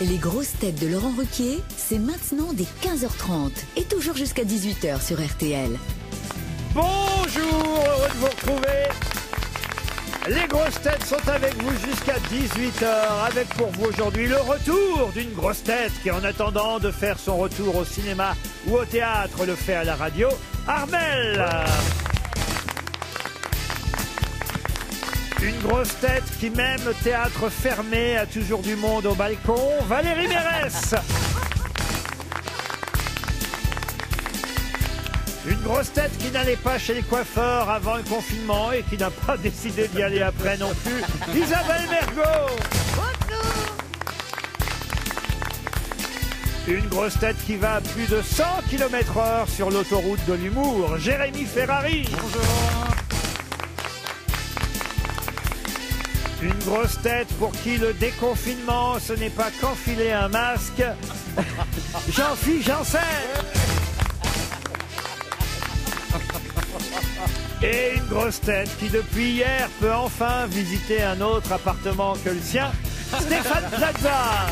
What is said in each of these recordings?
Les grosses têtes de Laurent Ruquier, c'est maintenant dès 15h30 et toujours jusqu'à 18h sur RTL. Bonjour, heureux de vous retrouver. Les grosses têtes sont avec vous jusqu'à 18h, avec pour vous aujourd'hui le retour d'une grosse tête qui, en attendant de faire son retour au cinéma ou au théâtre, le fait à la radio, Armel. Une grosse tête qui, même théâtre fermé, a toujours du monde au balcon, Valérie Mérès. Une grosse tête qui n'allait pas chez les coiffeurs avant le confinement et qui n'a pas décidé d'y aller après non plus, Isabelle Mergo. Une grosse tête qui va à plus de 100 km/h sur l'autoroute de l'humour, Jérémy Ferrari. Bonjour. Une grosse tête pour qui le déconfinement, ce n'est pas qu'enfiler un masque, Jean-Philippe Janssen. Et une grosse tête qui, depuis hier, peut enfin visiter un autre appartement que le sien, Stéphane Plaza.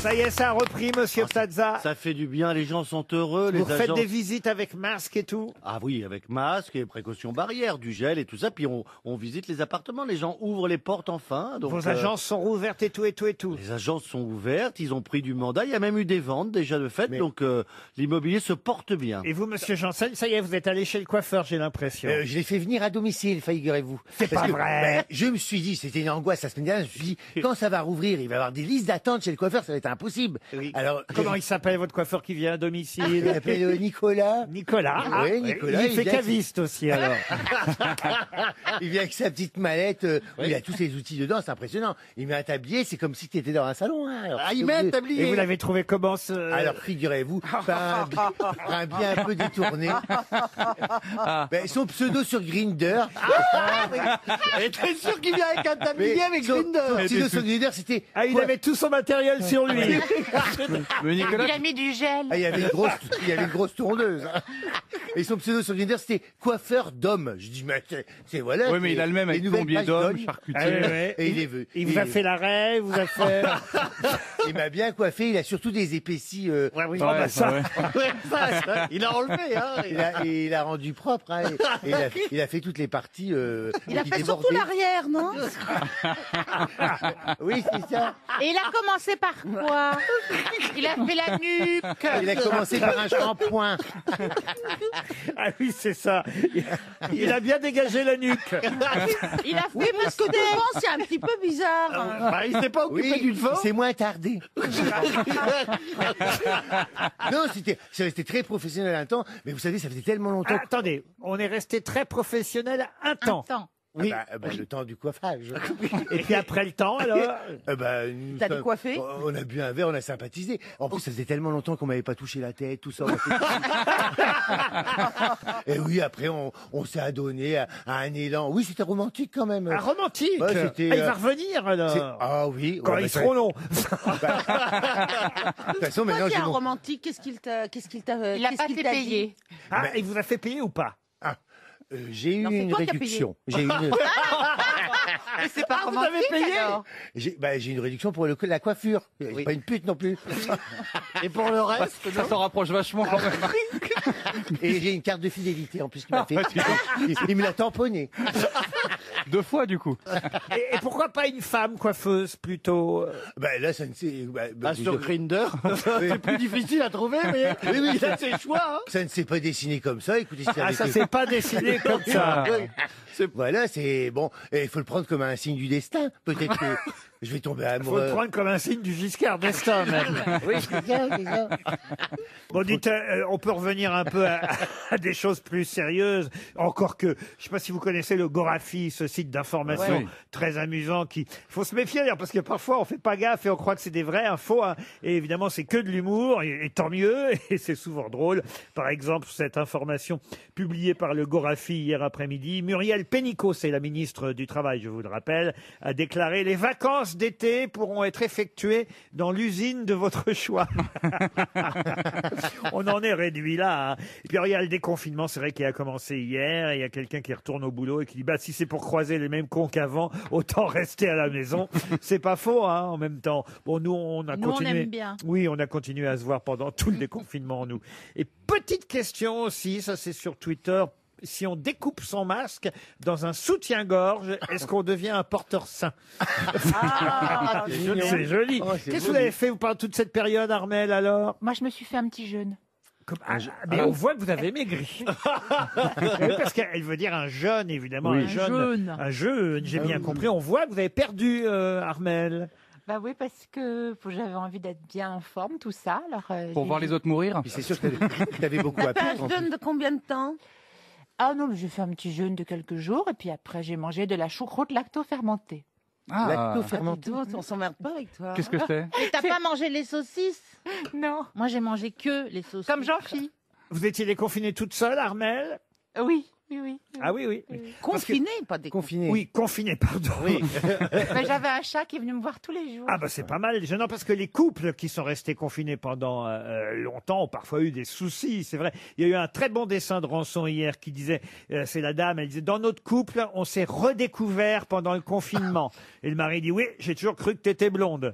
Ça y est, ça a repris, monsieur Plaza. Ça fait du bien, les gens sont heureux. Vous les faites agents... des visites avec masque et tout? Ah oui, avec masque et précautions barrières, du gel et tout ça. Puis on visite les appartements, les gens ouvrent les portes enfin. Donc, vos agences sont rouvertes et tout et tout et tout. Les agences sont ouvertes, ils ont pris du mandat. Il y a même eu des ventes déjà de fait. Donc l'immobilier se porte bien. Et vous, monsieur Janssen, ça y est, vous êtes allé chez le coiffeur, j'ai l'impression. Je l'ai fait venir à domicile, figurez-vous. C'est pas vrai. Je me suis dit, c'était une angoisse la semaine dernière, je me suis dit, quand ça va rouvrir, il va y avoir des listes d'attente chez le coiffeur, ça va être impossible. Oui. Alors, comment il s'appelle votre coiffeur qui vient à domicile? Il s'appelle Nicolas. Nicolas. Ah, oui, Nicolas. Il fait caviste aussi alors. Il vient avec sa petite mallette, où il a tous ses outils dedans, c'est impressionnant. Il met un tablier, c'est comme si tu étais dans un salon. Hein. Alors, il met un tablier. Et vous l'avez trouvé comment ce... Alors figurez-vous, un bien un peu détourné. Son pseudo sur Grindr. Et t'es sûr qu'il vient avec un tablier avec Grindr? Son pseudo sur Grindr, c'était... il avait tout son matériel sur lui. Il a mis du gel. Il y avait une grosse tondeuse. Hein. Et son pseudo sur Grindr, c'était coiffeur d'homme. Je dis, mais c'est voilà. Oui, mais il a le même avec plombier d'homme, charcutier. Et il vous a fait l'arrêt, vous a fait... Il m'a bien coiffé, il a surtout des épaissis. Il a enlevé, hein. Il a rendu propre, hein, il a fait toutes les parties. Il a fait surtout l'arrière, non? Oui, c'est ça. Et il a commencé par quoi? Il a fait la nuque. Il a commencé par un shampoing. Ah oui, c'est ça. Il a bien dégagé la nuque. Il a fait parce que devant, c'est un petit peu bizarre. Il s'est pas occupé du devant. C'est moins tardé. Non, c'était très professionnel un temps, mais vous savez, ça faisait tellement longtemps. Attendez, on est resté très professionnel un temps. Oui. Le temps du coiffage. Et puis après le temps, alors T'as décoiffé? On a bu un verre, on a sympathisé. En plus, ça faisait tellement longtemps qu'on m'avait pas touché la tête, tout ça. Et oui, après, on s'est adonné à un élan. Oui, c'était romantique quand même. Ah, romantique. Ouais, Il va revenir alors. Ah oui. Quand ils seront longs. De toute façon, maintenant, Toi, j'ai un romantique, qu'est-ce qu'il t'a Il a pas été payé. Ah, il vous a fait payer ou pas? j'ai eu une réduction. J'ai eu une... Mais c'est pas romantique alors. J'ai une réduction pour la coiffure. Pas une pute non plus. Et pour le reste, Ça s'en rapproche vachement quand même. Et j'ai une carte de fidélité en plus qu'il m'a fait. Il me l'a tamponné. 2 fois du coup. Et pourquoi pas une femme coiffeuse plutôt? Là, ça ne s'est... sur Grindr, c'est plus difficile à trouver, mais il a ses choix. Hein. Ça ne s'est pas dessiné comme ça. Écoutez, Ça s'est pas dessiné comme ça. Voilà, c'est bon. Et il faut le prendre comme un signe du destin. Peut-être que je vais tomber Il faut amoureux. le prendre comme un signe du Giscard d'Estaing même. Oui, c'est ça. Bon, dites, on peut revenir un peu à des choses plus sérieuses. Encore que, je sais pas si vous connaissez le Gorafi, ce site d'information Ouais. très amusant qui, faut se méfier d'ailleurs, parce que parfois on fait pas gaffe et on croit que c'est des vraies infos, hein. Et évidemment c'est que de l'humour, et tant mieux, et c'est souvent drôle. Par exemple, cette information publiée par le Gorafi hier après-midi, Muriel Pénicaud, c'est la ministre du Travail, je vous le rappelle, a déclaré: les vacances d'été pourront être effectuées dans l'usine de votre choix. On en est réduit là, hein. Et puis alors, il y a le déconfinement, c'est vrai, qui a commencé hier, et il y a quelqu'un qui retourne au boulot et qui dit: bah si c'est pour croiser croiser les mêmes cons qu'avant, autant rester à la maison. C'est pas faux, hein, en même temps. Bon, nous, on a continué. On aime bien. Oui, on a continué à se voir pendant tout le déconfinement, nous. Et petite question aussi, ça c'est sur Twitter. Si on découpe son masque dans un soutien-gorge, est-ce qu'on devient un porteur sain? C'est joli. Qu'est-ce que vous avez fait pendant toute cette période, Armelle, alors? Moi, je me suis fait un petit jeûne. Mais on voit que vous avez maigri. Oui, parce qu'elle veut dire un jeûne, évidemment. Oui. Un jeûne, j'ai bien compris. On voit que vous avez perdu, Armelle. Bah oui, parce que j'avais envie d'être bien en forme, tout ça. Alors, Pour voir les autres mourir. Puis c'est sûr que t'avais beaucoup à perdre. Un jeûne de combien de temps? Ah non, mais j'ai fait un petit jeûne de quelques jours et puis après j'ai mangé de la choucroute lacto-fermentée. Lacto-fermenté. On s'emmerde pas avec toi. Qu'est-ce que c'est? Et t'as pas mangé les saucisses? Non. Moi, j'ai mangé que les saucisses. Comme Jean-Phi. Vous étiez déconfinée toute seule, Armelle? Oui, oui, oui. Ah oui, oui. Confiné, pas déconfiné. Confiné. Oui, confinée, pardon. Oui. Mais j'avais un chat qui est venu me voir tous les jours. Ah bah c'est pas mal gênant parce que les couples qui sont restés confinés pendant longtemps ont parfois eu des soucis, c'est vrai. Il y a eu un très bon dessin de Rançon hier qui disait, c'est la dame, elle disait, dans notre couple, on s'est redécouvert pendant le confinement. Et le mari dit, oui, j'ai toujours cru que t'étais blonde.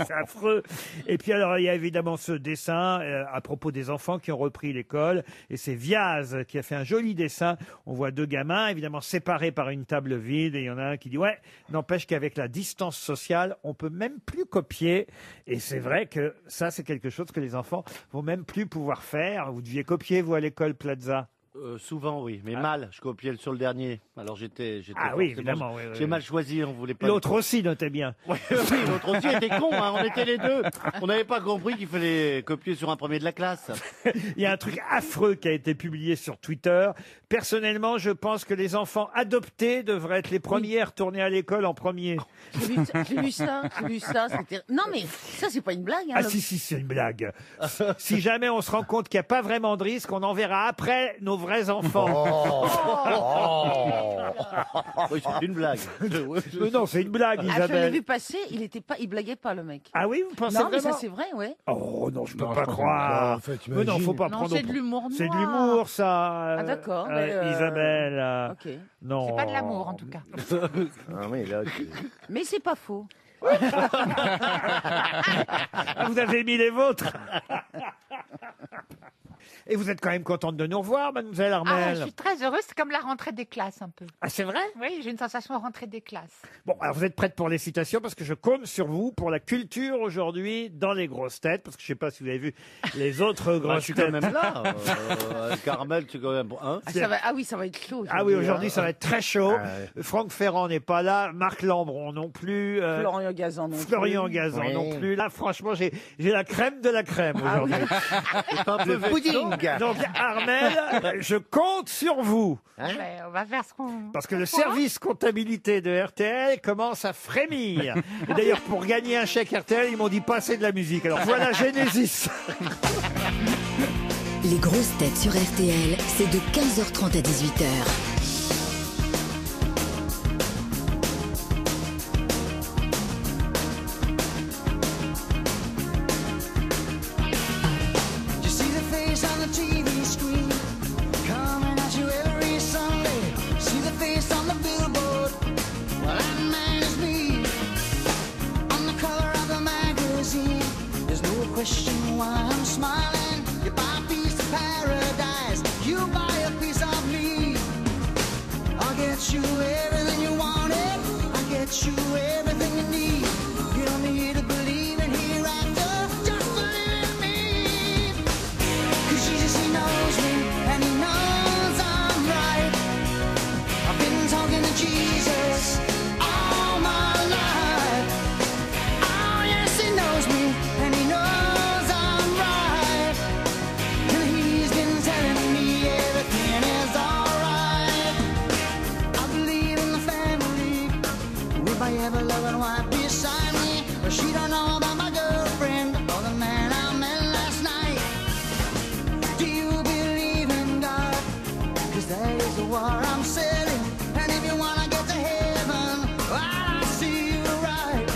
C'est affreux. Et puis alors, il y a évidemment ce dessin à propos des enfants qui ont repris l'école. Et c'est Viaz qui a fait un joli dessin. On voit deux gamins, évidemment séparés par une table vide. Et il y en a un qui dit, ouais, n'empêche qu'avec la distance sociale, on peut même plus copier. Et c'est vrai que ça, c'est quelque chose que les enfants vont même plus pouvoir faire. Vous deviez copier, vous, à l'école, Plaza? Souvent, oui, mais mal. Je copiais sur le dernier. Alors j'étais. Ah oui, évidemment. Oui, J'ai mal choisi, on voulait pas. L'autre aussi, notez bien. Oui, l'autre aussi était con, hein, on était les deux. On n'avait pas compris qu'il fallait copier sur un premier de la classe. Il y a un truc affreux qui a été publié sur Twitter. Personnellement, je pense que les enfants adoptés devraient être les premiers à retourner à l'école en premier. J'ai vu ça. C'était... Non, mais ça, c'est pas une blague. Hein, Ah si, c'est une blague. Si jamais on se rend compte qu'il n'y a pas vraiment de risque, on enverra après nos vrais enfants. Oui, c'est une blague. Non, c'est une blague, Ah, je l'ai Isabelle. vu passer, il blaguait pas, le mec. Ah oui, vous pensez Non, mais vraiment? ça, c'est vrai, ouais. Oh non, je peux Non, pas je pense croire. En fait, Mais non, faut pas Non, prendre. c'est de l'humour noir. C'est de l'humour, ça. Ah, d'accord, Isabelle. Ok. Non. C'est pas de l'amour, en tout cas. Ah oui, là, Mais c'est pas faux. Vous avez mis les vôtres. Et vous êtes quand même contente de nous revoir, mademoiselle Ah, Armelle. je suis très heureuse, c'est comme la rentrée des classes un peu. Ah, c'est vrai? Oui, j'ai une sensation de rentrée des classes. Bon, alors vous êtes prête pour les citations parce que je compte sur vous pour la culture aujourd'hui dans les grosses têtes, parce que je sais pas si vous avez vu les autres Je grosses suis têtes. quand même là. Carmel, c'est quand même. Hein Ah oui, ça va être chaud. Ah oui, aujourd'hui hein. ça va être très chaud. Ah Franck Ferrand n'est pas là, Marc Lambron non plus, Florian Gazan non plus. Florian Gazan Oui. non plus. Là, franchement, j'ai la crème de la crème aujourd'hui. C'est un peu Le pudding. Donc, Armelle, je compte sur vous. Mais on va faire ce qu'on... Parce que le service comptabilité de RTL commence à frémir. Et d'ailleurs, pour gagner un chèque RTL, ils m'ont dit passer de la musique. Alors voilà Genesis. Les grosses têtes sur RTL, c'est de 15h30 à 18h. You see the face on the TV screen, coming at you every Sunday. See the face on the billboard, well that man is me. On the cover of the magazine, there's no question why I'm smiling. You buy a piece of paradise, you buy a piece of me. I'll get you everything you wanted, I'll get you everything you need. You don't need to believe in hereafter, just believe in me. 'Cause Jesus, he knows me, and he knows I'm right. I've been talking to Jesus all my life. Oh yes, he knows me, and he knows I'm right. And he's been telling me everything is alright. I believe in the family, with my ever-loving wife beside me. But she don't know about my girlfriend or the man I met last night. Do you believe in God? 'Cause that is the war I'm selling. And if you wanna get to heaven, well, I see you right.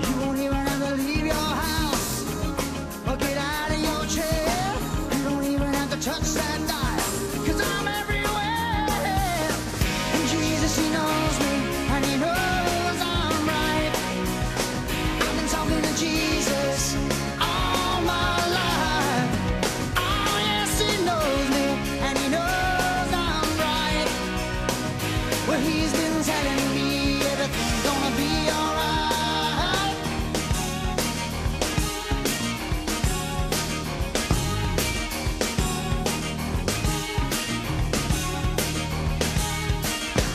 You won't even have to leave your house or get out of your chair. You don't even have to touch that dial, 'cause I'm everywhere. Jesus, he knows me, and he knows I'm right. I've been talking to Jesus all my life. Oh yes, he knows me, and he knows I'm right. Well, he's been telling me everything's gonna be alright.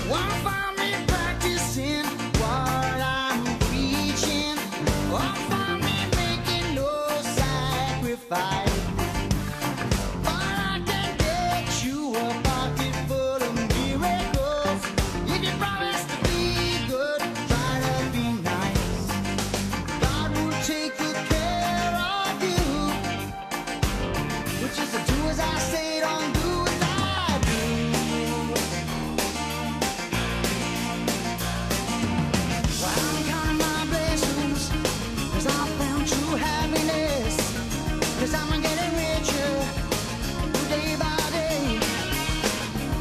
Won't find me practicing what I'm preaching. Won't find me making no sacrifice. But I can get you a pocket full of miracles. If you promise to be good, try to be nice. God will take good care of you. But just to do as I say, don't do as I do. Well, I'm counting my blessings, 'cause I found true happiness. 'Cause I'm getting richer day by day.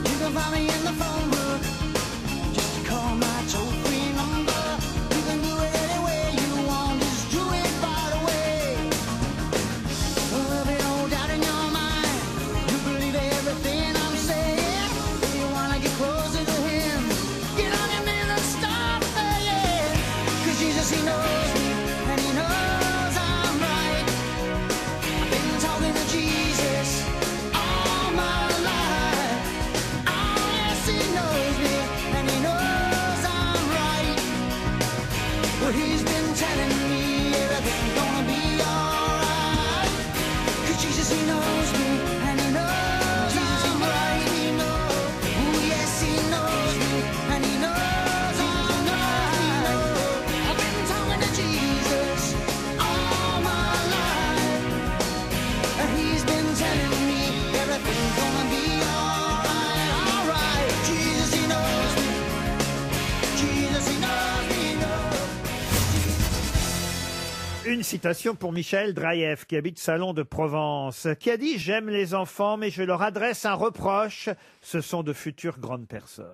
You can find me in the phone book, just call my toll-free number. You can do it any way you want, just do it right away. There'll be no doubt in your mind, you believe everything I'm saying. If you wanna get closer to him, get on your knees and start praying. 'Cause Jesus, he knows me, and he knows I'm right. I've been talking to Jesus all my life. Oh yes, he knows me, and he knows I'm right. Well, he's been telling me everything's gonna be alright. 'Cause Jesus, he knows me, and he knows I'm right. Oh yes, he knows me, and he knows I'm right. I've been talking to Jesus all my life, and he's been telling me everything's gonna be alright, alright. Jesus, he knows me. Jesus, he knows me, he knows. Une citation pour Michel Draïev, qui habite Salon de Provence, qui a dit « J'aime les enfants, mais je leur adresse un reproche. Ce sont de futures grandes personnes.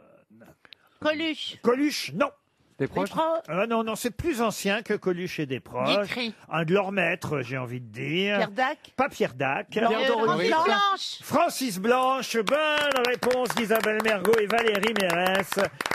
Coluche. » Coluche, non. Des proches. Non, non, c'est plus ancien que Coluche et des proches. Guitry. Un de leurs maîtres, j'ai envie de dire. Pierre Dac. Pas Pierre Dac. Francis Blanche. Francis Blanche, bonne réponse d'Isabelle Mergot et Valérie Mérès.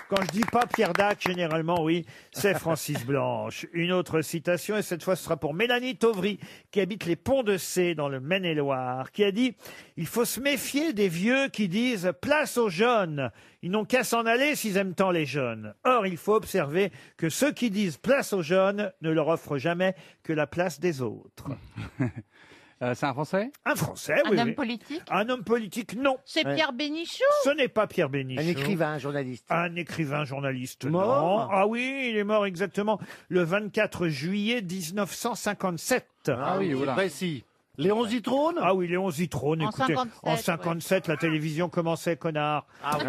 Quand je dis pas Pierre Dac, généralement, oui, c'est Francis Blanche. Une autre citation, et cette fois ce sera pour Mélanie Tauvry, qui habite les Ponts de Cé dans le Maine-et-Loire, qui a dit « Il faut se méfier des vieux qui disent « Place aux jeunes ». Ils n'ont qu'à s'en aller s'ils aiment tant les jeunes. Or, il faut observer que ceux qui disent « Place aux jeunes » ne leur offrent jamais que la place des autres. C'est un Français? Un Français, Un oui. homme oui. politique? Un homme politique, non. C'est Pierre Bénichou? Ce n'est pas Pierre Bénichou. Un écrivain, un journaliste. Un écrivain journaliste, Mort non. Ah oui, il est mort exactement le 24 juillet 1957. Ah oui, voilà. Précis. Léon Zitrone? Ah oui, Léon Zitrone. En Écoutez, 57, en 57, la télévision commençait, connard. Ah oui.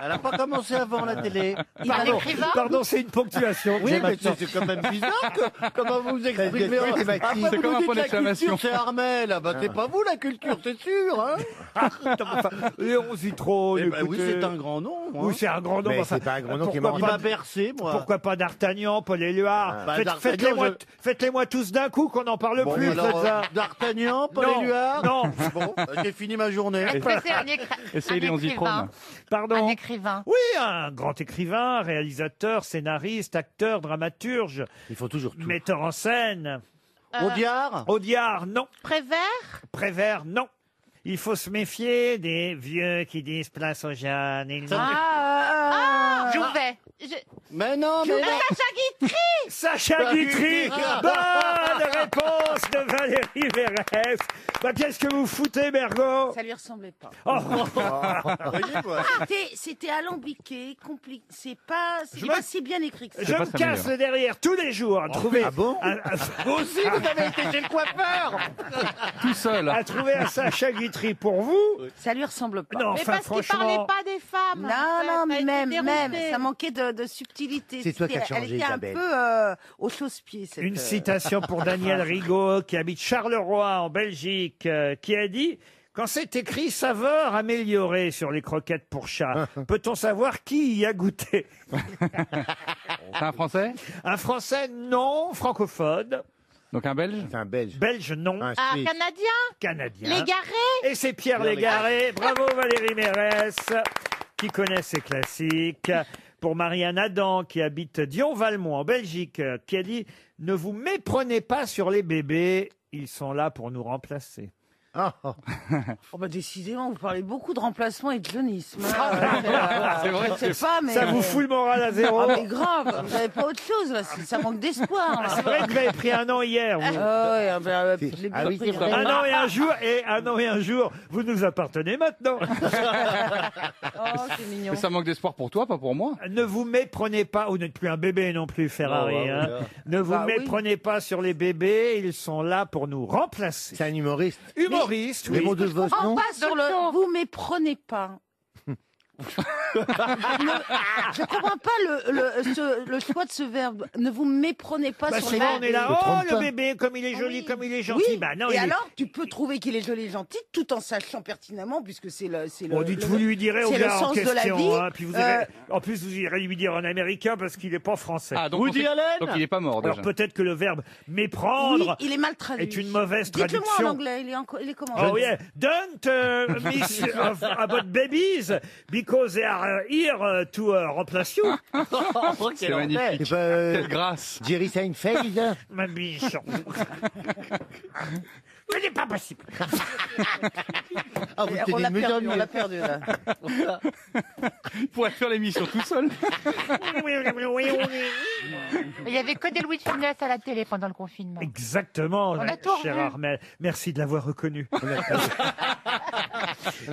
Elle n'a pas commencé avant la télé. Il est écrivain? Pardon, c'est une ponctuation. que Oui, j'ai mais maintenant. c'est quand même bizarre. Comment vous vous exprimez? Après, C'est vous comme un nous point dites la d'exclamation. culture, c'est Armel. Ah bah, c'est pas vous la culture, c'est sûr. Hein. Enfin, Léon Zitrone. Eh ben oui, écoutez. c'est un grand nom. Hein. Oui, c'est un grand nom. Mais enfin, c'est pas un grand nom qui est pourquoi mort. Il pas m'a bercé, moi. Pourquoi pas D'Artagnan, Paul Éluard Bah, Faites-les-moi D'Artagnan, faites-les-moi tous d'un coup, qu'on n'en parle Bon, plus. alors, faites ça. D'Artagnan, Paul Non, Éluard. non. Bon, j'ai fini ma journée. Est-ce que c'est un Essayez Léon Zitrone. Pardon. Un écrivain. Oui, un grand écrivain, réalisateur, scénariste, acteur, dramaturge, Il faut toujours tout. metteur en scène. Audiard. Audiard, non. Prévert? Prévert, non. Il faut se méfier des vieux qui disent place aux jeunes. Ils n'ont- Jouvet. Mais non, mais non. Sacha Guitry. Sacha Guitry. Bonne réponse de Valérie Mérès. Bah, qu'est-ce que vous foutez, Bergot? Ça lui ressemblait pas. Oh. Voyez, quoi. C'était alambiqué, compliqué. C'est pas si bien écrit que ça. Je pas me sa casse le derrière tous les jours à trouver Ah bon Vous aussi, vous avez été chez le coiffeur. Tout seul. à trouver un Sacha Guitry pour vous. Ça lui ressemble pas. Non, Mais enfin, parce qu'il franchement. parlait pas des femmes. Non, en fait. non, Ça a mais été même, dérouté. ça manquait de subtilité. C'est toi qui as Elle changé, était un Isabelle. peu au chausse-pied. cette, Une citation pour Daniel Rigaud, qui habite Charleroi, en Belgique, qui a dit Quand c'est écrit saveur améliorée sur les croquettes pour chat, peut-on savoir qui y a goûté? C'est un Français? Un Français, non. Francophone. Donc un Belge? C'est un Belge. Belge, non. Un Ah, Suisse. Canadien? Canadien. Légaré? Et c'est Pierre Légaré. Bravo Valérie Mérès, qui connaît ces classiques. Pour Marianne Adam, qui habite Dion-Valmont, en Belgique, qui a dit « Ne vous méprenez pas sur les bébés, ils sont là pour nous remplacer. » Oh bah décidément, vous parlez beaucoup de remplacement et de jeunisme. C'est vrai, Je sais pas, mais... Ça vous fout le moral à zéro? Ah mais grave, vous n'avez pas autre chose, là. Ça manque d'espoir. là. C'est vrai que vous avez pris un an hier. Vous. Ah ouais, ah bah, je l'ai Ah bien oui, pris. c'est vrai. Un an et un jour, vous nous appartenez maintenant. Oh, c'est mignon. Mais ça manque d'espoir pour toi, pas pour moi. Ne vous méprenez pas, vous n'êtes plus un bébé non plus, Ferrari. Non, bah, hein. Ne vous Bah oui. méprenez pas sur les bébés, ils sont là pour nous remplacer. C'est un humoriste. Humoriste, Les oui. mots de Vos, En non pas sur le. Vous méprenez pas. Je comprends pas le choix de ce verbe. Ne vous méprenez pas Bah, sur les souvent on est là, Je oh trompe le pas. bébé, comme il est joli, Oui. comme il est gentil. Oui. Bah non, et il est- alors, tu peux trouver qu'il est joli et gentil tout en sachant pertinemment, puisque c'est le. Bon, dites-vous lui direz au c'est le gars en sens de la question. vie. Hein, puis vous irez- en plus, vous irez lui dire en américain parce qu'il n'est pas français. Ah, donc, Woody on sait- Allen donc il est pas mort Alors déjà. peut-être que le verbe Oui, méprendre il est mal traduit. est une mauvaise Dites-le-moi traduction. en anglais, il est comment? Oh yeah, don't miss about babies because they are here to replace you, C'est magnifique. C'est pas Quelle grâce. Jerry Seinfeld? ma biche. Ce n'est pas possible. Ah, vous On l'a tenez mieux perdu, dans on le l'a perdu là. Il pourrait faire l'émission tout seul. Il y avait que des Louis de Funès à la télé pendant le confinement. Exactement, a tout cher revu. Armel. Merci de l'avoir reconnu. On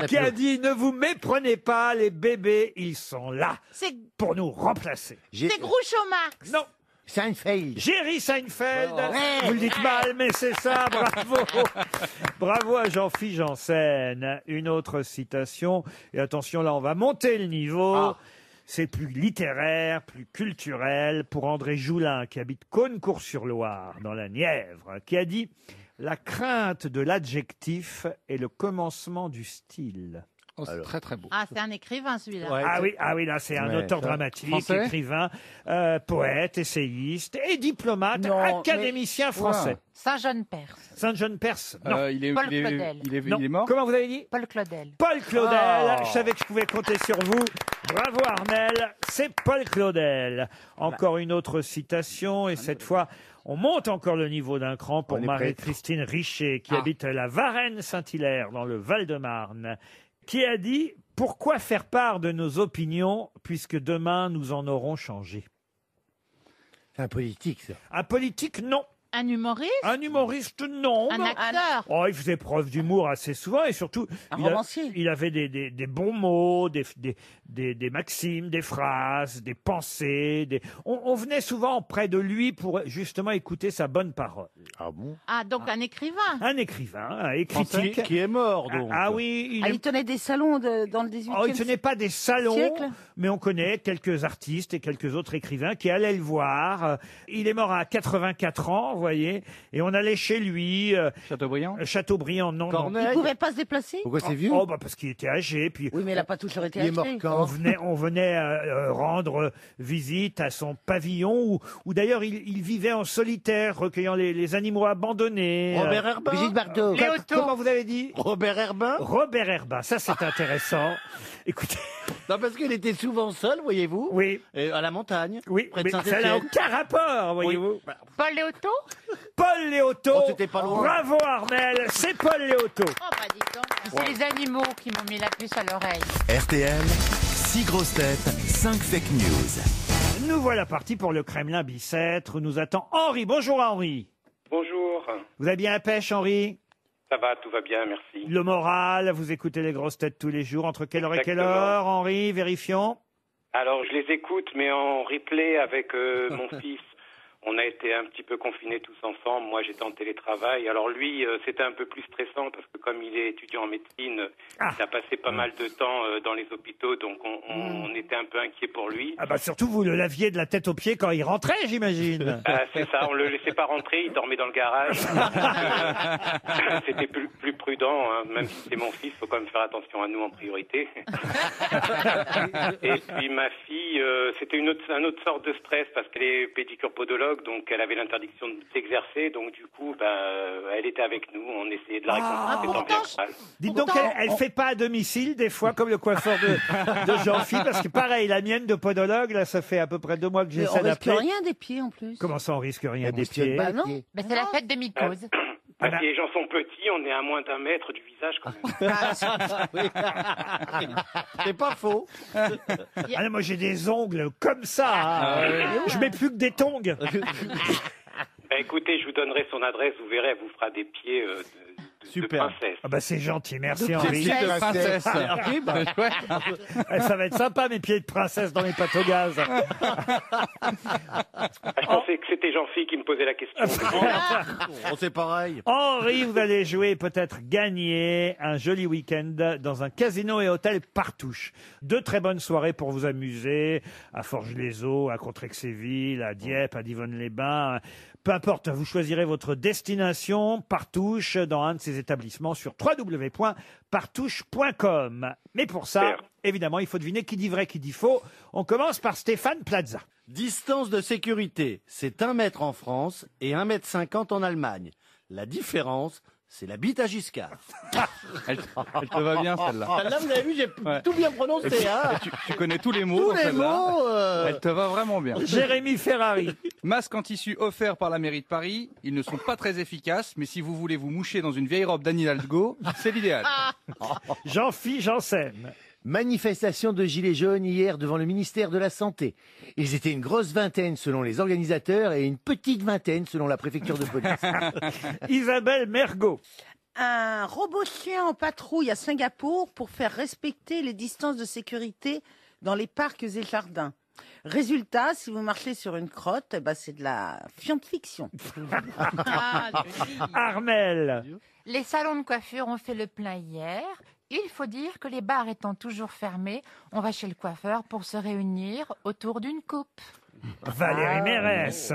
a Qui a plus- dit ne vous méprenez pas, les bébés, ils sont là C'est pour nous remplacer. c'est Groucho Marx. Non, Seinfeld. Jerry Seinfeld. Ouais. Vous le dites mal, mais c'est ça. Bravo, bravo à Jean-Philippe Janssen. Une autre citation. Et attention, là, on va monter le niveau. C'est plus littéraire, plus culturel pour André Joulin, qui habite Caunecourt-sur-Loire, dans la Nièvre, qui a dit « La crainte de l'adjectif est le commencement du style ». Oh, c'est très très beau. Ah, c'est un écrivain celui-là. Ah oui, là c'est un Ouais, auteur ça. dramatique, Français écrivain, poète, essayiste et diplomate, Non, académicien français. Saint-Jean Perse. Saint-Jean-Perse, non. Paul Claudel. Non. il est mort. Comment vous avez dit? Paul Claudel. Paul Claudel, Oh. je savais que je pouvais compter sur vous. Bravo Armel, c'est Paul Claudel. Encore une autre citation, et cette fois, on monte encore le niveau d'un cran pour On est Marie-Christine Richer, qui habite la Varennes-Saint-Hilaire, dans le Val-de-Marne, qui a dit « Pourquoi faire part de nos opinions, puisque demain nous en aurons changé ?» C'est un politique, ça. Un politique, non. Un humoriste. Un humoriste, non. Un acteur. Oh, il faisait preuve d'humour assez souvent et surtout, Un il, a- romancier. il avait des bons mots, des maximes, des phrases, des pensées. On venait souvent près de lui pour justement écouter sa bonne parole. Ah bon? Ah, donc un écrivain. Un écrivain et Français critique. qui est mort, donc. Ah oui, Il tenait des salons dans le 18e Oh, il tenait pas des salons, siècle. mais on connaît quelques artistes et quelques autres écrivains qui allaient le voir. Il est mort à 84 ans, vous voyez, et on allait chez lui, Chateaubriand. Chateaubriand, non, non. Il Corneille. pouvait pas se déplacer? Pourquoi c'est vieux? Oh, bah parce qu'il était âgé, puis Oui, mais il a pas toujours été Il est mort acheté. quand? on venait rendre visite à son pavillon, où d'ailleurs il vivait en solitaire, recueillant les animaux abandonnés. Robert Herbin. Brigitte Bardot. Comment vous avez dit? Robert Herbin. Robert Herbin, ça c'est intéressant. Écoutez, Non, parce qu'il était souvent seul, voyez-vous. oui, Et à la montagne. oui, Près de mais ça n'a Saint-Étienne. aucun rapport, voyez-vous. Paul Léoto. Paul Léoto. Oh, c'était pas loin. Bravo Armel, c'est Paul Léoto. Oh, bah dis donc. C'est les animaux qui m'ont mis la puce à l'oreille. RTL, 6 grosses têtes, 5 fake news. Nous voilà partis pour le Kremlin Bicêtre où nous attend Henri. Bonjour Henri. Bonjour, Vous avez bien la pêche Henri? ça va, tout va bien, merci. Le moral, vous écoutez les grosses têtes tous les jours. Entre quelle heure et quelle Exactement. heure Henri? Vérifions. Alors, je les écoute, mais en replay avec mon fils On a été un petit peu confinés tous ensemble. Moi, j'étais en télétravail. Alors lui, c'était un peu plus stressant parce que comme il est étudiant en médecine, il a passé pas mal de temps dans les hôpitaux, donc on était un peu inquiets pour lui. Ah bah surtout, vous le laviez de la tête aux pieds quand il rentrait, j'imagine. C'est ça, on le laissait pas rentrer, il dormait dans le garage. C'était plus prudent, hein. Même si c'est mon fils, faut quand même faire attention à nous en priorité. Et puis ma fille, c'était une autre sorte de stress parce qu'elle est pédicure-podologue, donc elle avait l'interdiction d'exercer, donc du coup, elle était avec nous, on essayait de la réconforter. Dites donc, elle fait pas à domicile, des fois, comme le coiffeur de Jean-Philippe, parce que pareil, la mienne de podologue, là, ça fait à peu près 2 mois que j'essaie d'appeler. On risque rien des pieds en plus. Comment ça, on risque rien des pieds? Bah non. Ben, c'est la fête de mycose. Si les gens sont petits, on est à moins d'1 mètre du visage quand même. C'est pas faux. Ah non, moi j'ai des ongles comme ça. Hein. Je mets plus que des tongs. Écoutez, je vous donnerai son adresse, vous verrez, elle vous fera des pieds de princesse. Ah bah c'est gentil, merci De Henri. princesse. Princesse. Henri, ça va être sympa mes pieds de princesse dans les pâtes au gaz. Je pensais que c'était Jean-Philippe qui me posait la question. C'est pareil. Henri, vous allez jouer, peut-être gagner un joli week-end dans un casino et hôtel Partouche. 2 très bonnes soirées pour vous amuser à Forges-les-Eaux, à Contrexéville, à Dieppe, à Divonne-les-Bains. Peu importe, vous choisirez votre destination, Partouche, dans un de ces établissements sur www.partouche.com. Mais pour ça, évidemment, il faut deviner qui dit vrai, qui dit faux. On commence par Stéphane Plaza. Distance de sécurité, c'est 1 mètre en France et 1,50 m en Allemagne. La différence, c'est la bite à Giscard. Elle te va bien, celle-là. Celle-là, vous avez vu, j'ai tout bien prononcé. Et puis, Hein. tu connais tous les mots. Tous dans les celle-là. mots. Elle te va vraiment bien. Jérémy Ferrari. Masques en tissu offerts par la mairie de Paris. Ils ne sont pas très efficaces, mais si vous voulez vous moucher dans une vieille robe d'Anne Hidalgo, c'est l'idéal. Jean-Philippe Janssen. Manifestation de gilets jaunes hier devant le ministère de la Santé. Ils étaient une grosse vingtaine selon les organisateurs et une petite vingtaine selon la préfecture de police. Isabelle Mergot. Un robot chien en patrouille à Singapour pour faire respecter les distances de sécurité dans les parcs et jardins. Résultat, si vous marchez sur une crotte, c'est de la fiction. Armel. Les salons de coiffure ont fait le plein hier. Il faut dire que les bars étant toujours fermés, on va chez le coiffeur pour se réunir autour d'une coupe. Valérie Mérès.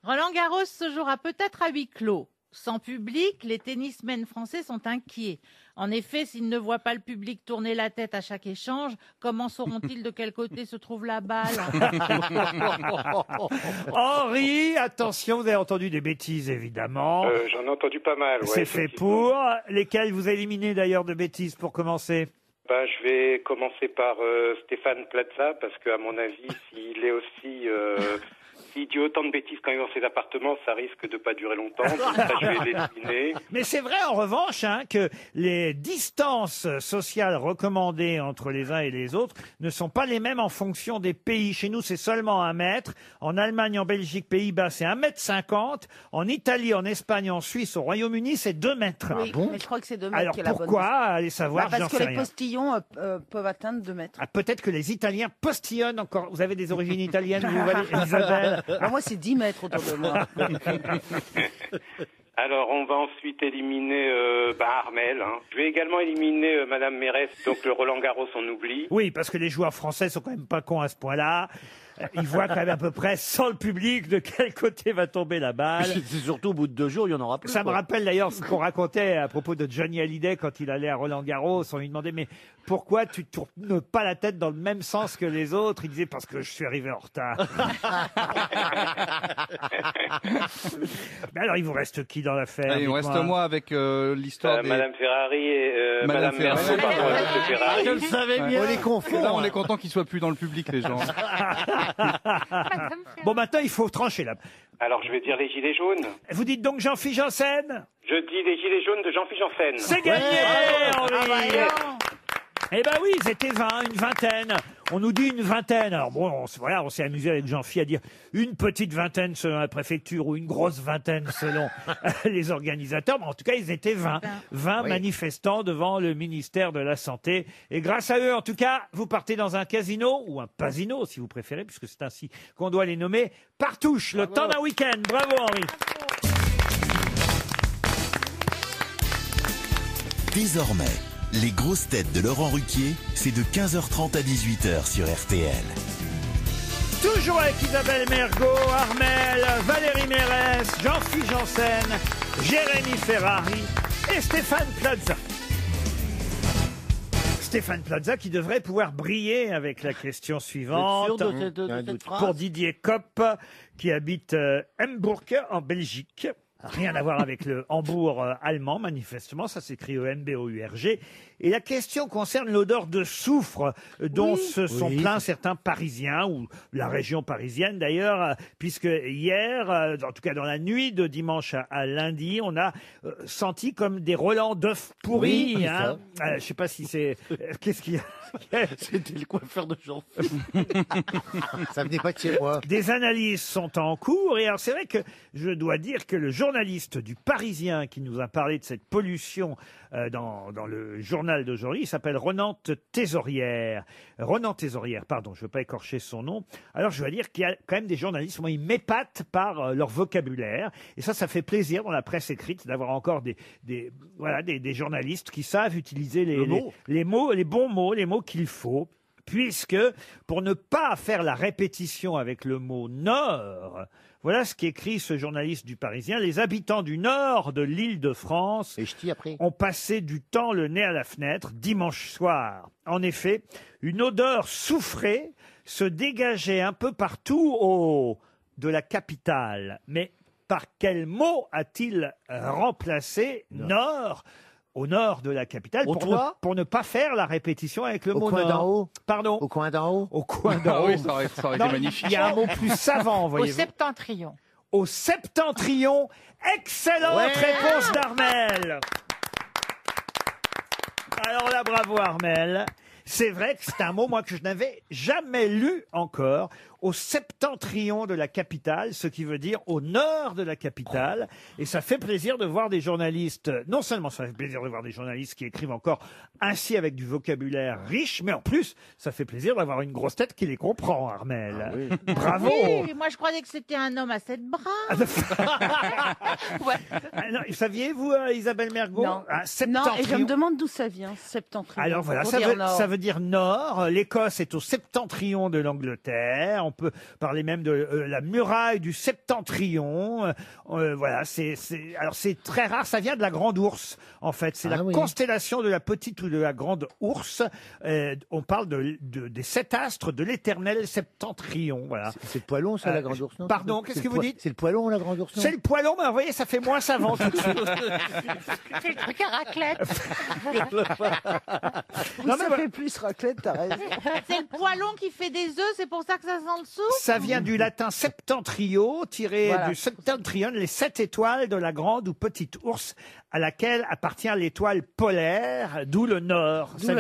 Roland Garros se jouera peut-être à huis clos. Sans public, les tennismen français sont inquiets. En effet, s'ils ne voient pas le public tourner la tête à chaque échange, comment sauront-ils de quel côté se trouve la balle? Henri, attention, vous avez entendu des bêtises, évidemment. J'en ai entendu pas mal. Ouais, C'est fait pour. Lesquels vous éliminez d'ailleurs de bêtises pour commencer? Je vais commencer par Stéphane Plaza, parce qu'à mon avis, s'il est aussi... S'il dit autant de bêtises quand il est dans ses appartements, ça risque de pas durer longtemps. Donc ça, je vais l'éliminer. Mais c'est vrai, en revanche, que les distances sociales recommandées entre les uns et les autres ne sont pas les mêmes en fonction des pays. Chez nous, c'est seulement 1 mètre. En Allemagne, en Belgique, Pays-Bas, c'est 1,50 m. En Italie, en Espagne, en Suisse, au Royaume-Uni, c'est 2 mètres. Oui, mais je crois que c'est 2 mètres. Alors qui est la bonne pourquoi? distance. Allez savoir, j'en parce que sais les rien. postillons peuvent atteindre 2 mètres. Peut-être que les Italiens postillonnent encore. Vous avez des origines italiennes, vous, Isabelle? Moi, c'est 10 mètres autour de moi. Alors, on va ensuite éliminer Armel. Hein. Je vais également éliminer Madame Mérès, donc le Roland Garros, on oublie. Oui, parce que les joueurs français sont quand même pas cons à ce point-là. Ils voient quand même à peu près, sans le public, de quel côté va tomber la balle. C'est surtout au bout de 2 jours, il y en aura plus. Ça me rappelle d'ailleurs ce qu'on racontait à propos de Johnny Hallyday quand il allait à Roland-Garros. On lui demandait, mais pourquoi tu tournes pas la tête dans le même sens que les autres? Il disait, parce que je suis arrivé en retard. Mais alors, il vous reste qui dans l'affaire? Allez, il me reste moi avec l'histoire des... Madame Ferrari et Madame Madame Merceau, pardon, Monsieur Ferrari. Je le savais bien. On les confond. Là, on est content qu'ils soient plus dans le public, les gens. Bon, maintenant, il faut trancher là. Alors, je vais dire les gilets jaunes. Vous dites donc Jean-Philippe Janssen? Je dis les gilets jaunes de Jean-Philippe Janssen. C'est gagné, Henri. Eh ben oui, ils étaient 20, une vingtaine. On nous dit une vingtaine. Alors bon, on s'est amusé avec Jean-Phi à dire une petite vingtaine selon la préfecture ou une grosse vingtaine selon les organisateurs. Mais en tout cas, ils étaient 20. 20 manifestants devant le ministère de la Santé. Et grâce à eux, en tout cas, vous partez dans un casino ou un pasino, si vous préférez, puisque c'est ainsi qu'on doit les nommer, Partouche, le temps d'un week-end. Bravo, Henri. Désormais, les grosses têtes de Laurent Ruquier, c'est de 15h30 à 18h sur RTL. Toujours avec Isabelle Mergo, Armel, Valérie Mérès, Jean-Philippe Janssen, Jérémy Ferrari et Stéphane Plaza. Stéphane Plaza qui devrait pouvoir briller avec la question suivante. Vous êtes sûr de cette phrase ? Pour Didier Kopp, qui habite Hambourg, en Belgique. Rien à voir avec le Hambourg allemand, manifestement. Ça s'écrit E-M-B-O-U-R-G. Et la question concerne l'odeur de soufre dont se sont plaints certains Parisiens, ou la région parisienne d'ailleurs, puisque hier, en tout cas dans la nuit de dimanche à lundi, on a senti comme des relents d'œufs pourris. Oui, hein. Je sais pas si c'est... Qu'est-ce qu'il y a? C'était le coiffeur de Jean. Ça venait pas de chez moi. Des analyses sont en cours. Et alors, c'est vrai que je dois dire que le journaliste du Parisien qui nous a parlé de cette pollution dans le journal d'aujourd'hui, il s'appelle Ronan Thésaurière. Ronan Thésaurière, pardon, je ne veux pas écorcher son nom. Alors, je dois dire qu'il y a quand même des journalistes, moi, ils m'épatent par leur vocabulaire. Et ça fait plaisir dans la presse écrite d'avoir encore des journalistes qui savent utiliser les mots, les bons mots, les mots qu'il faut. Puisque, pour ne pas faire la répétition avec le mot « nord », voilà ce qu'écrit ce journaliste du Parisien. Les habitants du nord de l'Île-de-France ont passé du temps le nez à la fenêtre dimanche soir. En effet, une odeur soufrée se dégageait un peu partout de la capitale. Mais par quel mot a-t-il remplacé nord au nord de la capitale pour ne pas faire la répétition avec le mot coin nord. d'en haut. Pardon. Au coin d'en haut. Au coin d'en haut. Oui, ça aurait été magnifique. Il y a un mot plus savant, Au voyez-vous. septentrion. Au septentrion. Excellente réponse d'Armel. Alors là, bravo Armel. C'est vrai que c'est un mot, moi, que je n'avais jamais lu encore. Au septentrion de la capitale, ce qui veut dire au nord de la capitale. Et ça fait plaisir de voir des journalistes, non seulement ça fait plaisir de voir des journalistes qui écrivent encore ainsi avec du vocabulaire riche, mais en plus, ça fait plaisir d'avoir une grosse tête qui les comprend, Armel. Bravo. Oui, moi je croyais que c'était un homme à 7 bras. Non, saviez-vous, Isabelle Mergo? Non. Un Non, septentrion. et je me demande d'où ça vient, septentrion. Alors voilà, Pour ça dire veut, nord. ça veut dire nord. L'Écosse est au septentrion de l'Angleterre. On peut parler même de la muraille du septentrion. Voilà, alors c'est très rare. Ça vient de la grande ourse, en fait. C'est la constellation de la petite ou de la grande ourse. On parle des 7 astres de l'éternel septentrion. Voilà. C'est le poilon, ça, la grande ours, non? Pardon, qu'est-ce que vous dites? C'est le poilon, la grande ours, non? C'est le poilon, mais vous voyez, ça fait moins savant tout de suite. C'est le truc à raclette. Non, mais ça fait plus raclette, t'as raison. C'est le poilon qui fait des œufs, c'est pour ça que ça sent le soupe. Ça vient du latin septentrio, tiré du septentrion, les 7 étoiles de la grande ou petite ourse à laquelle appartient l'étoile polaire, d'où le nord. Ça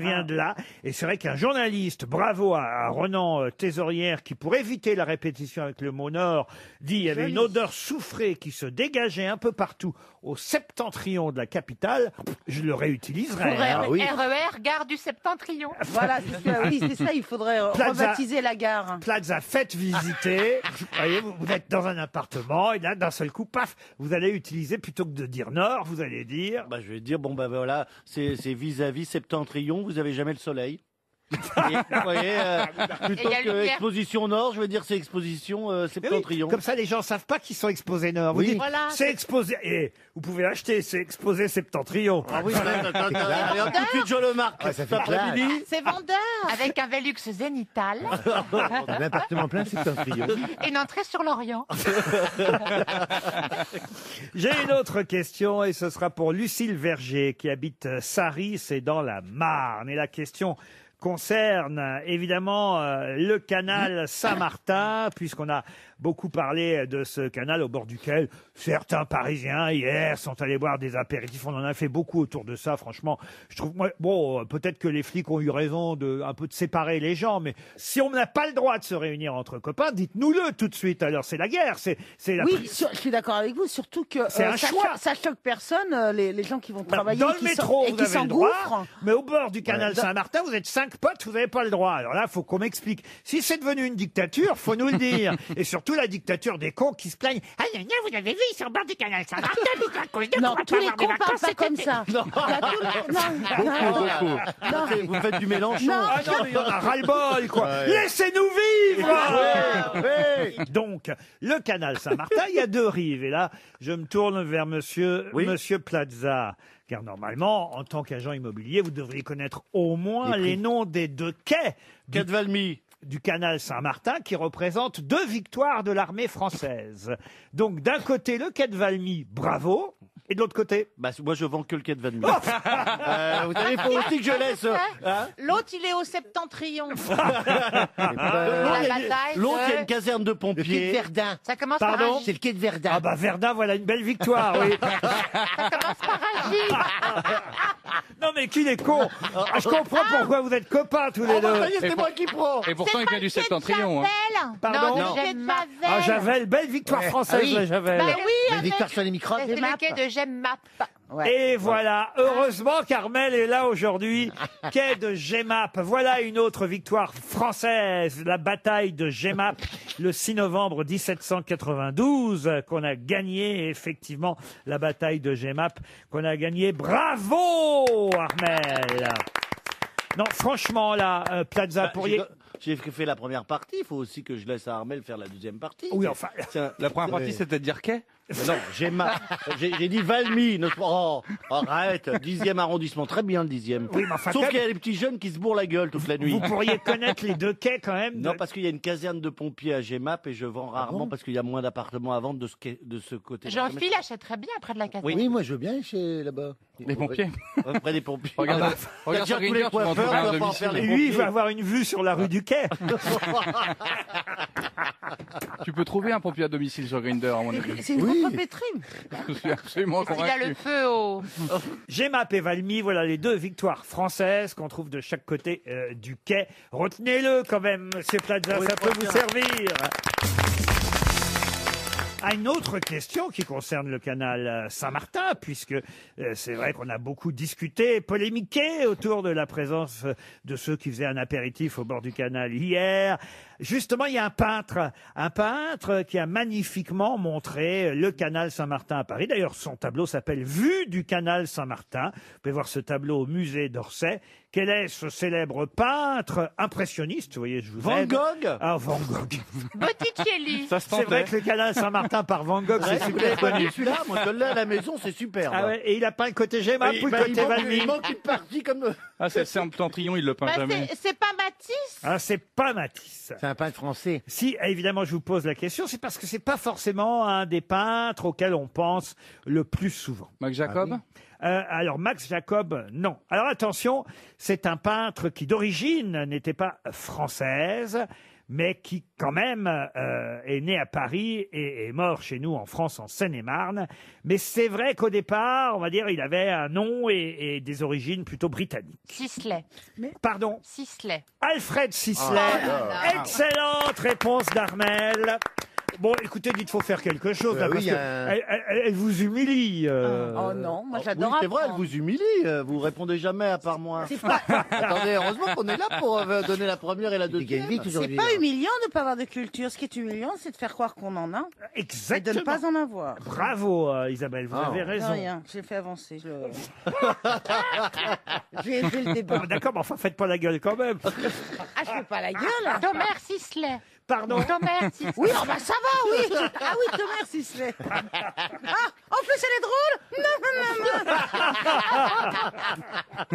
vient de là. Et c'est vrai qu'un journaliste, bravo à Ronan Thésaurière, qui pour éviter la répétition avec le mot nord, dit il y avait une odeur soufrée qui se dégageait un peu partout au septentrion de la capitale. Je le réutiliserai. RER, gare du septentrion. Voilà, c'est ça, il faudrait rebaptiser la gare. Plaza, faites visiter. Vous voyez, vous êtes dans un appartement et là, d'un seul coup, paf, vous allez utiliser, plutôt que de dire nord, vous allez dire... Je vais dire, voilà, c'est vis-à-vis septentrion, vous avez jamais le soleil. Et, vous voyez, plutôt que exposition nord, je veux dire c'est exposition septentrion. Comme ça, les gens savent pas qu'ils sont exposés nord. Vous dites, c'est exposé. Et vous pouvez l'acheter, c'est exposé septentrion. Ah oui, allez, hop, tout de suite, je le marque. Ça fait classe. C'est vendeur. Avec un Velux zénital. Un appartement plein septentrion. Et une entrée sur l'Orient. J'ai une autre question et ce sera pour Lucille Verger qui habite Sarry, c'est dans la Marne. Et la question concerne évidemment le canal Saint-Martin, puisqu'on a beaucoup parlé de ce canal au bord duquel certains Parisiens hier sont allés boire des apéritifs. On en a fait beaucoup autour de ça, franchement. Je trouve, bon, peut-être que les flics ont eu raison un peu de séparer les gens, mais si on n'a pas le droit de se réunir entre copains, dites-nous-le tout de suite. Alors c'est la guerre, c'est la. Oui, je suis d'accord avec vous, surtout que c'est un choix. Ça choque personne, les gens qui vont travailler dans le métro, et vous qui avez le droit, s'engouffrent. mais au bord du canal Saint-Martin, vous êtes 5 potes, vous n'avez pas le droit. Alors là, faut qu'on m'explique. Si c'est devenu une dictature, faut nous le dire. Et surtout la dictature des cons qui se plaignent. Ah, vous avez vu, ils sont au bord du canal Saint-Martin. Non, tous les cons parlent pas comme ça. Beaucoup. Vous faites du Mélenchon. Ah non, mais il y en a ras-le-bol, quoi. Ouais. Laissez-nous vivre. Donc, le canal Saint-Martin, il y a 2 rives. Et là, je me tourne vers monsieur Plaza. Car normalement, en tant qu'agent immobilier, vous devriez connaître au moins les noms des 2 quais. Quai de Valmy. Du canal Saint-Martin, qui représente 2 victoires de l'armée française. Donc, d'un côté, le quai de Valmy, bravo. Et de l'autre côté, moi je vends que le quai de Valmy. Vous savez, il faut aussi que je laisse. L'autre, il est au septentrion. L'autre, il y a une caserne de pompiers. Le quai de Verdun. Ça commence Pardon par Agir. C'est le quai de Verdun. Ah bah Verdun, voilà une belle victoire, oui. Ça commence par Agir. Non mais qu'il est con. Ah, je comprends pourquoi vous êtes copains tous les deux. Ça y est, c'est moi qui prends. Et pourtant, il vient du septentrion. Hein. Pardon. Non, de Gemmappe. Ah Javel, belle victoire française, la Javel. Bah oui, Une avec... victoire sur les microbes. C'est le quai de Gemmappe. Et voilà, heureusement Carmel est là aujourd'hui, quai de Gemmappe. Voilà une autre victoire française, la bataille de Gemmappe, le 6 novembre 1792, qu'on a gagné, effectivement, la bataille de Gemmappe, qu'on a gagné. Bravo, Armel! Non, franchement, là, Plaza, pourriez... J'ai fait la première partie, il faut aussi que je laisse à Armel faire la deuxième partie. Oui, enfin... La première partie, c'est-à-dire quai? Non, j'ai dit Valmy. Oh, arrête, 10e arrondissement, très bien le 10e. Oui, mais enfin, sauf qu'il y a des petits jeunes qui se bourrent la gueule toute la nuit. Vous pourriez connaître les 2 quais quand même. Non, parce qu'il y a une caserne de pompiers à Gemmappe et je vends rarement parce qu'il y a moins d'appartements à vendre de ce côté. Jean-Phil achèterait bien près de la caserne. Oui, moi je veux bien chez là-bas. Les pompiers. Près des pompiers. Regarde sur tous les Grindr, tu vas en trouver un coiffeurs, pas en faire les Lui, il va avoir une vue sur la rue du quai. Tu peux trouver un pompier à domicile sur Grindr, à mon avis. C'est une grosse pétrime. Je suis absolument Il a convaincu. le feu au... Gemmappe et Valmy, voilà les 2 victoires françaises qu'on trouve de chaque côté du quai. Retenez-le quand même, monsieur Plaza, ça peut vous servir. À une autre question qui concerne le canal Saint-Martin, puisque c'est vrai qu'on a beaucoup discuté, polémiqué autour de la présence de ceux qui faisaient un apéritif au bord du canal hier. Justement, il y a un peintre qui a magnifiquement montré le canal Saint-Martin à Paris. D'ailleurs, son tableau s'appelle Vue du canal Saint-Martin. Vous pouvez voir ce tableau au musée d'Orsay. Quel est ce célèbre peintre impressionniste? Vous voyez, je vous Van aide. Gogh. Ah, Van Gogh. Botticelli. Ça se C'est vrai tentait. que le canal Saint-Martin par Van Gogh, c'est Vous super l'avez pas connu. vu celui-là? Moi je l'ai à la maison, c'est superbe. Ah ouais, et il a peint le côté Gemmappe ou le il côté Valmy? manque une partie comme... Ah, c'est le septentrion, il le peint Bah, jamais. c'est pas Matisse. Ah, c'est pas Matisse. C'est un peintre français. Si, évidemment, je vous pose la question, c'est parce que c'est pas forcément un des peintres auxquels on pense le plus souvent. Max Jacob? Alors, Max Jacob, non. Alors, attention, c'est un peintre qui, d'origine, n'était pas française, mais qui, quand même, est né à Paris et est mort chez nous en France, en Seine-et-Marne. Mais c'est vrai qu'au départ, on va dire, il avait un nom et des origines plutôt britanniques. Sisley. Pardon, Sisley. Alfred Sisley. Excellente réponse d'Armel. Bon, écoutez, dites, faut faire quelque chose, là, parce oui, que elle vous humilie. Oh non, moi Oui, j'adore c'est vrai, elle apprendre. vous humilie, vous répondez jamais à part moi. C'est pas, Attendez, heureusement qu'on est là pour donner la première et la deuxième. c'est pas humiliant de ne pas avoir de culture. Ce qui est humiliant, c'est de faire croire qu'on en a et de Exactement. ne pas en avoir. Bravo, Isabelle, vous avez De raison. rien, j'ai fait avancer. J'ai élevé le débat. Ah, d'accord, mais enfin, faites pas la gueule quand même. Ah, je fais pas la gueule. Thomas Sisley. Pardon. Thomas Sisley. Oui, oh bah ça va, oui. Ah oui, Thomas Sisley. Ah, en plus elle est drôle. Non, non, non,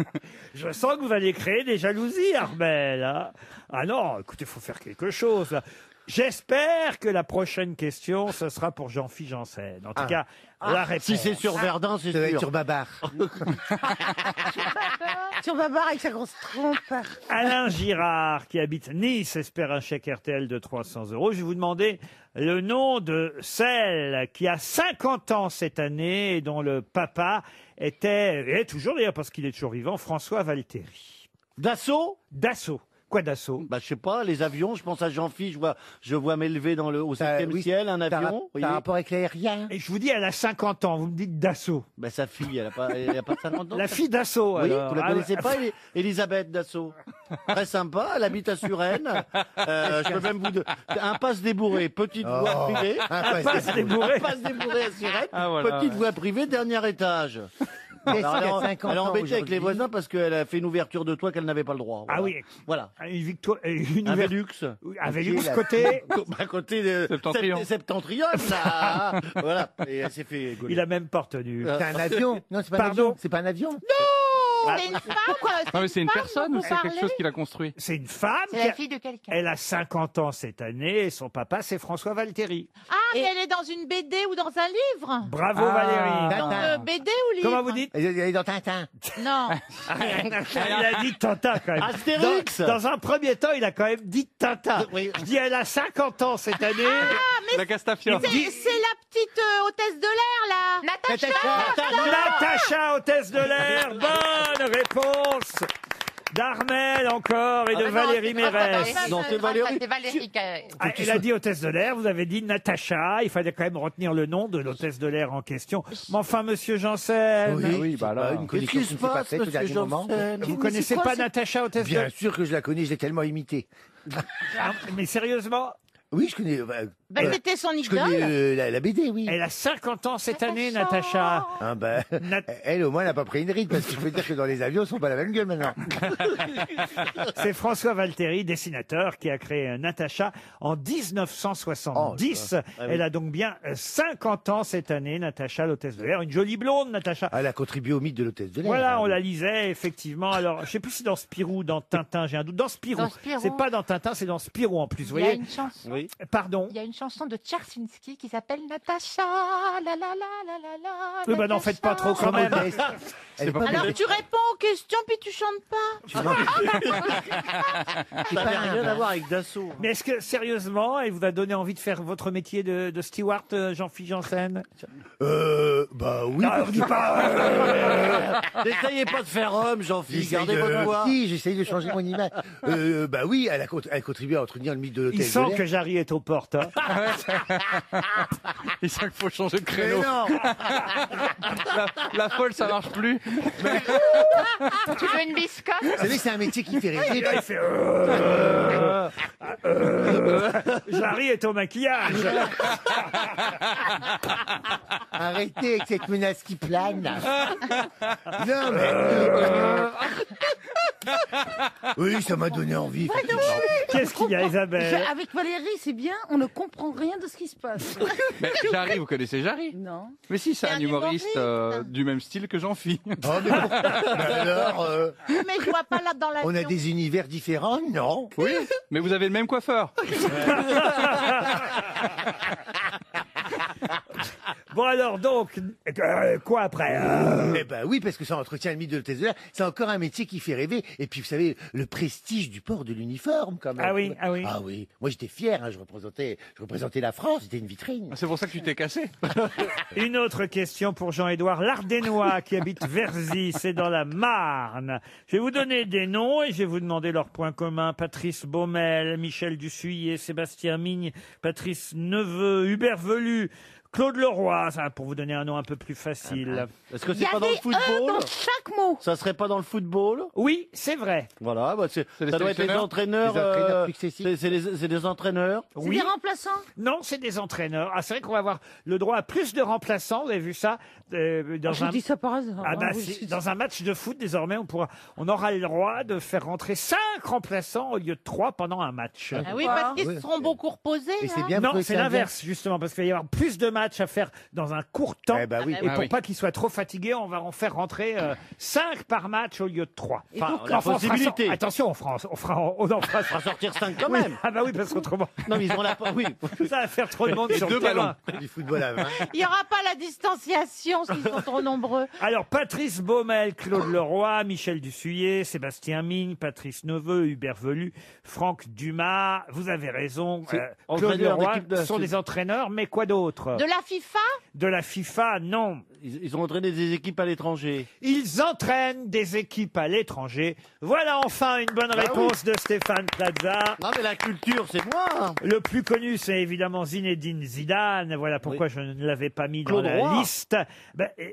non. Je sens que vous allez créer des jalousies, Armel. Hein. Ah non, écoutez, il faut faire quelque chose. Là. J'espère que la prochaine question, ce sera pour Jean-Philippe Janssen. En tout cas, la réponse. Si c'est sur Verdun, c'est Ça va être sûr. sur Babar. Sur Babar avec sa grosse trompe. Alain Girard, qui habite Nice, espère un chèque RTL de 300 €. Je vais vous demander le nom de celle qui a 50 ans cette année et dont le papa est toujours d'ailleurs, parce qu'il est toujours vivant, François Valtéry. Dassault? Dassault. Quoi Dassault? Bah, je sais pas, les avions, je pense à Jean-Philippe, je vois m'élever au 7e ciel, un avion. T'as un rapport avec l'aérien? Et je vous dis, elle a 50 ans, vous me dites Dassault. Bah, sa fille, elle a pas 50 ans. La fille Dassault, Oui, alors. vous la Ah, connaissez ouais. pas, Elisabeth Dassault. Très sympa, elle habite à Suresnes. Je peux même vous impasse débourrée, petite voie privée. Impasse débourrée. Impasse débourrée à Suresnes, Ah, voilà. petite voie privée, dernier étage. Alors, Elle a 50 elle est ans embêtée avec les aujourd'hui. voisins parce qu'elle a fait une ouverture de toit qu'elle n'avait pas le droit. Voilà. Ah oui. Voilà. Une Un ouverture- Velux. Un Velux côté. À côté de Septentrion, là. Voilà. Et elle s'est fait gauler. Il a même pas retenu. C'est un avion? Non, c'est pas un Pardon. avion. C'est pas un avion? C'est une femme, quoi. Non, mais c'est une femme personne dont ou vous c'est quelque parlez chose qu'il a construit? C'est une femme. C'est qui la a- fille de quelqu'un. Elle a 50 ans cette année et son papa, c'est François Valtéry. Ah, mais elle est dans une BD ou dans un livre. Bravo Valérie. Donc, Tintin. BD ou livre? Comment vous dites? Elle est dans Tintin. Non. Il a dit Tintin quand même. Astérix. Dans un premier temps, il a quand même dit Tintin. Oui. Je dis, elle a 50 ans cette année. La Castafiore. C'est la petite hôtesse de l'air, là. Natacha, hôtesse de l'air. Bonne réponse d'Armel encore et de Valérie Mérès. Non, c'est Valérie. C'est Valérie qui a- Ah, elle a dit hôtesse de l'air, vous avez dit Natacha. Il fallait quand même retenir le nom de l'hôtesse de l'air en question. Mais enfin, monsieur Janssen, Oui, bah là, une Qu'est-ce connexion qui qui se ne s'est pas passe, faite au dernier monsieur moment. Janssen? vous connaissez pas Natacha, hôtesse de Bien l'air? sûr que je la connais, je l'ai tellement imitée. Mais sérieusement, Oui, je connais. Bah, c'était son je idole. connais la BD, oui. elle a 50 ans cette année, Natacha. Ah bah, elle, au moins, elle n'a pas pris une ride, parce que je peux dire que dans les avions, ils sont pas la même gueule maintenant. C'est François Valtéry, dessinateur, qui a créé Natacha en 1970. Ah oui. Elle a donc bien 50 ans cette année, Natacha, l'hôtesse de l'air. Une jolie blonde, Natacha. Elle a contribué au mythe de l'hôtesse de l'air. Voilà, on la lisait, effectivement. Alors, je sais plus si dans Spirou ou dans Tintin, j'ai un doute. Dans Spirou. Dans Spirou. C'est pas dans Tintin, c'est dans Spirou en plus, vous Il y a voyez. une chanson. Oui. Pardon. Il y a une chanson de Tchersinski qui s'appelle Natacha. La la la la la la. Oui, bah n'en faites pas trop quand même. Elle est pas Alors tu réponds aux questions puis tu chantes pas. Ça n'a rien à voir avec Dassault. Mais est-ce que, sérieusement, elle vous a donné envie de faire votre métier de steward, Jean-Philippe Janssen? Bah oui. Non, on dit pas. N'essayez pas de faire homme, Jean-Philippe. J'essaye Gardez votre voix. Si, j'essaye de changer mon image. Bah oui, elle a contribué à entretenir le mythe de Il l'hôtesse de sent l'air. que Jarry est aux portes. Hein. Il sent qu'il faut changer de Mais créneau. non. La folle, ça marche plus. Tu veux une biscotte? Vous savez, c'est un métier qui fait rêver. Il fait Jarry est au maquillage. Arrêtez avec cette menace qui plane. Non, mais... Oui, ça m'a donné envie, effectivement. Qu'est-ce qu'il y a, Isabelle? Avec Valérie, c'est bien, on ne comprend rien de ce qui se passe. Mais Jarry, vous connaissez Jarry? Non. Mais si, c'est C'est un un humoriste humoriste. du même style que Jean-Philippe. Oh, mais alors, Mais je vois pas là dans la. on a des univers différents, non? Oui, mais vous avez le même coiffeur. Bon alors donc, quoi après? Eh ben oui, parce que ça entretient le mythe de l'hôtesse de l'air. C'est encore un métier qui fait rêver. Et puis, vous savez, le prestige du port de l'uniforme, quand même. Ah oui, ah oui. Ah oui. Moi, j'étais fier. Hein, je représentais la France. C'était une vitrine. C'est pour ça que tu t'es cassé. Une autre question pour Jean-Édouard Lardénois qui habite Verzy, c'est dans la Marne. Je vais vous donner des noms et je vais vous demander leurs points communs. Patrice Baumel, Michel Dussuyer, Sébastien Migne, Patrice Neveu, Hubert Velu, Claude Leroy, ça, pour vous donner un nom un peu plus facile. Est-ce que Il y c'est pas dans le avait football dans chaque mot. Ça serait pas dans le football? Oui, c'est vrai. Voilà, bah ça les doit être les sélectionneurs entraîneurs. Les entraîneurs successifs. C'est des entraîneurs. C'est Oui. des remplaçants. Non, c'est des entraîneurs. Ah, c'est vrai qu'on va avoir le droit à plus de remplaçants. Vous avez vu ça dans Je un... dis ça par hasard. Ah bah, hein, si, oui. dans un match de foot, désormais, on aura le droit de faire rentrer 5 remplaçants au lieu de 3 pendant un match. Ah oui, parce qu'ils Oui. seront beaucoup reposés. Et c'est hein. bien Non, pour c'est ça, l'inverse, justement, parce qu'il va y avoir plus de matchs matchs à faire dans un court temps. Eh ben oui. Et Ah pour oui. pas qu'ils soient trop fatigués, on va en faire rentrer 5 par match au lieu de 3. Et donc, la possibilité. Attention, on en fera On va sortir 5 quand Oui. même. Ah bah oui, parce qu'autrement, Non, mais ils ont la. Oui. ça va faire trop de monde sur le deux terrain. ballons. Du football à 20. Il n'y aura pas la distanciation s'ils sont trop nombreux. Alors, Patrice Baumel, Claude Leroy, Michel Dussuyer, Sébastien Migne, Patrice Neveu, Hubert Velu, Franck Dumas. Vous avez raison. C'est Claude entraîneur Leroy d'équipe de- sont des entraîneurs, mais quoi d'autre? De la FIFA? De la FIFA, non. Ils ont entraîné des équipes à l'étranger. Ils entraînent des équipes à l'étranger. Voilà enfin une bonne réponse de Stéphane Plaza. Non, mais la culture, c'est moi. Le plus connu, c'est évidemment Zinedine Zidane. Voilà pourquoi je ne l'avais pas mis Claude dans la Roy. liste.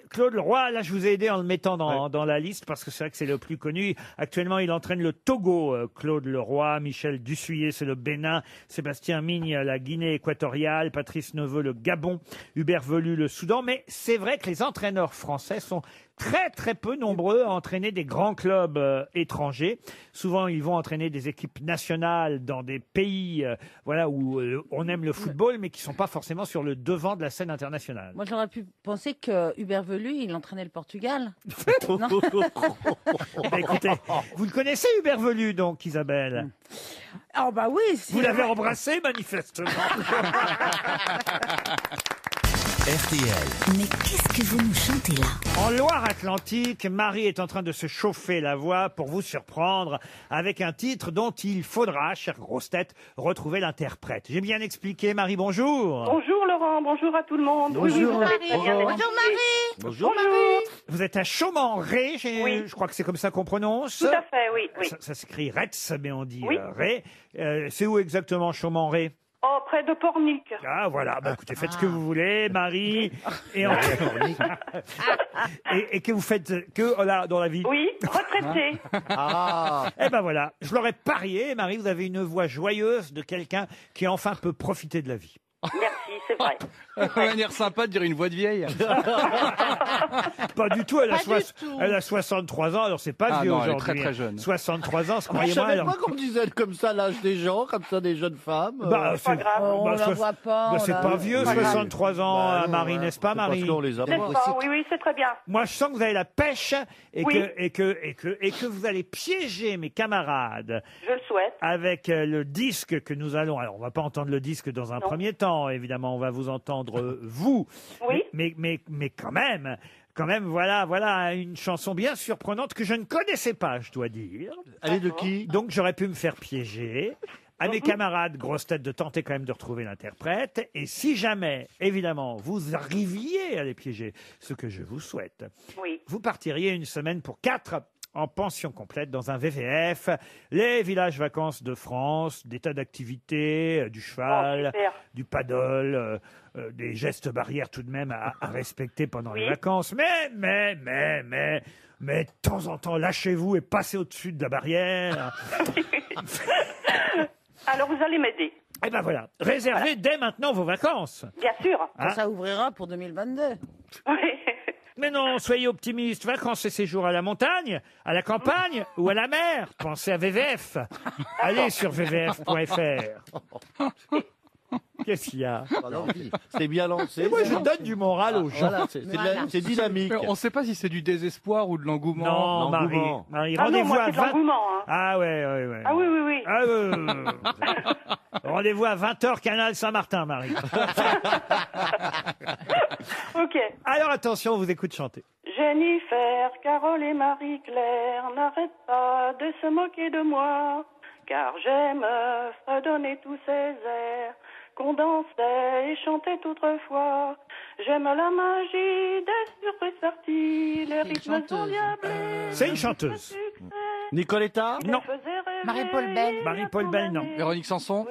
Claude Leroy, là, je vous ai aidé en le mettant dans la liste parce que c'est vrai que c'est le plus connu. Actuellement, il entraîne le Togo, Claude Leroy. Michel Dussuyer, c'est le Bénin. Sébastien Migne, la Guinée équatoriale. Patrice Neveu, le Gabon. Hubert Velu, le Soudan. Mais c'est vrai que les entraîneurs français sont très très peu nombreux à entraîner des grands clubs étrangers. Souvent, ils vont entraîner des équipes nationales dans des pays voilà, où on aime le football, mais qui sont pas forcément sur le devant de la scène internationale. Moi, j'aurais pu penser que Hubert Velu, il entraînait le Portugal. Non. Bah, écoutez, vous le connaissez, Hubert Velu, donc, Isabelle? Oh bah oui. Vous l'avez embrassé, manifestement. RTL. Mais qu'est-ce que vous nous chantez là? En Loire-Atlantique, Marie est en train de se chauffer la voix pour vous surprendre avec un titre dont il faudra, chère grosse tête, retrouver l'interprète. J'ai bien expliqué, Marie, bonjour. Bonjour Laurent, bonjour à tout le monde. Bonjour. Oui, vous avez très bien Bonjour expliqué. Marie. Bonjour, Marie. Vous êtes à Chaumont-Ré, Oui. je crois que c'est comme ça qu'on prononce. Tout à fait, oui. oui. Ça s'écrit Retz, mais on dit Oui. Ré. C'est où exactement Chaumont-Ré? Oh, près de Pornic. Ah voilà, bah, écoutez, faites ce que vous voulez, Marie. Et, et que vous faites que là, dans la vie. Oui, retraité. Ah. Eh ben voilà, je l'aurais parié, Marie, vous avez une voix joyeuse de quelqu'un qui enfin peut profiter de la vie. Merci, c'est vrai. Une manière sympa de dire une voix de vieille. Pas du tout, elle a, Pas du tout. elle a 63 ans, alors c'est pas Ah vieux non, elle est aujourd'hui. très, très jeune. 63 ans, Je croyez-moi. savais alors- pas qu'on disait comme ça l'âge des gens, comme ça des jeunes femmes. Bah, C'est pas grave. On la voit pas. bah, on c'est la- pas vieux, Pas grave. 63 ans, Bah, non, Marie, n'est-ce pas, c'est parce Marie? qu'on les a C'est pas. ça, oui, oui, c'est très bien. Moi, je sens que vous avez la pêche et, Oui. que vous allez piéger mes camarades Je le souhaite. avec le disque que nous allons. Alors, on va pas entendre le disque dans un Non. premier temps, évidemment, on va vous entendre vous. Oui. Mais quand même, voilà une chanson bien surprenante que je ne connaissais pas, je dois dire. Elle est de qui? Donc, j'aurais pu me faire piéger. À mes camarades, grosse tête, de tenter quand même de retrouver l'interprète. Et si jamais, évidemment, vous arriviez à les piéger, ce que je vous souhaite, Oui. vous partiriez une semaine pour 4 en pension complète dans un VVF, les villages vacances de France, des tas d'activités, du cheval, Oh, super. du paddle, des gestes barrières tout de même à respecter pendant les Oui. vacances. Mais, de temps en temps, lâchez-vous et passez au-dessus de la barrière. Alors, vous allez m'aider. Et ben voilà, réservez dès maintenant vos vacances. Bien sûr. Hein? Ça ouvrira pour 2022. Oui. Mais non, soyez optimistes. Vacances et séjours à la montagne, à la campagne ou à la mer. Pensez à VVF. Allez sur vvf.fr. Qu'est-ce qu'il y a? C'est bien lancé. Et moi, je donne du moral aux gens. Voilà, c'est dynamique. On ne sait pas si c'est du désespoir ou de l'engouement. Non, Marie, L'engouement. Marie, Ah non, rendez-vous moi, à c'est de 20... l'engouement. Hein. Ah ouais. Ah oui, oui, oui. Ah, rendez-vous à 20h, Canal Saint-Martin, Marie. Ok. Alors attention, on vous écoute chanter. Jennifer, Carole et Marie-Claire n'arrêtent pas de se moquer de moi, car j'aime fredonner tous ces airs qu'on dansait et chantait autrefois. J'aime la magie des surprises sorties, les rythmes endiablés. C'est une chanteuse. Nicoletta? Non. Marie-Paul Bell. Marie-Paul Bell, non. Véronique Sanson?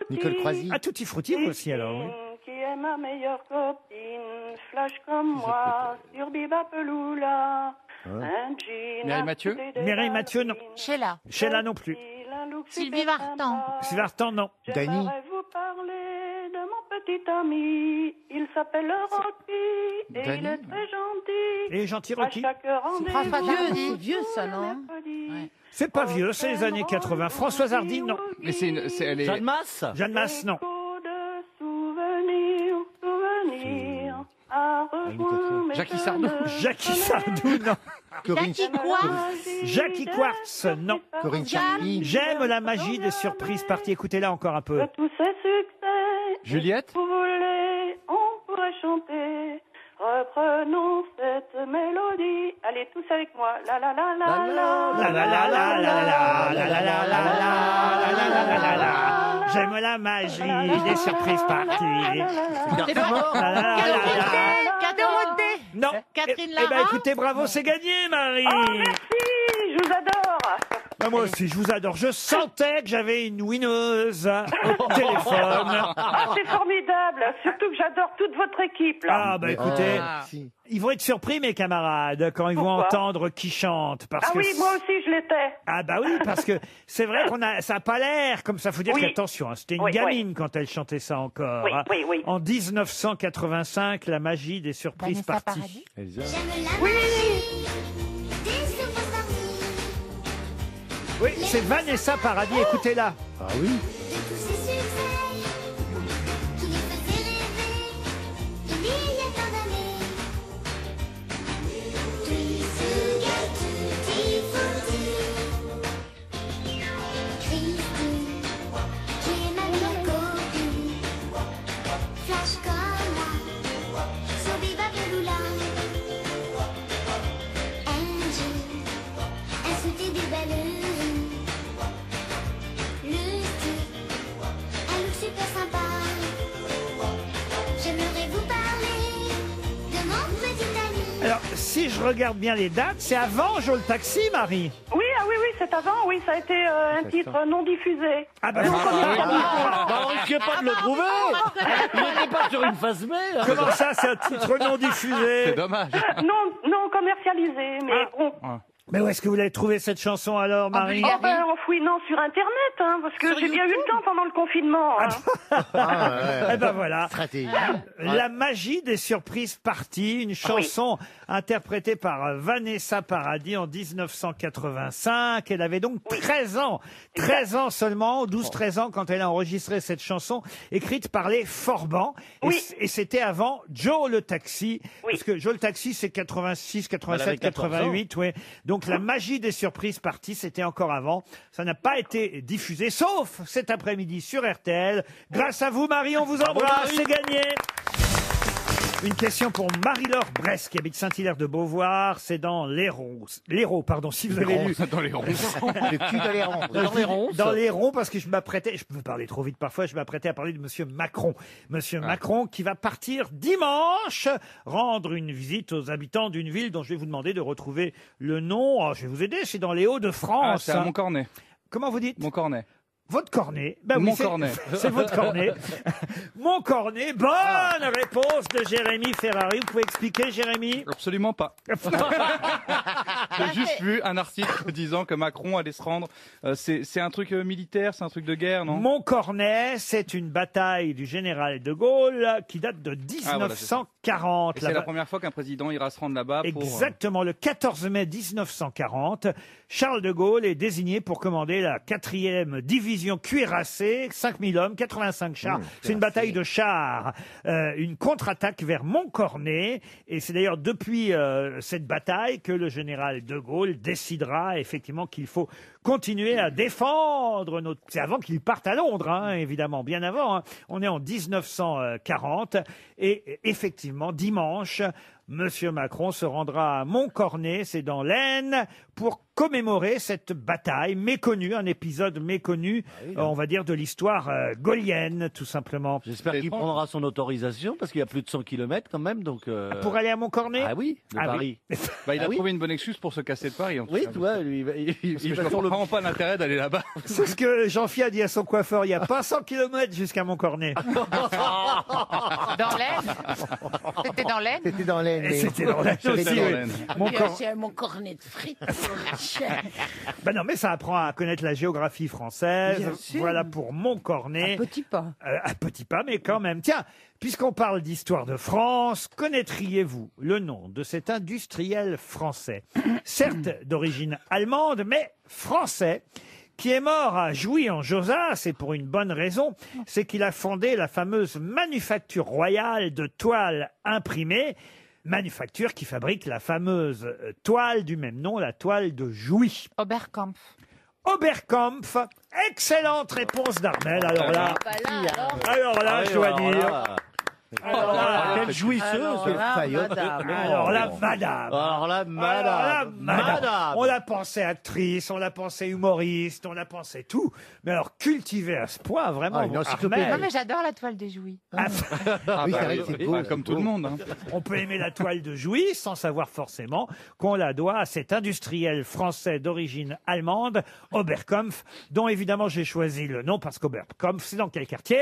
Nicole Croisy. Ah, Tutti Frutti, vous aussi, alors, oui. Qui est ma meilleure copine, flash comme moi, sur Biba Peloula. Un jean Mireille Mathieu? Mireille Mathieu, non. Sheila. Sheila non plus. Sylvie Vartan. Sylvie Vartan, non. J'aimerais vous parler de mon petit ami. Il s'appelle Rocky et il est très gentil. Et gentil, À Rocky. chaque rendez-vous, François Hardy. C'est vieux, ça, non? C'est pas vieux, c'est les années 80. Françoise Hardy, non. Mais elle est... Jeanne Masse? Jeanne Masse, non. rejoint mes Jackie Sardou. jeunes Jackie Sardou, non. Corinne Jackie Quartz. Jackie Quartz, non. Corinne Charpie. J'aime la magie des surprises parties. Écoutez-la encore un peu. De tous ces succès, Juliette. si vous voulez, on pourrait chanter. Reprenons cette mélodie. Allez, tous avec moi. La la la la la. La la la la la la la la la la la la la la. J'aime la magie des surprises parties. C'est fort. La la la la la. Dorothée. Non. Catherine Eh ben Lara. écoutez, bravo, c'est gagné, Marie. Oh, merci, je vous adore. Ben, moi aussi, je vous adore. Je sentais que j'avais une winneuse au téléphone. Ah, c'est formidable. Surtout que j'adore toute votre équipe, là. Ah bah écoutez, ils vont être surpris mes camarades quand ils vont Pourquoi entendre qui chante parce Ah que oui, moi aussi, je l'étais. ah bah oui parce que c'est vrai ça a pas l'air comme ça. Faut dire Oui. qu'attention, hein, c'était une Oui, gamine quand elle chantait ça encore. Oui, hein. oui, oui. En 1985, la magie des surprises Vanessa parties. Paradis. Oui. Oui, c'est Vanessa Paradis. Écoutez-la. Ah oui. Alors, si je regarde bien les dates, c'est avant Joe le Taxi, Marie. Oui, ah oui, oui, c'est avant, oui, ça a été un titre non diffusé. Ah bah, On risquait pas de le trouver. Il n'était pas sur une phase B. comment ça, c'est un titre non diffusé? C'est dommage. Non commercialisé, mais bon. Mais où est-ce que vous l'avez trouvé cette chanson alors, Marie? Oh ben, en fouinant sur Internet, hein, parce que j'ai bien eu le temps pendant le confinement. Hein. Eh ben voilà. Stratégie. La magie des surprises parties, une chanson interprétée par Vanessa Paradis en 1985. Elle avait donc 13 ans. 13 ans seulement, 12-13 ans quand elle a enregistré cette chanson, écrite par les Forbans. Et c'était avant Joe le Taxi. Parce que Joe le Taxi, c'est 86, 87, 88. Ouais. Donc la magie des surprises parties, c'était encore avant. Ça n'a pas été diffusé, sauf cet après-midi sur RTL. Grâce à vous, Marie, on vous embrasse. C'est gagné. Une question pour Marie-Laure Bresse, qui habite Saint-Hilaire-de-Beauvoir. C'est dans l'Hérault. L'Hérault, pardon, si vous avez lu. Dans les ronds. Le cul dans les ronds. Dans les ronds. Dans l'Hérault, parce que je m'apprêtais, je peux parler trop vite parfois, je m'apprêtais à parler de Monsieur Macron. Monsieur Macron qui va partir dimanche rendre une visite aux habitants d'une ville dont je vais vous demander de retrouver le nom. Oh, je vais vous aider, c'est dans les Ah, Hauts-de-France. c'est à Montcornet. Comment vous dites? Montcornet. Votre cornet. Ben oui, Mon c'est- cornet. C'est votre cornet. Mon cornet. Bonne réponse de Jérémy Ferrari. Vous pouvez expliquer, Jérémy? Absolument pas. J'ai juste vu un article disant que Macron allait se rendre. C'est un truc militaire, c'est un truc de guerre, non? Montcornet, c'est une bataille du général de Gaulle qui date de Ah, voilà, c'est ça. 1940. Et c'est la première fois qu'un président ira se rendre là-bas pour. Exactement, le 14 mai 1940, Charles de Gaulle est désigné pour commander la 4e division cuirassée, 5000 hommes, 85 chars. C'est une bataille de chars, une contre-attaque vers Montcornet. Et c'est d'ailleurs depuis cette bataille que le général de Gaulle décidera effectivement qu'il faut continuer à défendre notre... C'est avant qu'il parte à Londres, hein, évidemment, bien avant. Hein. On est en 1940 et effectivement, dimanche, Monsieur Macron se rendra à Montcornet, c'est dans l'Aisne, pour commémorer cette bataille méconnue, un épisode méconnu, on va dire, de l'histoire gaulienne, tout simplement. J'espère qu'il prendra son autorisation parce qu'il y a plus de 100 km quand même. Donc, Pour aller à Montcornet? Ah oui, de Ah Paris. oui. Bah, il a Ah oui. trouvé une bonne excuse pour se casser de Paris. En tout Oui, cas. tu vois, lui, Parce que il je va sur vois le. vraiment pas l'intérêt d'aller là-bas. C'est ce que Jean-Phi a dit à son coiffeur, il n'y a pas 100 km jusqu'à Montcornet. Dans l'Aisne. C'était dans l'Aisne. C'était dans l'Aisne. Et mais- c'était dans l'Aisne C'était aussi, dans oui. l'Aisne. Mon cornet de frites. Ben non, mais ça apprend à connaître la géographie française. Bien sûr. Voilà pour Montcornet. Petit pas. Un petit pas, mais quand même. Tiens, puisqu'on parle d'histoire de France, connaîtriez-vous le nom de cet industriel français, certes d'origine allemande, mais français, qui est mort à Jouy en Josas, et pour une bonne raison, c'est qu'il a fondé la fameuse manufacture royale de toiles imprimées. manufacture qui fabrique la fameuse toile du même nom, la toile de Jouy. Oberkampf. Oberkampf. Excellente réponse d'Armel. Alors là, je dois dire. Alors là, quelle jouisseuse. Alors là, madame. Alors là, madame. On l'a pensé actrice, on l'a pensé humoriste, on l'a pensé tout. Mais alors, cultiver à ce point, vraiment. Non, mais j'adore la toile des Jouy. Oui, c'est vrai que c'est beau. Comme tout le monde. Hein. On peut aimer la toile de Jouy sans savoir forcément qu'on la doit à cet industriel français d'origine allemande, Oberkampf, dont évidemment j'ai choisi le nom parce qu'Oberkampf, c'est dans quel quartier?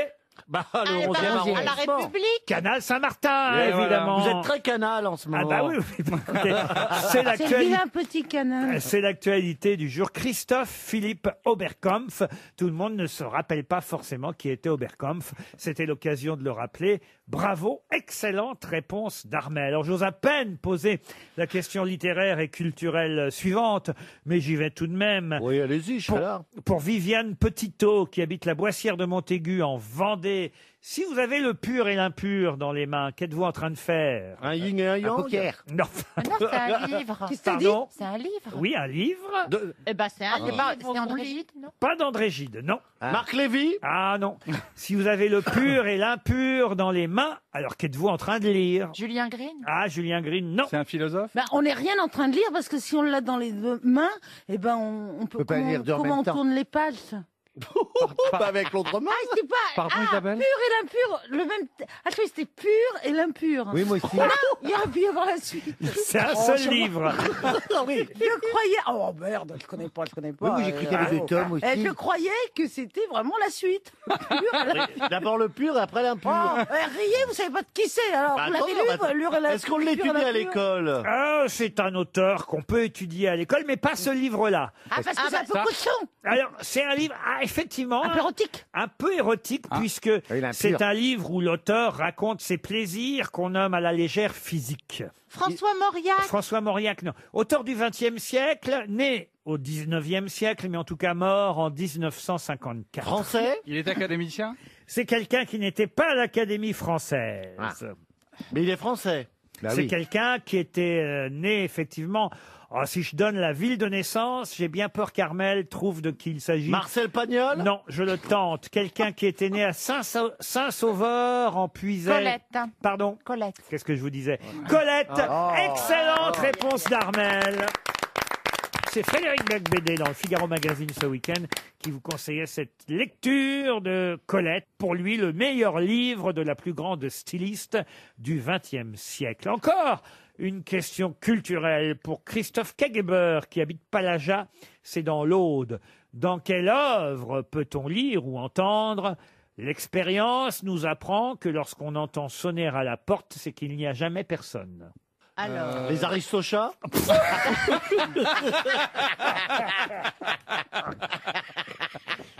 Le 11e à la République. Canal Saint-Martin, Et évidemment. Vous êtes très canal en ce moment. Ah bah oui, écoutez, c'est C'est le l'actualité. vilain petit canal. C'est l'actualité du jour. Christophe Philippe Oberkampf. Tout le monde ne se rappelle pas forcément qui était Oberkampf. C'était l'occasion de le rappeler. Bravo, excellente réponse d'Armel. Alors j'ose à peine poser la question littéraire et culturelle suivante, mais j'y vais tout de même. Oui, allez-y, je suis là. Pour Viviane Petitot, qui habite la Boissière de Montaigu en Vendée. Si vous avez le pur et l'impur dans les mains, qu'êtes-vous en train de faire? Un yin et un yang. poker. Non. Ah non, c'est un livre. Qu'est-ce que t'as dit? C'est un livre. Oui, un livre. Eh ben, c'est un livre. C'est André Gide, non? Pas d'André Gide, non. Marc Lévy. Ah non. Si vous avez le pur et l'impur dans les mains, alors qu'êtes-vous en train de lire? Julien Green. Ah, Julien Green, non. C'est un philosophe. On n'est rien en train de lire parce que si on l'a dans les deux mains, eh ben on peut pas lire deux en comment même on temps. tourne les pages. Pas avec l'autre main. Ah, c'était pas Pardon, Isabelle. pur et l'impur, le même. Ah, je croyais que c'était pur et l'impur. Oui, moi aussi. Il y aurait pu y avoir la suite. C'est un seul livre. Oui. Je croyais. Oh merde, je connais pas. Oui, moi, j'ai cru qu'il y avait deux tomes aussi. Je croyais que c'était vraiment la suite. D'abord le pur et après l'impur. Riez, vous savez pas de qui c'est. Alors, Bah, vous l'avez attends, lu, Lure et la- Est-ce qu'on le pur et l'étudie à l'impur l'école? Ah, c'est un auteur qu'on peut étudier à l'école, mais pas ce livre-là. Ah, parce que c'est un peu cochon. Alors, c'est un livre, effectivement, Un peu érotique. un peu érotique, puisque c'est un livre où l'auteur raconte ses plaisirs qu'on nomme à la légère physique. François Mauriac. François Mauriac, non. Auteur du XXe siècle, né au XIXe siècle, mais en tout cas mort en 1954. Français. Il est académicien. C'est quelqu'un qui n'était pas à l'Académie française. Mais il est français. C'est quelqu'un qui était né effectivement. Oh, si je donne la ville de naissance, j'ai bien peur qu'Armel trouve de qui il s'agit. Marcel Pagnol. Non, je le tente. Quelqu'un qui était né à Saint-Sauveur en Puisaye. Colette. Pardon. Colette. Qu'est-ce que je vous disais? Colette. Excellente réponse d'Armel. C'est Frédéric Becbédé dans le Figaro Magazine ce week-end qui vous conseillait cette lecture de Colette. Pour lui, le meilleur livre de la plus grande styliste du XXe siècle. Encore une question culturelle pour Christophe Kageber qui habite Palaja, c'est dans l'Aude. Dans quelle œuvre peut-on lire ou entendre « L'expérience nous apprend que lorsqu'on entend sonner à la porte, c'est qu'il n'y a jamais personne ». Alors. Les Aristochats.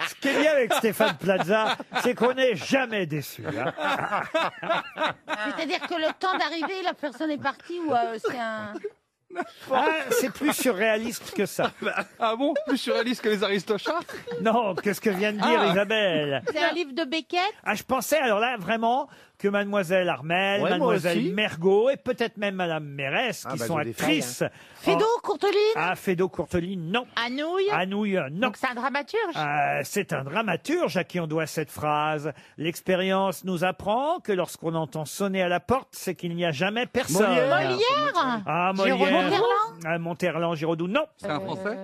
Ce qui est bien avec Stéphane Plaza, c'est qu'on n'est jamais déçu. Hein. C'est-à-dire que le temps d'arriver, la personne est partie ou c'est un. Ah, c'est plus surréaliste que ça. Ah bon? Plus surréaliste que les Aristochats? Non, qu'est-ce que vient de dire Isabelle? C'est un livre de Beckett. Ah, je pensais alors là vraiment que Mademoiselle Armel, Ouais, moi Mademoiselle aussi. Mergot et peut-être même Madame Mérès, qui sont je défaille, actrices. Fédo, Courteline. Ah, Fédo Courteline, non. Anouilh. Anouilh, non. Donc c'est un dramaturge. C'est un dramaturge à qui on doit cette phrase. L'expérience nous apprend que lorsqu'on entend sonner à la porte, c'est qu'il n'y a jamais personne. Molière. Ah, Giraudot. Molière. Monterland. Monterland, Giraudot, non. C'est un Français.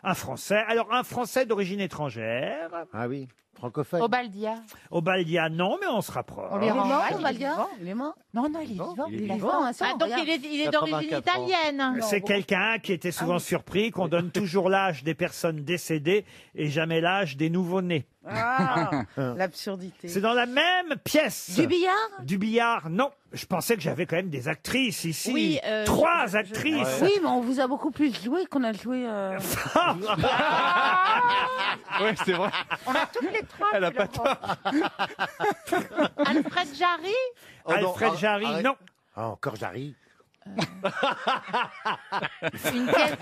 Un Français. Alors, un Français d'origine étrangère. Ah oui, francophone. Obaldia. Obaldia, non, mais on se rapproche. On lui Il est rend mort, hommage, Obaldia. il est vivant. Non, il est vivant. il est Vivant, hein, ça, Ah, donc regarde. il est d'origine 84 ans. italienne. C'est quelqu'un qui était souvent surpris qu'on donne toujours l'âge des personnes décédées et jamais l'âge des nouveau-nés. Ah, l'absurdité. C'est dans la même pièce. Du billard. Du billard, non. Je pensais que j'avais quand même des actrices ici. Oui, 3 actrices. Oui, mais on vous a beaucoup plus joué qu'on a joué. Ouais, c'est vrai. On a toutes les trois. Elle a fait pas le tort. Alfred Jarry. Alfred Jarry, non. Ah, encore Jarry. Une pièce.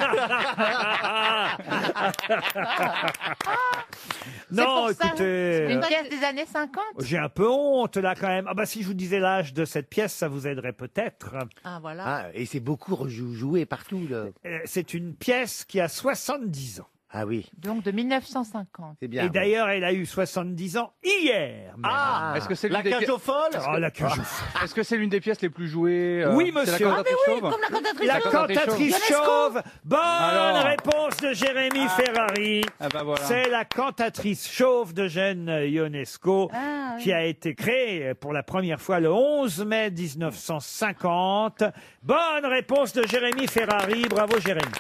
Non, C'est pour ça. écoutez. Une pièce des années 50. J'ai un peu honte là quand même. Ah bah si je vous disais l'âge de cette pièce, ça vous aiderait peut-être. Ah, voilà. Ah, et c'est beaucoup joué partout, là. C'est une pièce qui a 70 ans. Ah oui, Donc de 1950. c'est bien. Et d'ailleurs, elle a eu 70 ans hier. même. Ah, est-ce que c'est La l'une des cage pi- aux folles Oh, la cage aux folles. Est-ce que c'est l'une des pièces les plus jouées Oui, c'est monsieur. la Ah, cantatrice chauve Comme la cantatrice La chauve. cantatrice Ionesco. chauve. Bonne Alors. réponse de Jérémy Ferrari. Ah bah voilà. C'est la cantatrice chauve de Gênes Ionesco Ah, oui. qui a été créée pour la première fois le 11 mai 1950. Bonne réponse de Jérémy Ferrari. Bravo Jérémy.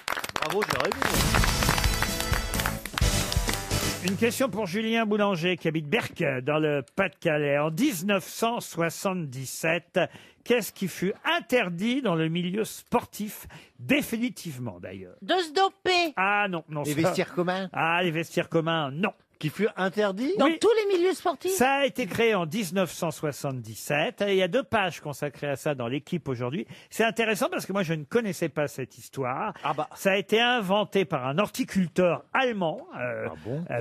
Bravo, Jérémy. Une question pour Julien Boulanger qui habite Berck dans le Pas-de-Calais. En 1977, qu'est-ce qui fut interdit dans le milieu sportif, définitivement d'ailleurs? De se doper. Ah non, non. Les ça- vestiaires communs. Ah, les vestiaires communs, non. Qui fut interdit Dans Oui. tous les milieux sportifs. Ça a été créé en 1977. Et il y a 2 pages consacrées à ça dans l'équipe aujourd'hui. C'est intéressant parce que moi, je ne connaissais pas cette histoire. Ah bah. Ça a été inventé par un horticulteur allemand,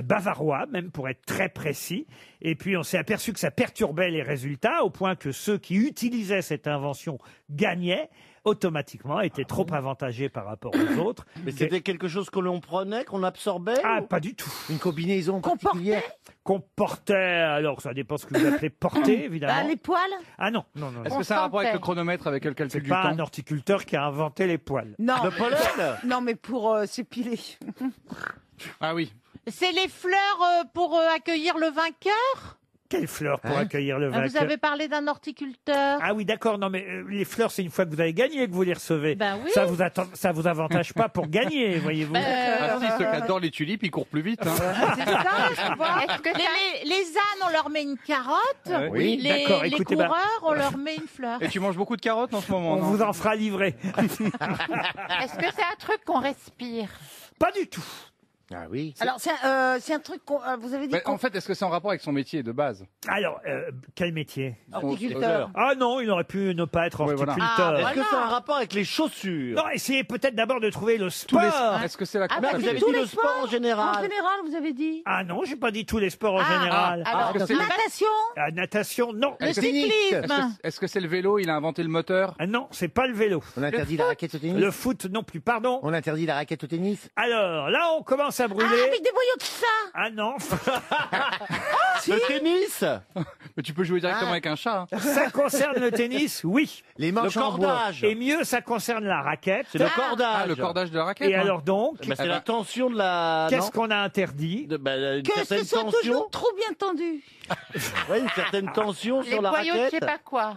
bavarois, même pour être très précis. Et puis, on s'est aperçu que ça perturbait les résultats au point que ceux qui utilisaient cette invention gagnaient automatiquement, étaient trop avantagés par rapport aux autres. Mais c'était quelque chose que l'on prenait, qu'on absorbait Ah, ou- pas du tout. Une combinaison particulière. Qu'on portait, alors ça dépend ce que vous appelez porter, évidemment. Ah, les poils. Ah non, non, non. Est-ce non. que ça a un rapport avec sentait. le chronomètre, avec le calcul C'est du pas temps un horticulteur qui a inventé les poils. Non. Le pollen Non, mais pour s'épiler. Ah oui. C'est les fleurs pour accueillir le vainqueur. Quelle fleur pour Hein accueillir le Ah, vainqueur? vous avez parlé d'un horticulteur. Ah oui, d'accord. Non, mais les fleurs, c'est une fois que vous avez gagné que vous les recevez. Ben oui. Ça vous avantage pas pour gagner, voyez-vous. Ah si, ceux qui adorent les tulipes, ils courent plus vite. Hein. C'est ça, je vois. Est-ce que Les ânes, on leur met une carotte. Oui, les, d'accord, les écoutez, bah- coureurs, on leur met une fleur. Et tu manges beaucoup de carottes en ce moment, On non vous en fera livrer. Est-ce que c'est un truc qu'on respire? Pas du tout. Ah oui. Alors, c'est un truc qu'on. Vous avez dit. Mais en fait, est-ce que c'est en rapport avec son métier de base Alors, quel métier? Horticulteur. Ah non, il aurait pu ne pas être Oui, voilà. horticulteur. Est-ce que ça a un rapport avec les chaussures Non, essayez peut-être d'abord de trouver le Tous les... sport. Est-ce que c'est la Ah, course bah, à Vous c'est pied avez tous dit les le sport en En général. général, vous avez dit. Ah non, j'ai pas dit tous les sports en Ah, général. alors, Est-ce que c'est- Natation. Ah, natation, non. le Est-ce que- cyclisme. Est-ce que c'est le vélo, il a inventé le moteur Ah non, c'est pas le vélo. On interdit la raquette au tennis. Le foot non plus, pardon. On interdit la raquette au tennis. Alors, là, on commence à brûler. Ah, avec des boyaux de ça. Ah non, Le tennis Mais tu peux jouer directement Ah. avec un chat. hein. ça concerne le tennis, oui. Les Le manches en bois. cordage Et mieux, ça concerne la raquette. C'est le cordage. Ah, le cordage de la raquette. Et hein. alors donc, Bah, c'est la tension de la... qu'est-ce non qu'on a interdit? Une Que ce certaine soit tension. toujours trop bien tendu. Ouais, une certaine tension Les sur la boyaux de je sais raquette. pas quoi.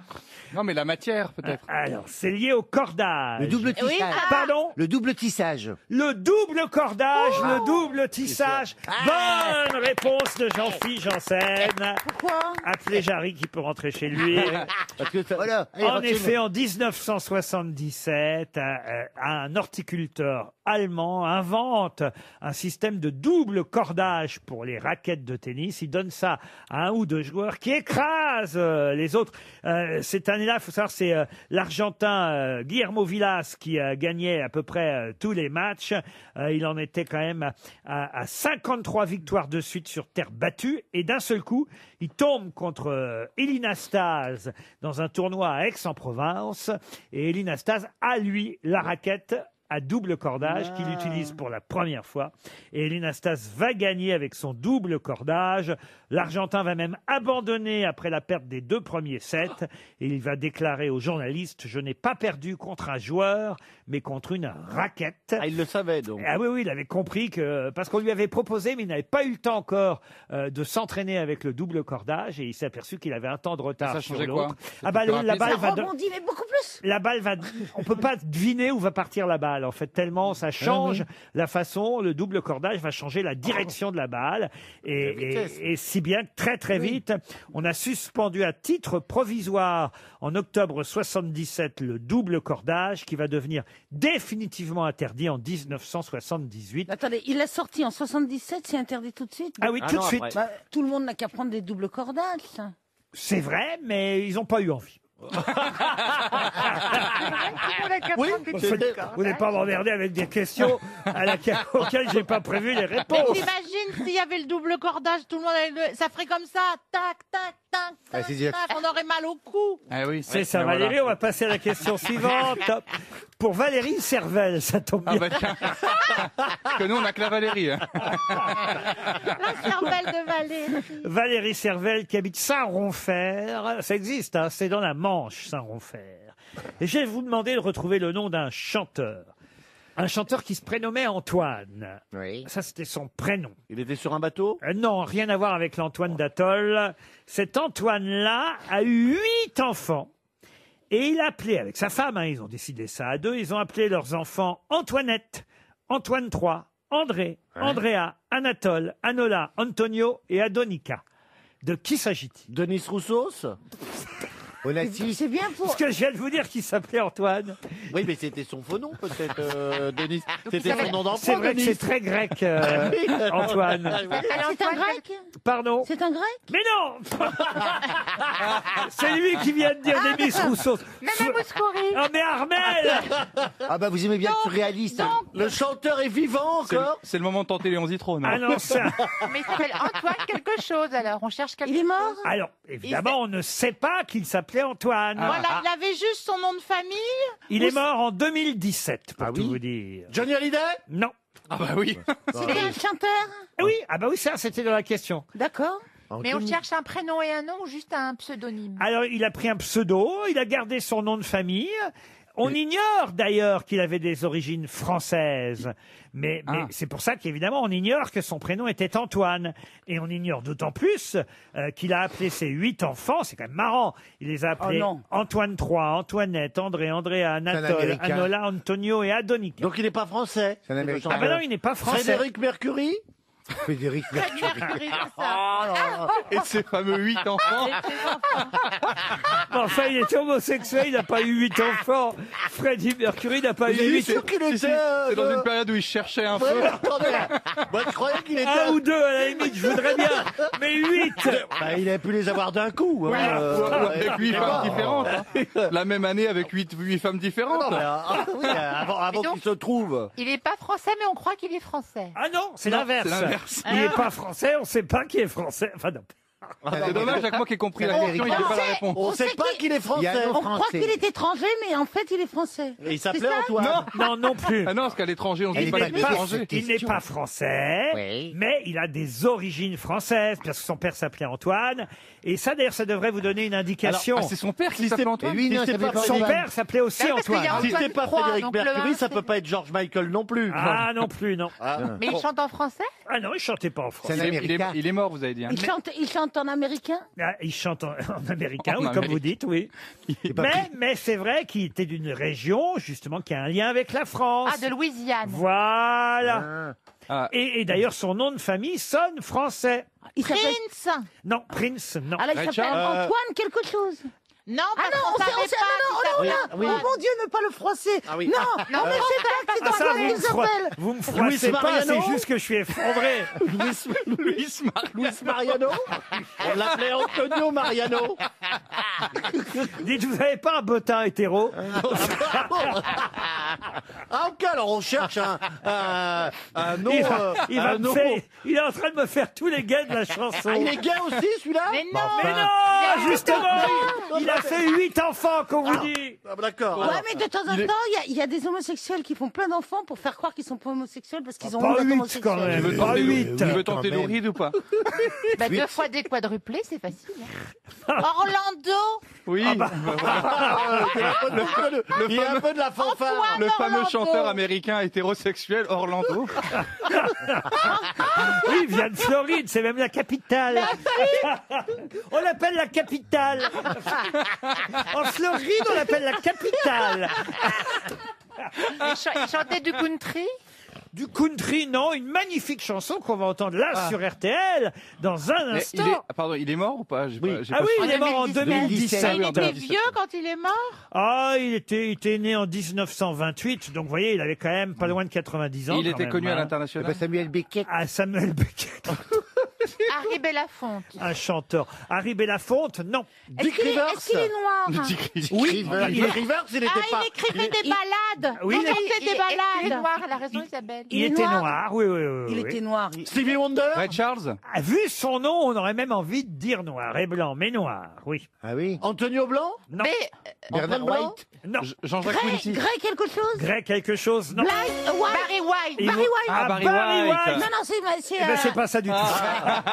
Non, mais la matière, peut-être. Alors, c'est lié au cordage. Le double tissage. Oui, Pardon? Le double tissage. Le double cordage, le double tissage. Bonne réponse de Jean-Philippe Janssen. Pourquoi? Appelez Jarry qui peut rentrer chez lui. Parce que ça- Voilà. Allez, En retiens-le. effet, en 1977, un horticulteur allemand invente un système de double cordage pour les raquettes de tennis. Il donne ça à un ou deux joueurs qui écrasent les autres. Cette année-là, il faut savoir, c'est l'Argentin Guillermo Vilas qui gagnait à peu près tous les matchs. Il en était quand même à 53 victoires de suite sur terre battue. Et d'un seul coup, il tombe contre Elina Stase dans un tournoi à Aix-en-Provence. Et Elina Stase a, lui, la raquette à double cordage qu'il utilise pour la première fois. Et Elina Stase va gagner avec son double cordage. L'Argentin va même abandonner après la perte des 2 premiers sets. Et il va déclarer aux journalistes « Je n'ai pas perdu contre un joueur, mais contre une raquette. » Ah, il le savait donc. Ah oui, oui, il avait compris que... Parce qu'on lui avait proposé, mais il n'avait pas eu le temps encore de s'entraîner avec le double cordage. Et il s'est aperçu qu'il avait un temps de retard Ça sur changeait quoi? l'autre. Ah bah, C'était plus la rapide, balle Ça va... rebondit, mais beaucoup plus. La balle va, on peut pas deviner où va partir la balle. En fait, tellement ça change la façon, le double cordage va changer la direction de la balle. Et si bien que très très vite, on a suspendu à titre provisoire en octobre 77 le double cordage qui va devenir définitivement interdit en 1978. Attendez, il l'a sorti en 77, c'est interdit tout de suite. Ah oui, tout de suite. Bah, tout le monde n'a qu'à prendre des doubles cordages. Ça. C'est vrai, mais ils n'ont pas eu envie. Oui, Vous n'allez pas m'emmerder avec des questions auxquelles j'ai pas prévu les Mais réponses. t'imagines s'il y avait le double cordage, tout le monde ça ferait comme ça, tac, tac, tac, tac, c'est-à-dire- tac, on aurait mal au cou. Ah oui. C'est ça, Mais voilà. Valérie. On va passer à la question suivante. Pour Valérie Servel, ça tombe Ah bien. bah tiens. Parce que nous, on a que la Valérie. Hein. La cervelle de Valérie. Valérie Servel qui habite Saint-Ronfer. Ça existe, hein, c'est dans la Manche, Saint-Ronfer. Et je vais vous demander de retrouver le nom d'un chanteur. Un chanteur qui se prénommait Antoine. Oui. Ça, c'était son prénom. Il était sur un bateau? Non, rien à voir avec l'Antoine d'Atoll. Cet Antoine-là a eu 8 enfants. Et il a appelé, avec sa femme, hein, ils ont décidé ça à deux, ils ont appelé leurs enfants Antoinette, Antoine III, André, Andrea, Anatole, Anola, Antonio et Adonica. De qui s'agit-il? Denis Roussos? Onassis. C'est bien pour. Parce que je viens de vous dire qu'il s'appelait Antoine. Oui, mais c'était son faux nom, peut-être, Denis. C'était s'appelle- son nom d'enfant, C'est vrai que Denis. c'est très grec, Antoine. C'est un grec Pardon? C'est un grec Mais non C'est lui qui vient de dire Denis Rousseau. Même à Mouskouri. Ah mais Armel Ah bah vous aimez bien le surréaliste. Le chanteur est vivant encore? C'est le moment de tenter Léon Zitrone. Ah non, ça... Mais il s'appelle Antoine quelque chose alors. On cherche quelque Il est mort chose. Alors, évidemment, on ne sait pas qu'il s'appelait Antoine. Voilà, il avait juste son nom de famille. Il est mort en 2017, pour Ah tout oui vous dire. Johnny Hallyday? Non. Ah bah oui. C'était un chanteur Oui, ah bah oui, ça, c'était dans la question. D'accord. Mais on cherche un prénom et un nom ou juste un pseudonyme? Alors, il a pris un pseudo, il a gardé son nom de famille. On ignore d'ailleurs qu'il avait des origines françaises. Mais c'est pour ça qu'évidemment, on ignore que son prénom était Antoine. Et on ignore d'autant plus qu'il a appelé ses 8 enfants. C'est quand même marrant. Il les a appelés non. Antoine III, Antoinette, André, Andrea, Anatole, Américain. Anola, Antonio et Adonica. Donc il n'est pas français. C'est un Américain. Ah ben non, il n'est pas français. Frédéric Mercury? Frédéric Mercury. Mercury, c'est ça. Et ses fameux 8 enfants. Enfin, il était homosexuel, il n'a pas eu 8 enfants. Freddie Mercury n'a pas eu Vous êtes 8 sûr qu'il Si, était... si, c'est dans une période où il cherchait un peu. Ouais, attendez. Moi, je croyais qu'il était... Un ou deux, à la limite, je voudrais bien. Mais 8 Bah, il a pu les avoir d'un coup. Oui, hein, ou avec 8 je sais femmes pas. différentes. Hein. La même année avec 8 femmes différentes. Non, mais, oui, avant Et donc- qu'il se trouve. Il n'est pas français, mais on croit qu'il est français. Ah non, c'est Non, l'inverse. c'est l'inverse. Il n'est pas français, on ne sait pas qui est français. Enfin non. C'est dommage, Jacques, moi qui ai compris la question, il n'a pas la réponse. On sait pas qu'il est Il y a français. un On croit Français. qu'il est étranger, mais en fait, il est français. Et il C'est s'appelait ça Antoine. Non, non plus. Ah non, parce qu'à l'étranger, on ne Elle dit est pas pas qu'il est bête, étranger. cette Il n'est question. pas français, Oui. mais il a des origines françaises, parce que son père s'appelait Antoine. Et ça, d'ailleurs, ça devrait vous donner une indication. Ah, c'est son père qui Si s'appelle c'est- Antoine. Et lui, non, Si c'est ça pas fait pas Son Antoine. père s'appelait aussi parce qu'il y a Antoine. Si c'est pas Antoine Frédéric III, donc le Mercury, un, ça peut c'est- pas être George Michael non plus. Ah non plus, non. Mais il chante en français? Ah non, il chantait pas en C'est français. un Américain. Il est mort, vous avez dit. Hein. Il chante en américain Ah, il chante en américain, En oui, comme Amérique. vous dites, oui. pas Mais c'est vrai qu'il était d'une région, justement, qui a un lien avec la France. Ah, de Louisiane. Voilà. Ah. Et d'ailleurs, son nom de famille sonne français. Il s'appelle. Prince. Non, Prince, non. Ah là, il Richard, s'appelle Antoine quelque chose. Non, Ah parce non, qu'on on sait, savait on sait, pas non, qu'il non, oh là, s'appelait oh Antoine. mon Dieu, ne pas le froisser. Ah oui. Non, Non, on ne sait pas que c'est Ah, ça, Antoine qu'il s'appelle. vous me froissez Luis pas, Mariano c'est juste que je suis effondré. Luis Mariano. On l'appelait Antonio Mariano. Dites, vous n'avez pas un bottin hétéro? Ah ok, alors on cherche un nom. Il va un me nom. faire- il est en train de me faire tous les gays de la chanson. Ah, il est gay aussi celui-là? Mais non. Mais non, justement, il a fait 8 enfants, qu'on vous dit. Ah, d'accord. Ouais, Alors, mais de temps en temps, il y a des homosexuels qui font plein d'enfants pour faire croire qu'ils sont pas homosexuels parce qu'ils ont Pas honte d'être 8 homosexuels. quand Tu même, veux pas tenter, 8. tu veux tenter quand Lou même. Reed ou pas? Bah, 2 fois déquadruplé, c'est facile. hein. Orlando. Oui. il y a un peu de la fanfare. Antoine. Le fameux Orlando. chanteur américain hétérosexuel Orlando. Oui, il vient de Floride, c'est même la capitale. On l'appelle la capitale. En Floride, on l'appelle la capitale. Il chantait du country? Du country, non, une magnifique chanson qu'on va entendre là sur RTL dans un Mais instant. pardon, il est mort ou pas? J'ai pas- j'ai Ah pas oui, suivi. il est mort en 2017. Il était 2017. vieux quand il est mort. Ah, il était né en 1928, donc vous voyez, il avait quand même pas loin de 90 ans. Et il quand était même, connu à hein. l'international. Samuel Beckett. Ah, Samuel Beckett. Harry Belafonte. Un chanteur. Harry Belafonte, non. Est-ce qu'il est noir? Oui, Dick Rivers, il était pas. Il écrivait des ballades. Oui, Il il- chantait des Il est ballades. noir, elle a raison Isabelle. il était noir. Oui, oui, oui. Il oui. était noir. Stevie Wonder. Ray Charles. Ah, vu son nom, on aurait même envie de dire noir et blanc, mais noir, oui. Ah oui. Antonio Blanc. Non, Mais Bernard Antoine Blanc. White. non. Jean-Jacques Quincy. Grey quelque chose? Grey quelque chose, non. Blind White. Barry White. Ils Barry vont- White. Ah, Barry Barry White. White. Non, non, c'est Eh ben, c'est pas ça du tout. Ah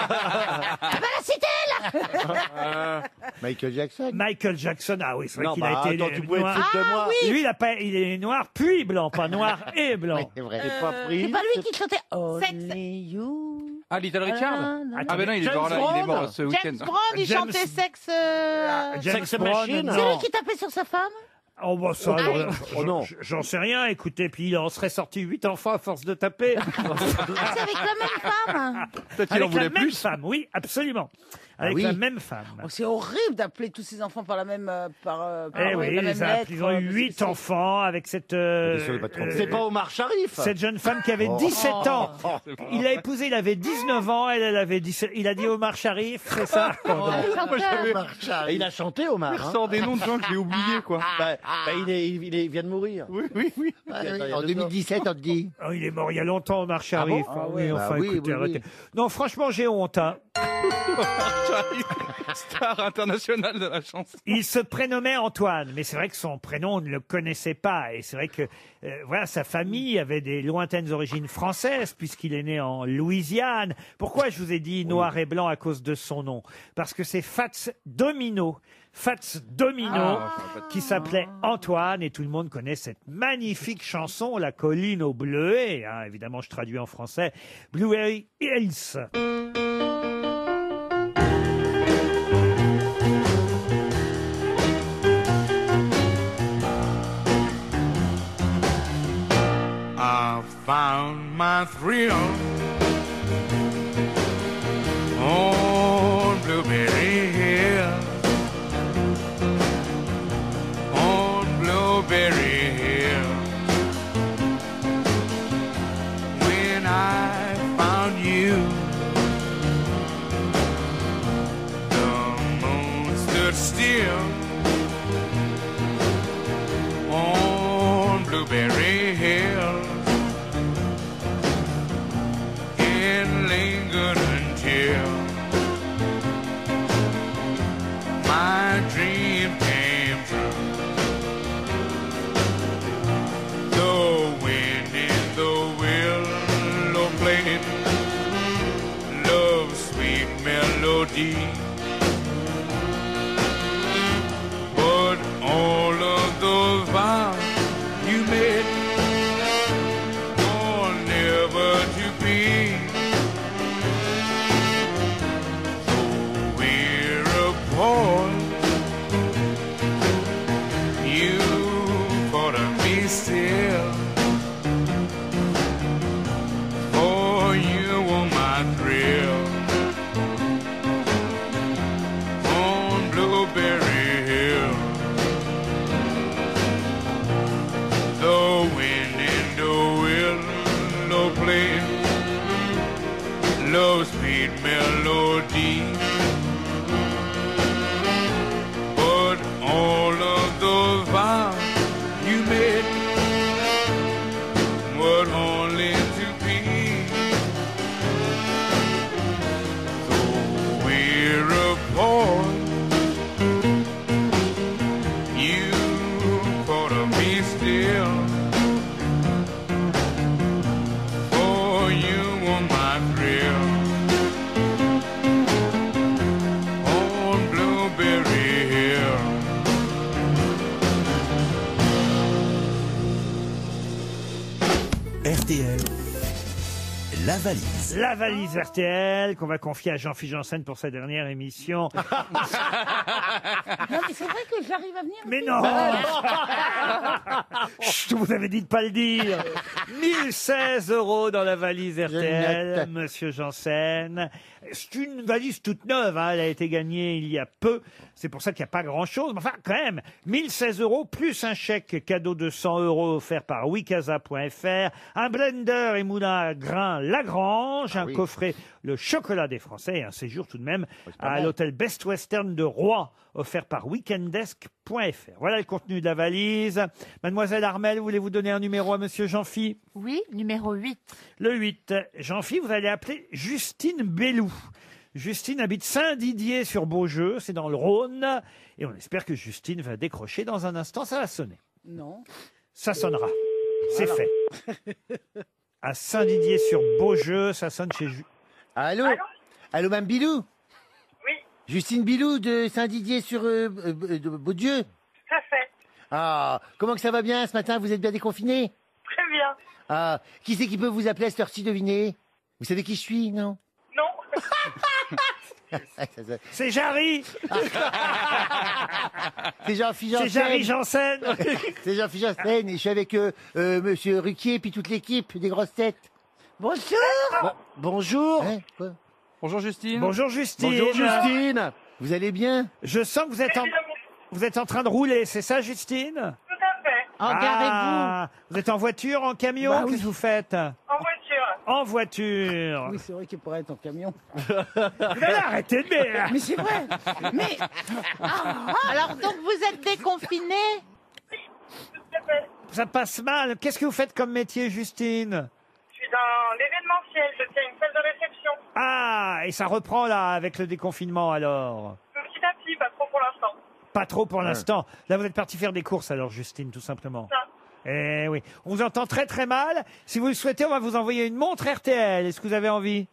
bah la cité là. Michael Jackson. Michael Jackson, ah oui, c'est vrai Non, qu'il bah, a été attends, tu pouvais te noir. foutre de moi. Lui, il est noir puis blanc, pas noir et blanc. C'est vrai. C'est pas pris. C'est pas lui qui chantait Sex. Only You. Ah, Little Richard. Ah, Ah ben non, il est James mort là, il est mort Brown. ce week-end. James Brown, il James- chantait sexe. James Sex Brown, Machine. non. C'est lui qui tapait sur sa femme? Oh, bah, ça, Oh non. j'en sais rien, écoutez, puis il en serait sorti 8 enfants à force de taper. C'est avec la même femme. Peut-être qu'il en Avec la voulait même plus. femme, oui, absolument. Avec oui. la même femme. Oh, c'est horrible d'appeler tous ces enfants par la même Eh oui, la les même a- lettre. ils ont eu parce que 8 c'est- enfants avec cette, C'est pas Omar Sharif. cette jeune femme qui avait 17 ans. Il l'a épousée, il avait 19 ans, elle avait 17. Il a dit Omar Sharif, c'est ça? Moi, j'avais- Et il a chanté Omar. Il ressort des noms de gens que j'ai oubliés, quoi. Il vient de mourir. Oui, oui, oui. En 2017, on te dit. Oh, il est mort il y a longtemps, Omar Sharif. Ah bon oui, Bah enfin, oui, écoutez, oui, oui. arrêtez. Non, franchement, j'ai honte. Hein. Star international de la chanson. Il se prénommait Antoine, mais c'est vrai que son prénom, on ne le connaissait pas. Et c'est vrai que voilà, sa famille avait des lointaines origines françaises, puisqu'il est né en Louisiane. Pourquoi je vous ai dit noir et blanc à cause de son nom? Parce que c'est Fats Domino. Fats Domino, qui s'appelait Antoine, et tout le monde connaît cette magnifique chanson, La colline au bleuet. Hein, évidemment, je traduis en français. Blueberry Hills. I found my thrill on Blueberry Hill. On Blueberry Hill. When I found you, the moon stood still on Blueberry Hill. And lingered until my dream came true. The wind in the willow played love's sweet melody. But all of those vows you made are never to be. So we're apart. You thought of me still. For you were my thrill. On Blueberry Hill. The wind in the willow play love's sweet melody. But all of those vows you made were only to be. So we're apart. You thought of me still. For you were my thrill. On Blueberry Hill. RTL, la valise. La valise RTL qu'on va confier à Jean-Philippe Janssen pour sa dernière émission. Non, mais c'est vrai que j'arrive à venir. Mais non Chut, vous avez dit de pas le dire. 1016 € dans la valise RTL, note. monsieur Janssen. C'est une valise toute neuve, hein, elle a été gagnée il y a peu. C'est pour ça qu'il n'y a pas grand-chose. Mais enfin, quand même, 1016 € plus un chèque cadeau de 100 € offert par wikasa.fr, un blender et moulin à grains Lagrange, Orange, un coffret Le Chocolat des Français et un séjour tout de même à l'hôtel Best Western de Rouen, offert par weekendesk.fr. Voilà le contenu de la valise. Mademoiselle Armel, voulez-vous donner un numéro à Monsieur Jean-Phi? Oui, numéro 8. Le 8. Jean-Phi, vous allez appeler Justine Bellou. Justine habite Saint-Didier sur Beaujeu, c'est dans le Rhône. Et on espère que Justine va décrocher dans un instant. Ça va sonner. Non. Ça sonnera. C'est fait. À Saint-Didier sur Beaujeu, ça sonne chez Allô? Allô, Mme Bilou? Oui. Justine Bilou de Saint-Didier sur Beaujeu? Tout à fait. Ah, comment que ça va bien ce matin? Vous êtes bien déconfiné? Très bien. Ah, qui c'est qui peut vous appeler à cette heure-ci, devinez? Vous savez qui je suis, non? Non. C'est Jarry. C'est Jean-Philippe Janssen. C'est Jarry Janssen. C'est Jean-Philippe Janssen et je suis avec Monsieur Ruquier et puis toute l'équipe des grosses têtes. Bonjour. Bonjour. Bonjour Justine. Bonjour Justine. Bonjour Justine. Vous allez bien? Je sens que vous êtes en train de rouler, c'est ça Justine? Tout à fait. Ah, vous êtes en voiture, en camion? Bah oui. Qu'est-ce que vous faites? En voiture. En voiture. Oui, c'est vrai qu'il pourrait être en camion. Vous allez arrêter de m'énerver. Mais c'est vrai. Mais Alors donc vous êtes déconfiné? Ça passe mal. Qu'est-ce que vous faites comme métier, Justine? Je suis dans l'événementiel. Je tiens une salle de réception. Ah, et ça reprend là avec le déconfinement alors? Petit à petit, pas trop pour l'instant. Pas trop pour l'instant. Là, vous êtes parti faire des courses alors, Justine, tout simplement. Ça. Eh oui. On vous entend très très mal. Si vous le souhaitez, on va vous envoyer une montre RTL. Est-ce que vous avez envie?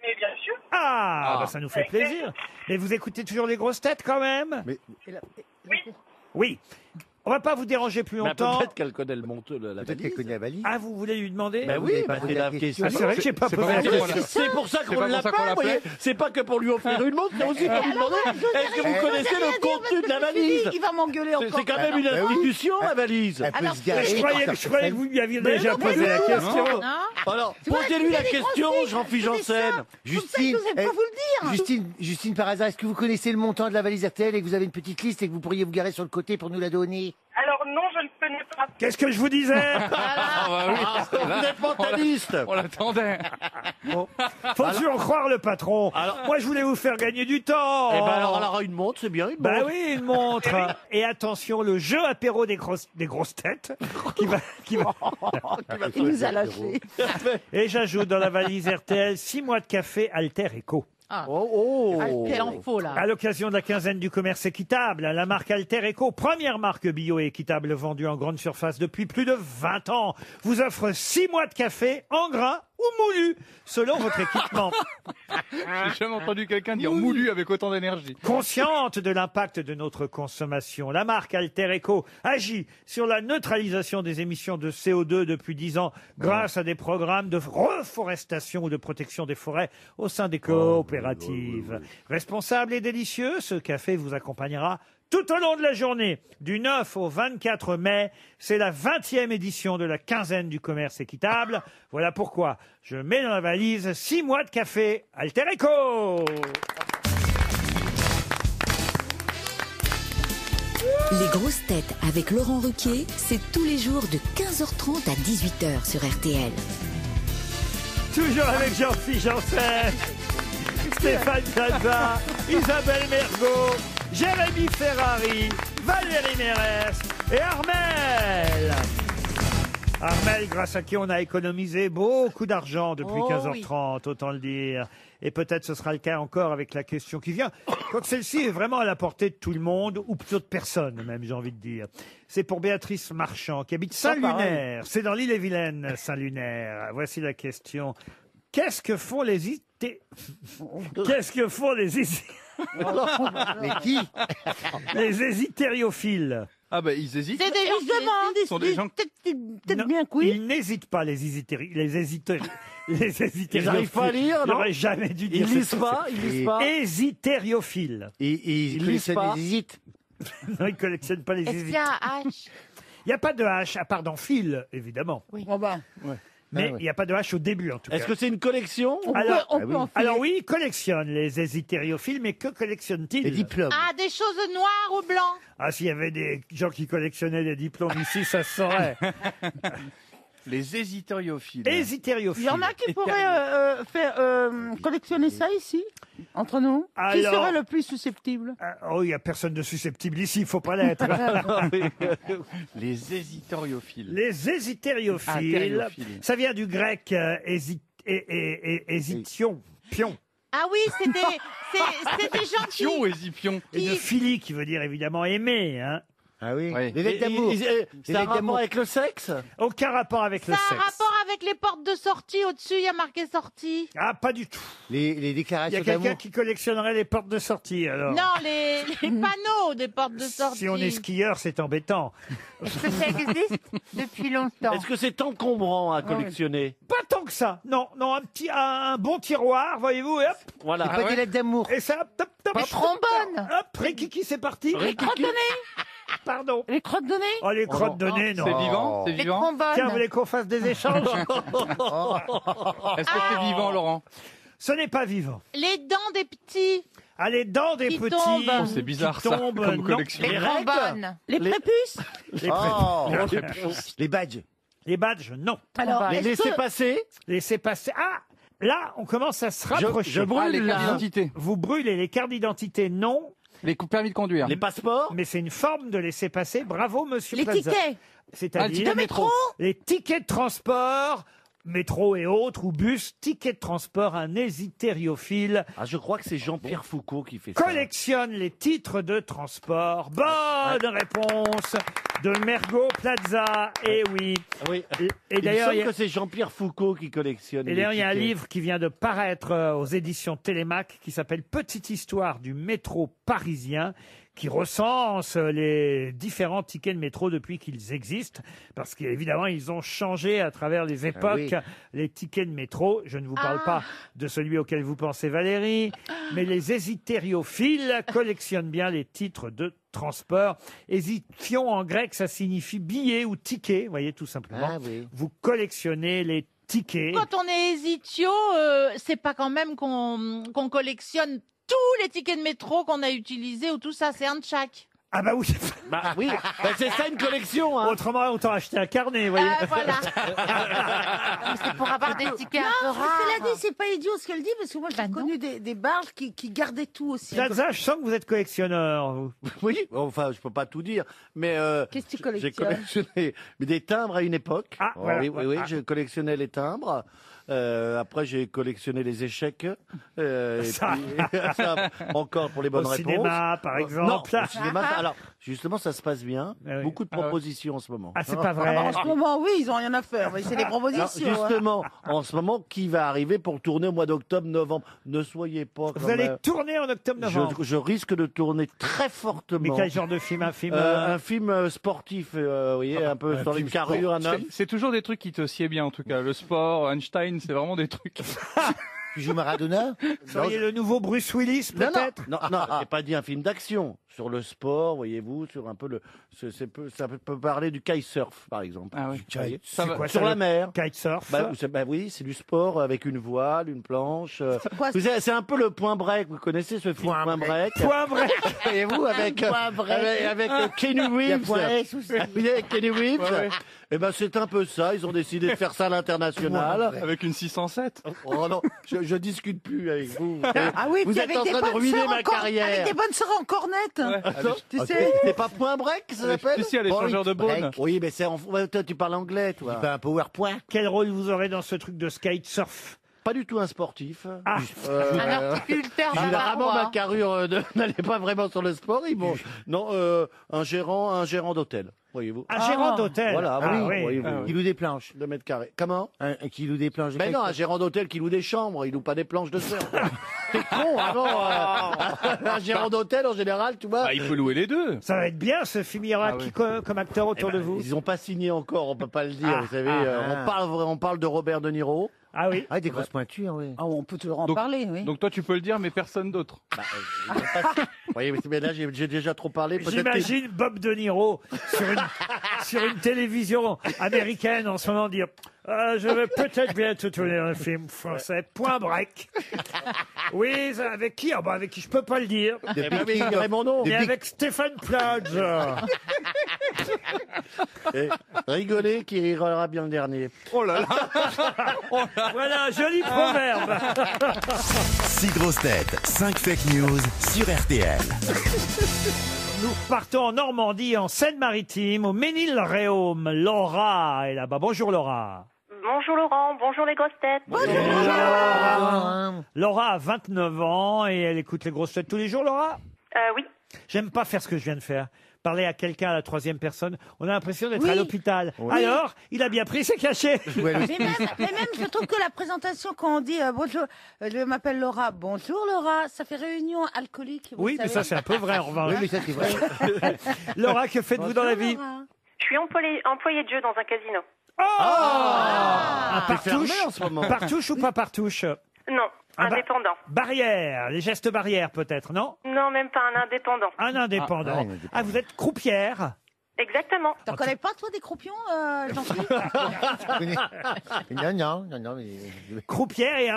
Mais bien sûr. Ah, bah, ça nous fait Avec plaisir. Mais vous écoutez toujours les grosses têtes quand même? Oui. On va pas vous déranger plus longtemps. Peut-être qu'elle connaît le monteur, la Peut-être qu'elle connaît la valise. Ah, vous voulez lui demander? Ben oui, c'est la question. Ah, c'est vrai que j'ai pas posé la question. C'est pour ça qu'on l'appelle, vous voyez. C'est pas que pour lui offrir une montre, c'est aussi pour lui demander est-ce que vous connaissez le contenu de la valise? il va m'engueuler encore. C'est quand même une institution, la valise. Elle peut se garer. Je croyais que vous lui aviez déjà posé la question. Alors, posez-lui la question, Jean-Philippe Janssen. Justine, vous pas vous le dire. Justine, par hasard, est-ce que vous connaissez le montant de la valise RTL et que vous avez une petite liste et que vous pourriez vous garer sur le côté pour nous la donner? Alors non, je ne connais pas. Qu'est-ce que je vous disais? Vous êtes mentaliste. On l'attendait. Faut toujours croire le patron. Moi, je voulais vous faire gagner du temps. Eh ben alors une montre, c'est bien une montre. Bah oui, une montre. Et attention, le jeu apéro des grosses têtes qui va. Il nous a lâchés. Et j'ajoute dans la valise RTL 6 mois de café Alter Eco. Quel en faut là. À l'occasion de la quinzaine du commerce équitable, la marque Alter Eco, première marque bio et équitable vendue en grande surface depuis plus de 20 ans, vous offre 6 mois de café en grains ou moulu, selon votre équipement. J'ai jamais entendu quelqu'un dire moulu avec autant d'énergie. Consciente de l'impact de notre consommation, la marque Alter Eco agit sur la neutralisation des émissions de CO2 depuis 10 ans grâce à des programmes de reforestation ou de protection des forêts au sein des coopératives. Responsable et délicieux, ce café vous accompagnera tout au long de la journée, du 9 au 24 mai. C'est la 20e édition de la quinzaine du commerce équitable. Voilà pourquoi je mets dans la valise 6 mois de café Alter Eco. Les grosses têtes avec Laurent Ruquier, c'est tous les jours de 15h30 à 18h sur RTL. Toujours avec Jean-Philippe Janssen, Stéphane Plaza, Isabelle Mergo, Jérémy Ferrari, Valérie Mérès et Armel. Armel, grâce à qui on a économisé beaucoup d'argent depuis 15h30, autant le dire. Et peut-être ce sera le cas encore avec la question qui vient. Quoique celle-ci est vraiment à la portée de tout le monde, ou plutôt de personne même, j'ai envie de dire. C'est pour Béatrice Marchand, qui habite Saint-Lunaire. C'est dans l'île-et-Vilaine, Saint-Lunaire. Voici la question. Qu'est-ce que font les Qu'est-ce que font les Mais qui? Les hésitériophiles. Ah bah ils hésitent. C'est des gens qui demandent, sont des gens peut-être bien que oui. Ils n'hésitent pas, les hésitériophiles. Ils n'arrivent pas à lire, non? J'aurais jamais dû dire Ils lisent pas, ils lisent pas. Hésitériophiles. Ils collectionnent les hésites. Non, ils ne collectionnent pas les Est-ce qu'il y hésites. a un H? Il n'y a pas de H, à part dans fil, évidemment. Bon bah, Mais il n'y a pas de H au début, en tout cas. Est-ce que c'est une collection? Alors, on peut en filer. alors oui, ils collectionnent les hésitériophiles, mais que collectionnent-ils? Les diplômes. Ah, des choses noires ou blancs. Ah, s'il y avait des gens qui collectionnaient les diplômes ici, ça se saurait. Les hésitériophiles. Hésitériophiles. Il y en a qui pourraient collectionner ça ici, entre nous. Qui Alors- serait le plus susceptible? Oh, il n'y a personne de susceptible ici, il faut pas l'être. Les hésitériophiles. Les hésitériophiles, Intériophiles. ça vient du grec hésition, pion. Ah oui, c'est des gens qui... Pion ou hésipion Et de philie, qui veut dire évidemment aimer. Hein. Ah oui. Oui. Les lettres d'amour. C'est un rapport avec le sexe? Aucun rapport avec Ça le a un sexe. rapport avec les portes de sortie. Au-dessus, il y a marqué sortie. Ah, pas du tout. Les Il y déclarations a quelqu'un d'amour. qui collectionnerait les portes de sortie, alors. Non, les panneaux des portes de sortie. Si on est skieur, c'est embêtant. Est-ce que ça existe depuis longtemps? Est-ce que c'est encombrant à collectionner? Pas tant que ça. Non, non, un bon tiroir, voyez-vous, et hop. Voilà. C'est pas des lettres d'amour. Et ça, top, top. Les trombones. Hop, Rikiki, c'est parti. Les crottes de nez. Pardon. Les crottes de nez. Oh, les crottes de nez, non. C'est vivant? C'est Les vivant? trombones. Tiens, vous voulez qu'on fasse des échanges? Est-ce que c'est vivant, Laurent? Ce n'est pas vivant. Les dents des petits. Ah, les dents des Qui petits. tombent. Oh, c'est bizarre, qui ça, tombent, comme non. collection. Les trombones. Les prépuces. Les Oh. prépuces. Les badges. Les badges, non. Alors, Les est-ce laisser que- passer? Laissez passer. Ah, là, on commence à se rapprocher. je brûle, Ah, les cartes là. d'identité. Vous brûlez les cartes d'identité, non. Les permis de conduire. Les passeports? Mais c'est une forme de laisser passer. Bravo, monsieur Les Plaza. tickets. Ah, le C'est-à-dire ticket de métro. les tickets de transport, métro et autres, ou bus, tickets de transport, un hésitériophile Ah, je crois que c'est Jean-Pierre Foucault qui fait ça. collectionne les titres de transport. Bonne réponse de Mergo Plaza. Et oui. Oui. Et d'ailleurs, il y a- que c'est Jean-Pierre Foucault qui collectionne. Et les d'ailleurs, il y a un tickets. livre qui vient de paraître aux éditions Télémac qui s'appelle Petite histoire du métro parisien, qui recense les différents tickets de métro depuis qu'ils existent, parce qu'évidemment, ils ont changé à travers les époques, oui. les tickets de métro. Je ne vous parle pas de celui auquel vous pensez, Valérie, mais les hésitériophiles collectionnent bien les titres de transport. Hésithion, en grec, ça signifie billet ou ticket, vous voyez, tout simplement. Ah oui. Vous collectionnez les tickets. Quand on est hésitio, c'est pas quand même qu'on collectionne tous les tickets de métro qu'on a utilisés ou tout ça, c'est un de chaque. Ah bah oui. Bah oui, bah, c'est ça une collection. Hein. Autrement, autant acheter un carnet, vous voyez. Voilà. C'est pour avoir des tickets un peu Non, cela rares. dit, c'est pas idiot ce qu'elle dit, parce que moi, j'ai connu des barges qui gardaient tout aussi. Plaza, je sens que vous êtes collectionneur, vous. Oui, enfin, je peux pas tout dire, mais Qu'est-ce que tu j'ai collectionnes? collectionné des timbres à une époque. Ah, Oh, voilà. oui, oui, oui, je collectionnais les timbres. Après, j'ai collectionné les échecs. Et Ça. puis, ça, encore pour les bonnes Au réponses. cinéma, par exemple. Non, au cinéma. Alors, justement, ça se passe bien. Ah oui. Beaucoup de propositions en ce moment. Ah, c'est pas vrai. En ce moment, oui, ils ont rien à faire, mais c'est des Non, propositions. hein. justement, en ce moment, qui va arriver pour tourner au mois d'octobre, novembre? Ne soyez pas Vous comme, allez tourner en octobre-novembre. je risque de tourner très fortement. Mais quel genre de film? Un film Un film sportif, vous voyez, un peu sur une carrure, un homme. C'est toujours des trucs qui te sied bien, en tout cas. Le sport, Einstein, c'est vraiment des trucs. Tu joues Maradona? Vous seriez le nouveau Bruce Willis, Non, peut-être? non, non, j'ai pas dit un film d'action. Sur le sport, voyez-vous, sur un peu le. Ça peut parler du kitesurf, par exemple. Ah oui. Vous voyez C'est quoi, sur ça, la le mer. Kitesurf. Bah oui, c'est du sport avec une voile, une planche. quoi, Vous savez, c'est un peu le point break. Vous connaissez ce film Point break? Point break. Voyez-vous, avec Kenny Reeves. point S aussi. Oui, avec Kenny Reeves. Ouais, ouais. Eh ben, c'est un peu ça. Ils ont décidé de faire ça à l'international. Avec une 607. Oh non, je discute plus avec vous. Ah oui, vous puis êtes avec en des train de bonnes ruiner sœurs ma en corne- carrière. Avec des bonnes sœurs en cornette. Tu sais. C'est pas Point break, ça s'appelle? Si, l'échangeur de Beaune. Oui, mais c'est ouais, toi, tu parles anglais, toi. Pas un PowerPoint? Quel rôle vous aurez dans ce truc de kitesurf? Pas du tout un sportif. Ah. Un horticulteur Généralement, ma bavarois. carrure n'allait pas vraiment sur le sport. Non, un gérant d'hôtel, voyez-vous. Un gérant d'hôtel. Voilà, Ah, oui, oui. voyez-vous. Il loue des planches. 2 mètres carrés. Comment? Un qui loue des planches. Mais non, un gérant d'hôtel qui loue des chambres, il loue pas des planches de surf. T'es con, un gérant d'hôtel, en général, tu vois. Ah, il peut louer les deux. Ça va être bien, ce film. Il y aura Ah qui oui. comme acteur autour de vous? Ils ont pas signé encore, on peut pas le dire, Ah, vous savez. ah, On parle de Robert De Niro. Ah oui. Ah, des grosses pointures, oui. Ah, on peut toujours en Donc- parler, oui. Donc toi, tu peux le dire, mais personne d'autre. Vous voyez, mais là, j'ai déjà trop parlé. Peut-être que- J'imagine Bob De Niro sur une télévision américaine en ce moment dire je vais peut-être bientôt tourner un film français. Point break. Oui, avec qui? Ah bah avec qui je peux pas le dire. Eh ben oui, Raymond, non. Mais avec Stéphane Plage. Et rigolez qui rigolera bien le dernier. Oh là là. Voilà un joli proverbe. 6 grosses têtes, 5 fake news sur RTL. Nous partons en Normandie, en Seine-Maritime, au Ménil-Réaume. Laura est là-bas. Bonjour Laura. Bonjour Laurent, bonjour les grosses têtes. Laura a 29 ans et elle écoute les grosses têtes tous les jours, Laura? Oui. J'aime pas faire ce que je viens de faire. Parler à quelqu'un à la troisième personne. On a l'impression d'être Oui. à l'hôpital. Oui. Alors, il a bien pris ses cachets. Mais même, je trouve que la présentation, quand on dit bonjour, je m'appelle Laura, bonjour Laura, ça fait réunion alcoolique. vous Oui, mais savez. ça c'est un peu vrai en revanche. Oui, mais ça, c'est vrai. Laura, que faites-vous dans la vie? Je suis employé de jeu dans un casino. Un C'est fermé partouche en ce moment. Partouche ou pas partouche? Non, Un ba- indépendant. Barrière, les gestes barrières peut-être, non? Non, même pas un indépendant. Un indépendant. Ah, vous êtes croupière? Exactement. T'en connais pas, toi, des croupions, Jean-Philippe? Non, mais... Croupière et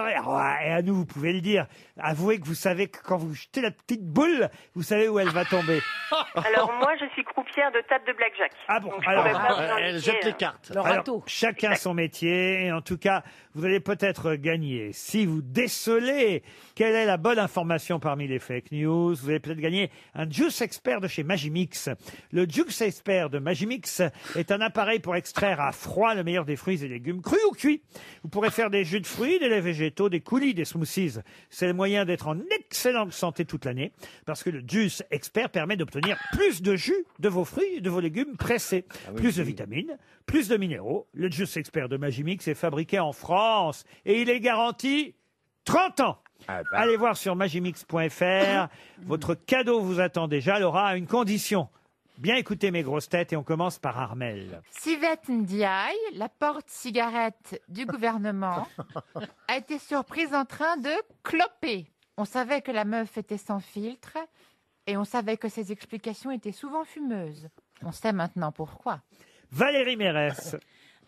à nous, vous pouvez le dire. Avouez que vous savez que quand vous jetez la petite boule, vous savez où elle va tomber. Alors moi, je suis croupière de table de blackjack. Ah bon, Donc, je alors, pourrais pas vous Elle indiquer, jette les cartes. Alors, chacun son métier. Et en tout cas, vous allez peut-être gagner. Si vous décelez quelle est la bonne information parmi les fake news, vous allez peut-être gagner un Juice Expert de chez Magimix. Le Juice Expert de Magimix est un appareil pour extraire à froid le meilleur des fruits et légumes, crus ou cuits. Vous pourrez faire des jus de fruits, des laits végétaux, des coulis, des smoothies. C'est le moyen d'être en excellente santé toute l'année, parce que le Juice Expert permet d'obtenir plus de jus de vos fruits et de vos légumes pressés. Plus de vitamines, plus de minéraux. Le Juice Expert de Magimix est fabriqué en France et il est garanti 30 ans. Allez voir sur magimix.fr. Votre cadeau vous attend déjà. Laura a une condition. Bien écoutez mes grosses têtes et on commence par Armel. Sivette Ndiaye, la porte-cigarette du gouvernement, a été surprise en train de cloper. On savait que la meuf était sans filtre et on savait que ses explications étaient souvent fumeuses. On sait maintenant pourquoi. Valérie Mérès.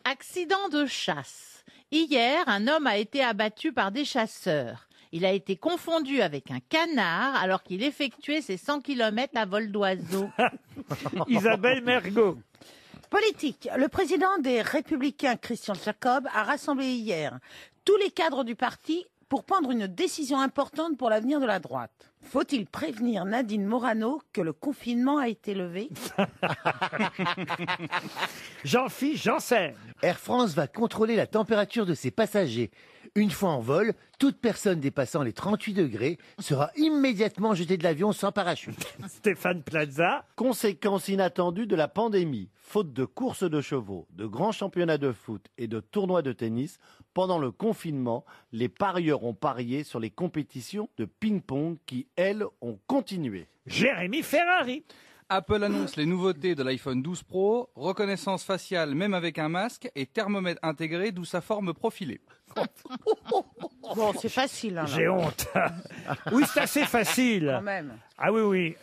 Accident de chasse. Hier, un homme a été abattu par des chasseurs. Il a été confondu avec un canard alors qu'il effectuait ses 100 km à vol d'oiseau. Isabelle Mergo. Politique. Le président des Républicains, Christian Jacob, a rassemblé hier tous les cadres du parti pour prendre une décision importante pour l'avenir de la droite. Faut-il prévenir Nadine Morano que le confinement a été levé? Jean-Philippe Janssen. Air France va contrôler la température de ses passagers. Une fois en vol, toute personne dépassant les 38 degrés sera immédiatement jetée de l'avion sans parachute. Stéphane Plaza. Conséquence inattendue de la pandémie. Faute de courses de chevaux, de grands championnats de foot et de tournois de tennis, pendant le confinement, les parieurs ont parié sur les compétitions de ping-pong qui, elles, ont continué. Jérémy Ferrari. Apple annonce les nouveautés de l'iPhone 12 Pro, reconnaissance faciale même avec un masque et thermomètre intégré d'où sa forme profilée. Bon, c'est facile. Hein, J'ai honte. Oui, c'est assez facile. Quand même. Ah oui, oui.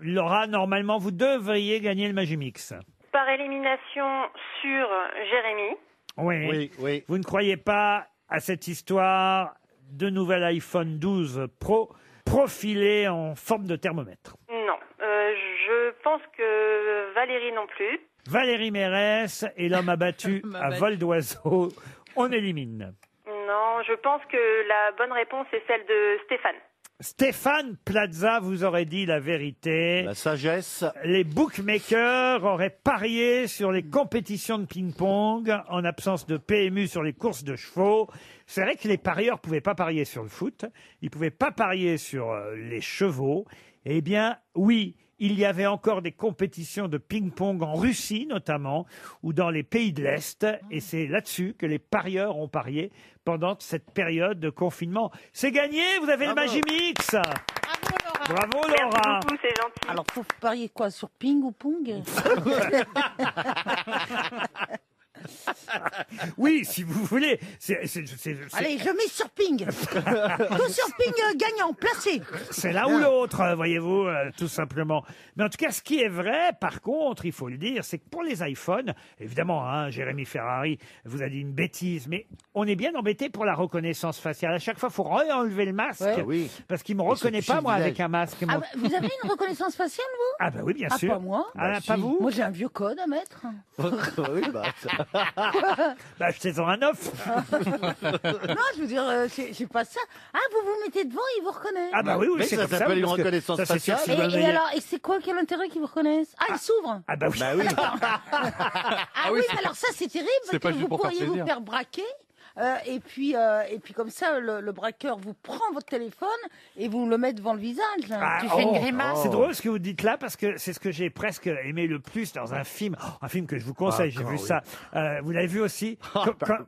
Laura, normalement, vous devriez gagner le Magimix. Par élimination sur Jérémy. Oui. Vous ne croyez pas à cette histoire de nouvel iPhone 12 Pro profilé en forme de thermomètre? Non. Je pense que Valérie non plus. Valérie Mérès et l'homme abattu à vol d'oiseau. On élimine. Non, je pense que la bonne réponse est celle de Stéphane. Stéphane Plaza vous aurait dit la vérité. La sagesse. Les bookmakers auraient parié sur les compétitions de ping-pong en absence de PMU sur les courses de chevaux. C'est vrai que les parieurs pouvaient pas parier sur le foot, ils pouvaient pas parier sur les chevaux. Eh bien, oui, il y avait encore des compétitions de ping-pong en Russie notamment, ou dans les pays de l'Est, et c'est là-dessus que les parieurs ont parié pendant cette période de confinement. C'est gagné, vous avez le Magimix. Bravo Laura. Merci beaucoup, c'est gentil. Alors, faut parier quoi, sur ping ou pong? Oui, si vous voulez. Allez, je mets sur Ping. Tout sur Ping gagnant, placé. C'est l'un ou l'autre, voyez-vous, tout simplement. Mais en tout cas, ce qui est vrai, par contre, il faut le dire, c'est que pour les iPhones, évidemment, hein, Jérémy Ferrari vous a dit une bêtise, mais on est bien embêté pour la reconnaissance faciale. À chaque fois, il faut enlever le masque, parce qu'il ne me reconnaît pas, moi, avec un masque. Ah, vous avez une reconnaissance faciale, vous? Ah bah oui, bien Ah, sûr. pas moi. Ah, pas vous? Moi, j'ai un vieux code à mettre. Oui, bah, achetez-en un neuf. Non, je veux dire, c'est pas ça. Ah, vous vous mettez devant, il vous reconnaît. Ah bah oui, oui, c'est ça comme ça. s'appelle une parce que reconnaissance ça, c'est sûr, faciale. si vous Et avez- alors, et c'est quoi, quel intérêt qu'ils vous reconnaissent? Ah, il s'ouvre. Ah bah oui. Ah oui, mais alors ça, c'est terrible, C'est pas parce que juste vous pour faire pourriez vous plaisir. faire braquer. Et puis comme ça, le braqueur vous prend votre téléphone et vous le met devant le visage. Ah, Tu fais une oh, grimace. C'est drôle ce que vous dites là parce que c'est ce que j'ai presque aimé le plus dans un film. Un film que je vous conseille, j'ai vu ça. Vous l'avez vu aussi?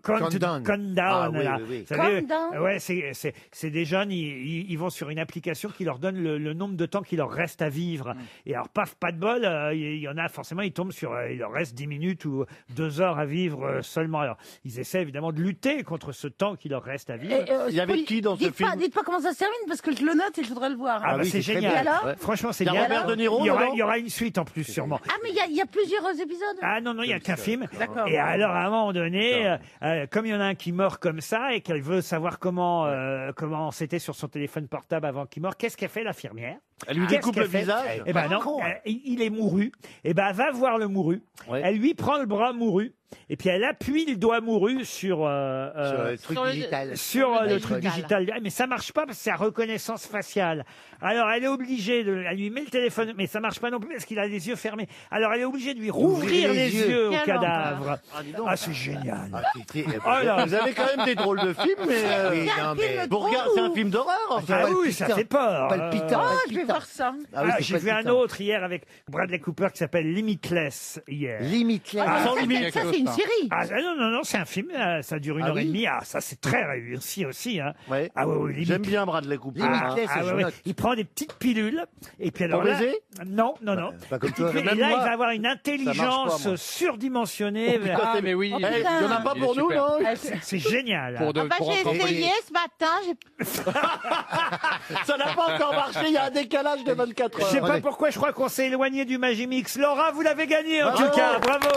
Countdown. Countdown, Ah oui, là. oui, oui. Vous savez, Countdown. ouais, c'est des jeunes, ils vont sur une application qui leur donne le nombre de temps qu'il leur reste à vivre. Et alors, paf, pas de bol, il y en a forcément, ils tombent sur, il leur reste 10 minutes ou 2 heures à vivre seulement. Alors, ils essaient évidemment de lutter contre ce temps qui leur reste à vivre. Il y avait qui dans ce dites film? pas, dites pas comment ça se termine parce que je le note et je voudrais le voir. Ah, bah, oui, c'est c'est très génial. bien. Et alors Franchement, c'est Il y a bien. Robert De Niro il dedans y aura une suite en plus, sûrement. Ah, mais il y a plusieurs épisodes. Ah non, non, il n'y a qu'un film. D'accord. Et alors, à un moment donné, comme il y en a un qui meurt comme ça et qu'elle veut savoir comment c'était sur son téléphone portable avant qu'il meure, qu'est-ce qu'elle fait, l'infirmière? Elle lui Qu'est-ce découpe qu'elle le fait visage. Eh ben non, il est mouru. Eh ben, elle va voir le mouru. Ouais. Elle lui prend le bras mouru. Et puis elle appuie le doigt mouru sur Sur le truc digital. le truc digital. Ah, mais ça marche pas parce que c'est la reconnaissance faciale. Alors elle est obligée elle lui met le téléphone, mais ça marche pas non plus parce qu'il a les yeux fermés. Alors elle est obligée de lui rouvrir les yeux au Quelle cadavre. Ah, dis donc. Ah, c'est génial. Oh là, vous avez quand même des drôles de films, mais Oui, non, mais... c'est un film d'horreur. Enfin. Ah oui, ça fait peur. Palpitant. Ah, je vais voir ça. Ah oui, c'est J'ai vu un palpitant. autre hier avec Bradley Cooper qui s'appelle Limitless hier. Limitless. Sans Ça, limite. ça, c'est une série. Ah non, c'est un film, ça dure 1 heure et demie. Ah, ça c'est très réussi aussi. Hein. Ouais. Ah oui, oui, J'aime bien Bradley Cooper. Limitless, Ah, je ouais, ouais. note. Il prend des petites pilules et puis alors Pour là, baiser non, pas comme Petites toi. pilules, Même et là, moi, il va avoir une marche intelligence pas, moi. surdimensionnée. Ah, mais oui. Eh, il y en a pas Il est pour nous, super. non? C'est génial. Pour Ah bah, pour j'ai rentrer en essayé ce matin, Ça n'a pas encore marché, il y a un décalage de 24 Je sais heures. pas pourquoi, je crois qu'on s'est éloigné du Magimix. Laura, vous l'avez gagné en Bravo. tout cas, bravo.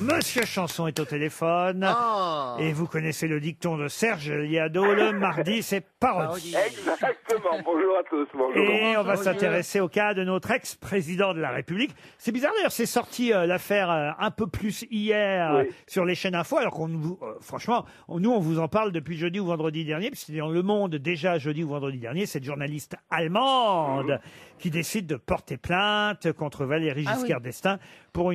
Monsieur Chanson est au téléphone. Ah. Et vous connaissez le dicton de Serge Liado, le mardi, c'est parodie. Exactement. Bonjour à tous. Bonjour. Et on va s'intéresser au cas de notre ex-président de la République. C'est bizarre d'ailleurs, c'est sorti l'affaire un peu plus hier Oui. sur les chaînes info, alors qu'on vous, franchement, nous on vous en parle depuis jeudi ou vendredi dernier, puisque c'était dans Le Monde déjà jeudi ou vendredi dernier, cette journaliste allemande qui décide de porter plainte contre Valéry Ah oui. Giscard d'Estaing pour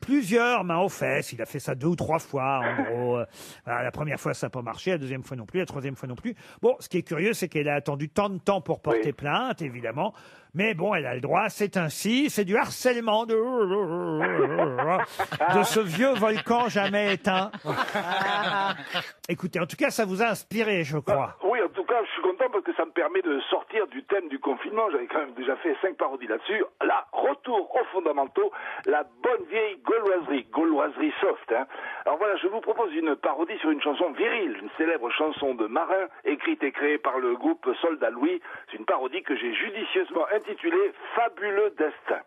plusieurs mains aux fesses. Il a fait ça 2 ou 3 fois, en gros. Voilà, la première fois, ça n'a pas marché. La deuxième fois non plus. La troisième fois non plus. Bon, ce qui est curieux, c'est qu'elle a attendu tant de temps pour porter plainte, évidemment. Mais bon, elle a le droit. C'est ainsi. C'est du harcèlement de ce vieux volcan jamais éteint. Écoutez, en tout cas, ça vous a inspiré, je crois. Oui, en tout cas, je suis content parce que ça me permet de sortir du thème du confinement. J'avais quand même déjà fait 5 parodies là-dessus. Là, retour aux fondamentaux, la bonne vieille gauloiserie soft. Hein. Alors voilà, je vous propose une parodie sur une chanson virile, une célèbre chanson de marin, écrite et créée par le groupe Soldat Louis. C'est une parodie que j'ai judicieusement intitulée Fabuleux Destin.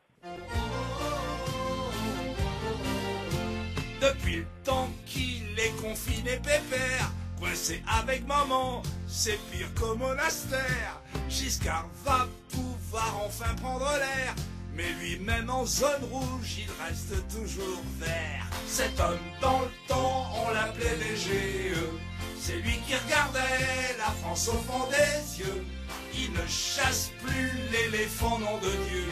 Depuis le temps qu'il est confiné pépère, coincé avec maman, c'est pire qu'au monastère. Giscard va pouvoir enfin prendre l'air, mais lui-même en zone rouge, il reste toujours vert. Cet homme dans le temps, on l'appelait léger. C'est lui qui regardait la France au fond des yeux. Il ne chasse plus l'éléphant, nom de Dieu,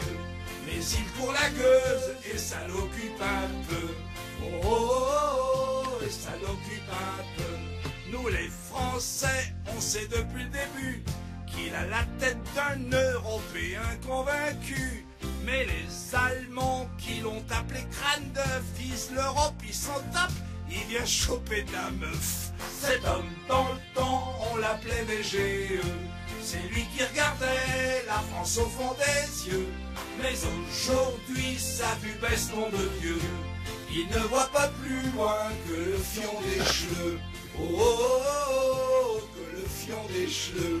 mais il court la gueuse et ça l'occupe un peu. Oh, oh, oh, oh, et ça l'occupe un peu. Nous les Français, on sait depuis le début qu'il a la tête d'un Européen convaincu. Mais les Allemands qui l'ont appelé crâne d'œuf disent l'Europe, il s'en tape, il vient choper de la meuf. Cet homme dans le temps, on l'appelait VGE. c'est lui qui regardait la France au fond des yeux. Mais aujourd'hui sa vue baisse, nom de Dieu. Il ne voit pas plus loin que le fion des cheveux. Oh, oh, oh, oh, que le fion des cheveux.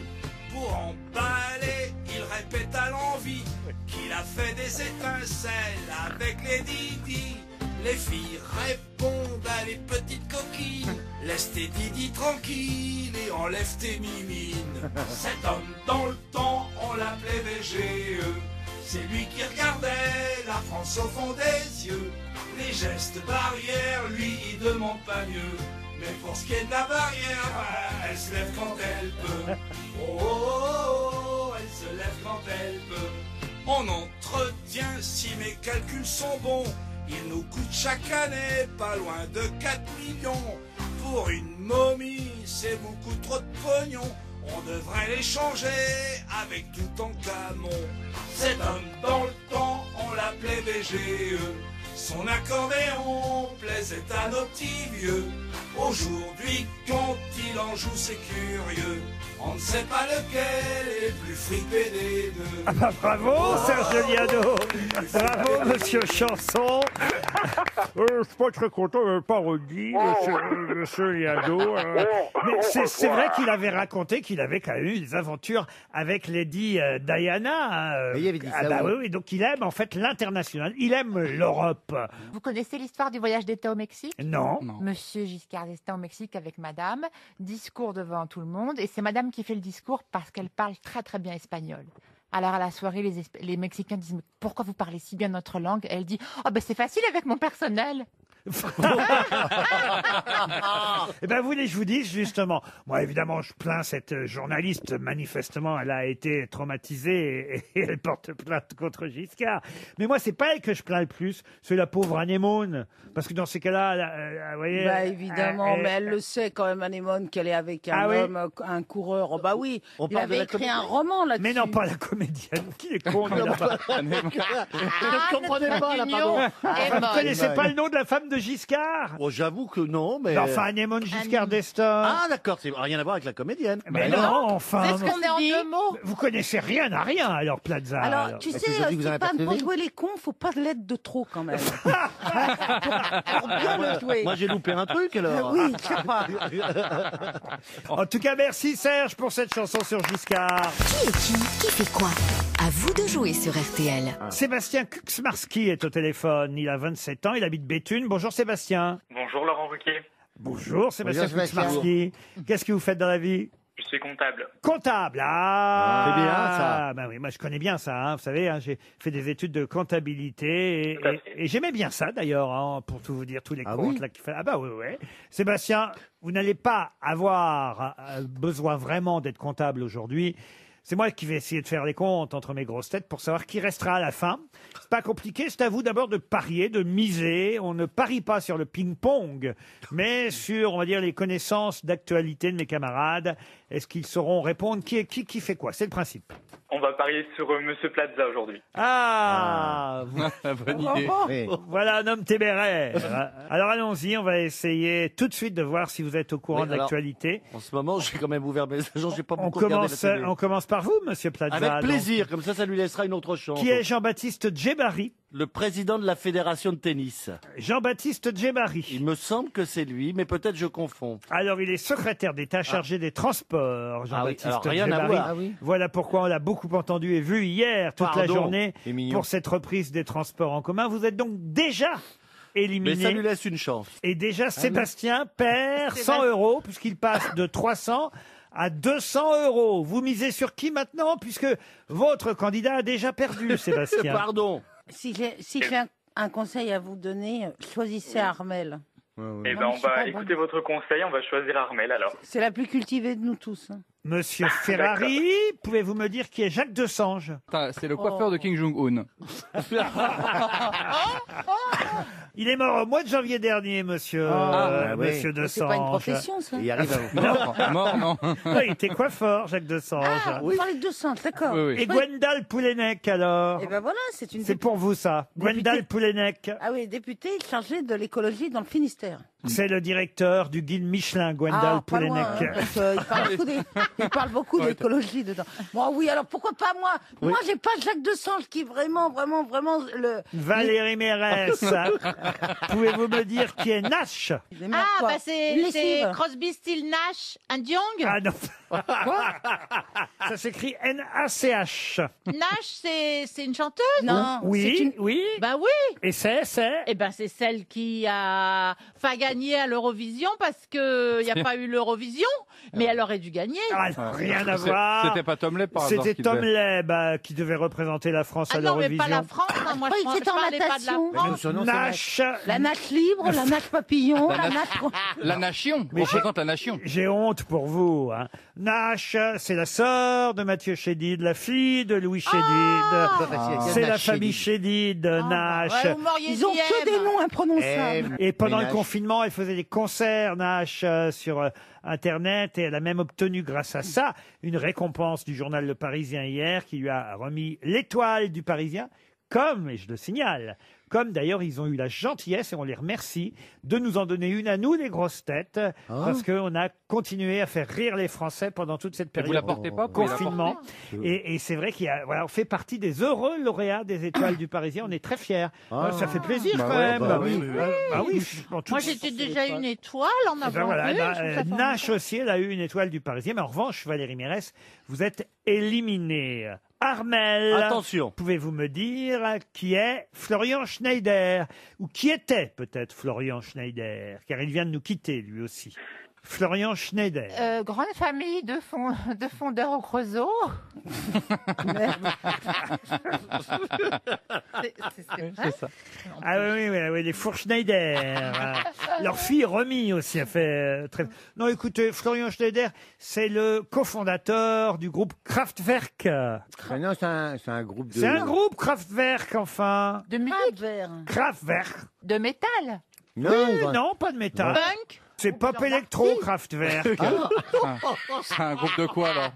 Pour emballer, il répète à l'envie qu'il a fait des étincelles avec les Didi. Les filles répondent à les petites coquines. Laisse tes Didi tranquilles et enlève tes mimines. Cet homme dans le temps, on l'appelait VGE. C'est lui qui regardait la France au fond des yeux. Les gestes barrières, lui, il demande pas mieux. Mais pour ce qui est de la barrière, bah, elle se lève quand elle peut. Oh, oh, oh, oh, elle se lève quand elle peut. On entretient, si mes calculs sont bons, il nous coûte chaque année pas loin de 4 millions. Pour une momie, c'est beaucoup trop de pognon. On devrait l'échanger avec Toutankhamon. Cet homme dans le temps, on l'appelait VGE. Son accordéon plaisait à nos petits vieux. Aujourd'hui, quand il en joue, c'est curieux. On ne sait pas lequel est plus fripé des deux. Ah bah bravo, Serge Liado. Bravo, monsieur Chanson. Je suis pas très content de la parodie, monsieur Liado. Mais c'est vrai qu'il avait raconté qu'il avait quand même eu des aventures avec Lady Diana. Il avait dit ah ça, bah oui. oui, donc il aime en fait l'international. Il aime l'Europe. Vous connaissez l'histoire du voyage d'État au Mexique? Non. Monsieur Giscard d'Estaing au Mexique avec madame, discours devant tout le monde, et c'est madame qui fait le discours parce qu'elle parle très très bien espagnol. Alors à la soirée, les Mexicains disent « Mais pourquoi vous parlez si bien notre langue ?» Elle dit « Oh ben c'est facile avec mon personnel !» Eh ben, vous voulez que je vous dise, justement, moi, évidemment, je plains cette journaliste. Manifestement, elle a été traumatisée et elle porte plainte contre Giscard. Mais moi, c'est pas elle que je plains le plus, c'est la pauvre Anémone. Parce que dans ces cas-là, vous voyez... Bah évidemment, mais elle le sait quand même, Anémone, qu'elle est avec un homme, un coureur. Oh, bah oui, il avait écrit un roman là-dessus. Mais non, pas la comédienne. Qui est con, là-bas. Je ne comprenais pas, là, pardon. Vous ne connaissez pas le nom de la femme de Giscard? Oh, j'avoue que non, mais... Enfin, Anémone Giscard d'Estaing. Ah, d'accord, c'est rien à voir avec la comédienne. Mais non, enfin... C'est ce qu'on est en deux mots. Vous connaissez rien à rien, alors, Plaza. Alors, tu sais, Stéphane, pour jouer les cons, faut pas de l'aide de trop, quand même. Pour bien le jouer. Moi, j'ai loupé un truc, alors. Oui, je sais pas. En tout cas, merci Serge pour cette chanson sur Giscard. Qui est qui fait quoi? À vous de jouer sur RTL. Sébastien Kuczmarski est au téléphone. Il a 27 ans, il habite Béthune. Bonjour Sébastien. Bonjour Laurent Ruquier. Bonjour Sébastien Bonjour, Sébastien. Kuczmarski. Qu'est-ce que vous faites dans la vie? Je suis comptable. Comptable, ah C'est bien, ça. Ben oui, moi je connais bien ça, hein. Vous savez, hein, j'ai fait des études de comptabilité et j'aimais bien ça d'ailleurs, hein, pour tout vous dire, tous les comptes là qu'il fait. Ah bah oui, oui. Sébastien, vous n'allez pas avoir besoin vraiment d'être comptable aujourd'hui. C'est moi qui vais essayer de faire les comptes entre mes grosses têtes pour savoir qui restera à la fin. C'est pas compliqué, c'est à vous d'abord de parier, de miser. On ne parie pas sur le ping-pong, mais sur, on va dire, les connaissances d'actualité de mes camarades. Est-ce qu'ils sauront répondre qui fait quoi? C'est le principe. On va parier sur Monsieur Plaza aujourd'hui. Ah, Bonne idée. Voilà un homme téméraire. Alors allons-y, on va essayer tout de suite de voir si vous êtes au courant Oui, de alors, l'actualité. En ce moment, j'ai quand même ouvert mes agents, j'ai pas On beaucoup regardé la télé. commence par vous, Monsieur Plaza. Avec plaisir, comme ça lui laissera une autre chance. Qui est Jean-Baptiste Djebari? Le président de la fédération de tennis. Jean-Baptiste Djebari. Il me semble que c'est lui, mais peut-être je confonds. Alors, il est secrétaire d'État chargé des transports, Jean-Baptiste alors rien à Djebari. voir. Ah oui. Voilà pourquoi on l'a beaucoup entendu et vu hier toute la Pardon, journée c'est mignon. pour cette reprise des transports en commun. Vous êtes donc déjà éliminé. Mais ça lui laisse une chance. Et déjà, Sébastien perd 100 euros puisqu'il passe de 300 à 200 euros. Vous misez sur qui maintenant, puisque votre candidat a déjà perdu, Sébastien? Pardon. Si j'ai un conseil à vous donner, choisissez Armel. Eh ben, on va écouter votre conseil, on va choisir Armel alors. C'est la plus cultivée de nous tous. Hein. Monsieur Ferrari, pouvez-vous me dire qui est Jacques Desange? C'est le coiffeur de Kim Jong-un. Il est mort au mois de janvier dernier, monsieur, monsieur Desange. C'est pas une profession, ça. Il arrive à Mort, non. Il était coiffeur, Jacques Desange. Ah, vous parlez de Desange, d'accord. Oui, oui. Et Gwendal Poulenec, alors? Et ben voilà, c'est une C'est pour vous, ça. Gwendal Poulenec. Ah oui, député chargé de l'écologie dans le Finistère. C'est le directeur du guide Michelin, Gwendal Ah, pas Poulenec. loin, hein, parce que il parle beaucoup d'écologie dedans. Bon, oui, alors pourquoi pas moi? Moi, j'ai pas Jacques Desange qui est vraiment le... Valérie Mérès, pouvez-vous me dire qui est Nash? Ah, bah c'est Une lessive. Crosby, Still, Nash and Young. Ah non. Ça s'écrit N-A-C-H. Nash, c'est une chanteuse? Non, Oui, oui. Bah oui. Et c'est Eh ben c'est celle qui a pas gagné à l'Eurovision parce que y a pas eu l'Eurovision, mais elle aurait dû gagner. Ah, non, rien à voir. C'était pas Tom Leb par hasard. C'était qui Tom devait- Leb qui devait représenter la France Ah à non, mais l'Eurovision. pas la France. hein. Moi, Oui, je c'est en parlais pas de la natation. France. Nash. La nache libre, la nache papillon, la nache... La nation. Mais Représente la nation. J'ai honte pour vous. Hein. Nash, c'est la sœur de Mathieu Chédid, la fille de Louis Chédid. C'est la famille Chédid, Nash. Ouais, vous m'auriez Ils ont dit que des M. noms imprononçables. Et pendant le Nash. confinement, elle faisait des concerts, Nash, sur Internet. Et elle a même obtenu, grâce à ça, une récompense du journal Le Parisien hier, qui lui a remis l'étoile du Parisien, comme, et je le signale, comme d'ailleurs ils ont eu la gentillesse, et on les remercie, de nous en donner une à nous, les grosses têtes, parce qu'on a continué à faire rire les Français pendant toute cette Et période vous la portez pas, de vous pouvez la confinement. Et c'est vrai qu'on fait partie des heureux lauréats des étoiles du Parisien. On est très fiers. Ça fait plaisir Bah quand ouais, même. bah oui, Ah oui, en tout- Moi, j'étais déjà une étoile en eh ben avant. voilà, deux, bah, je trouve ça Nash formidable. aussi, elle a eu une étoile du Parisien. Mais en revanche, Valérie Mérès, vous êtes éliminée. Armel, Attention. pouvez-vous me dire qui est Florian Schneider? Ou qui était peut-être Florian Schneider? Car il vient de nous quitter lui aussi. Florian Schneider. Grande famille de fondeurs au Creusot. C'est ça. Ah oui, les Fourschneider. Leur fille Romy aussi a fait très... Non, écoutez, Florian Schneider, c'est le cofondateur du groupe Kraftwerk. Non, c'est un groupe de... C'est un groupe Kraftwerk, enfin. De musique. Kraftwerk. De métal. Non, Oui, non, pas de métal. Punk. C'est pop électro, Kraftwerk. C'est un groupe de quoi alors?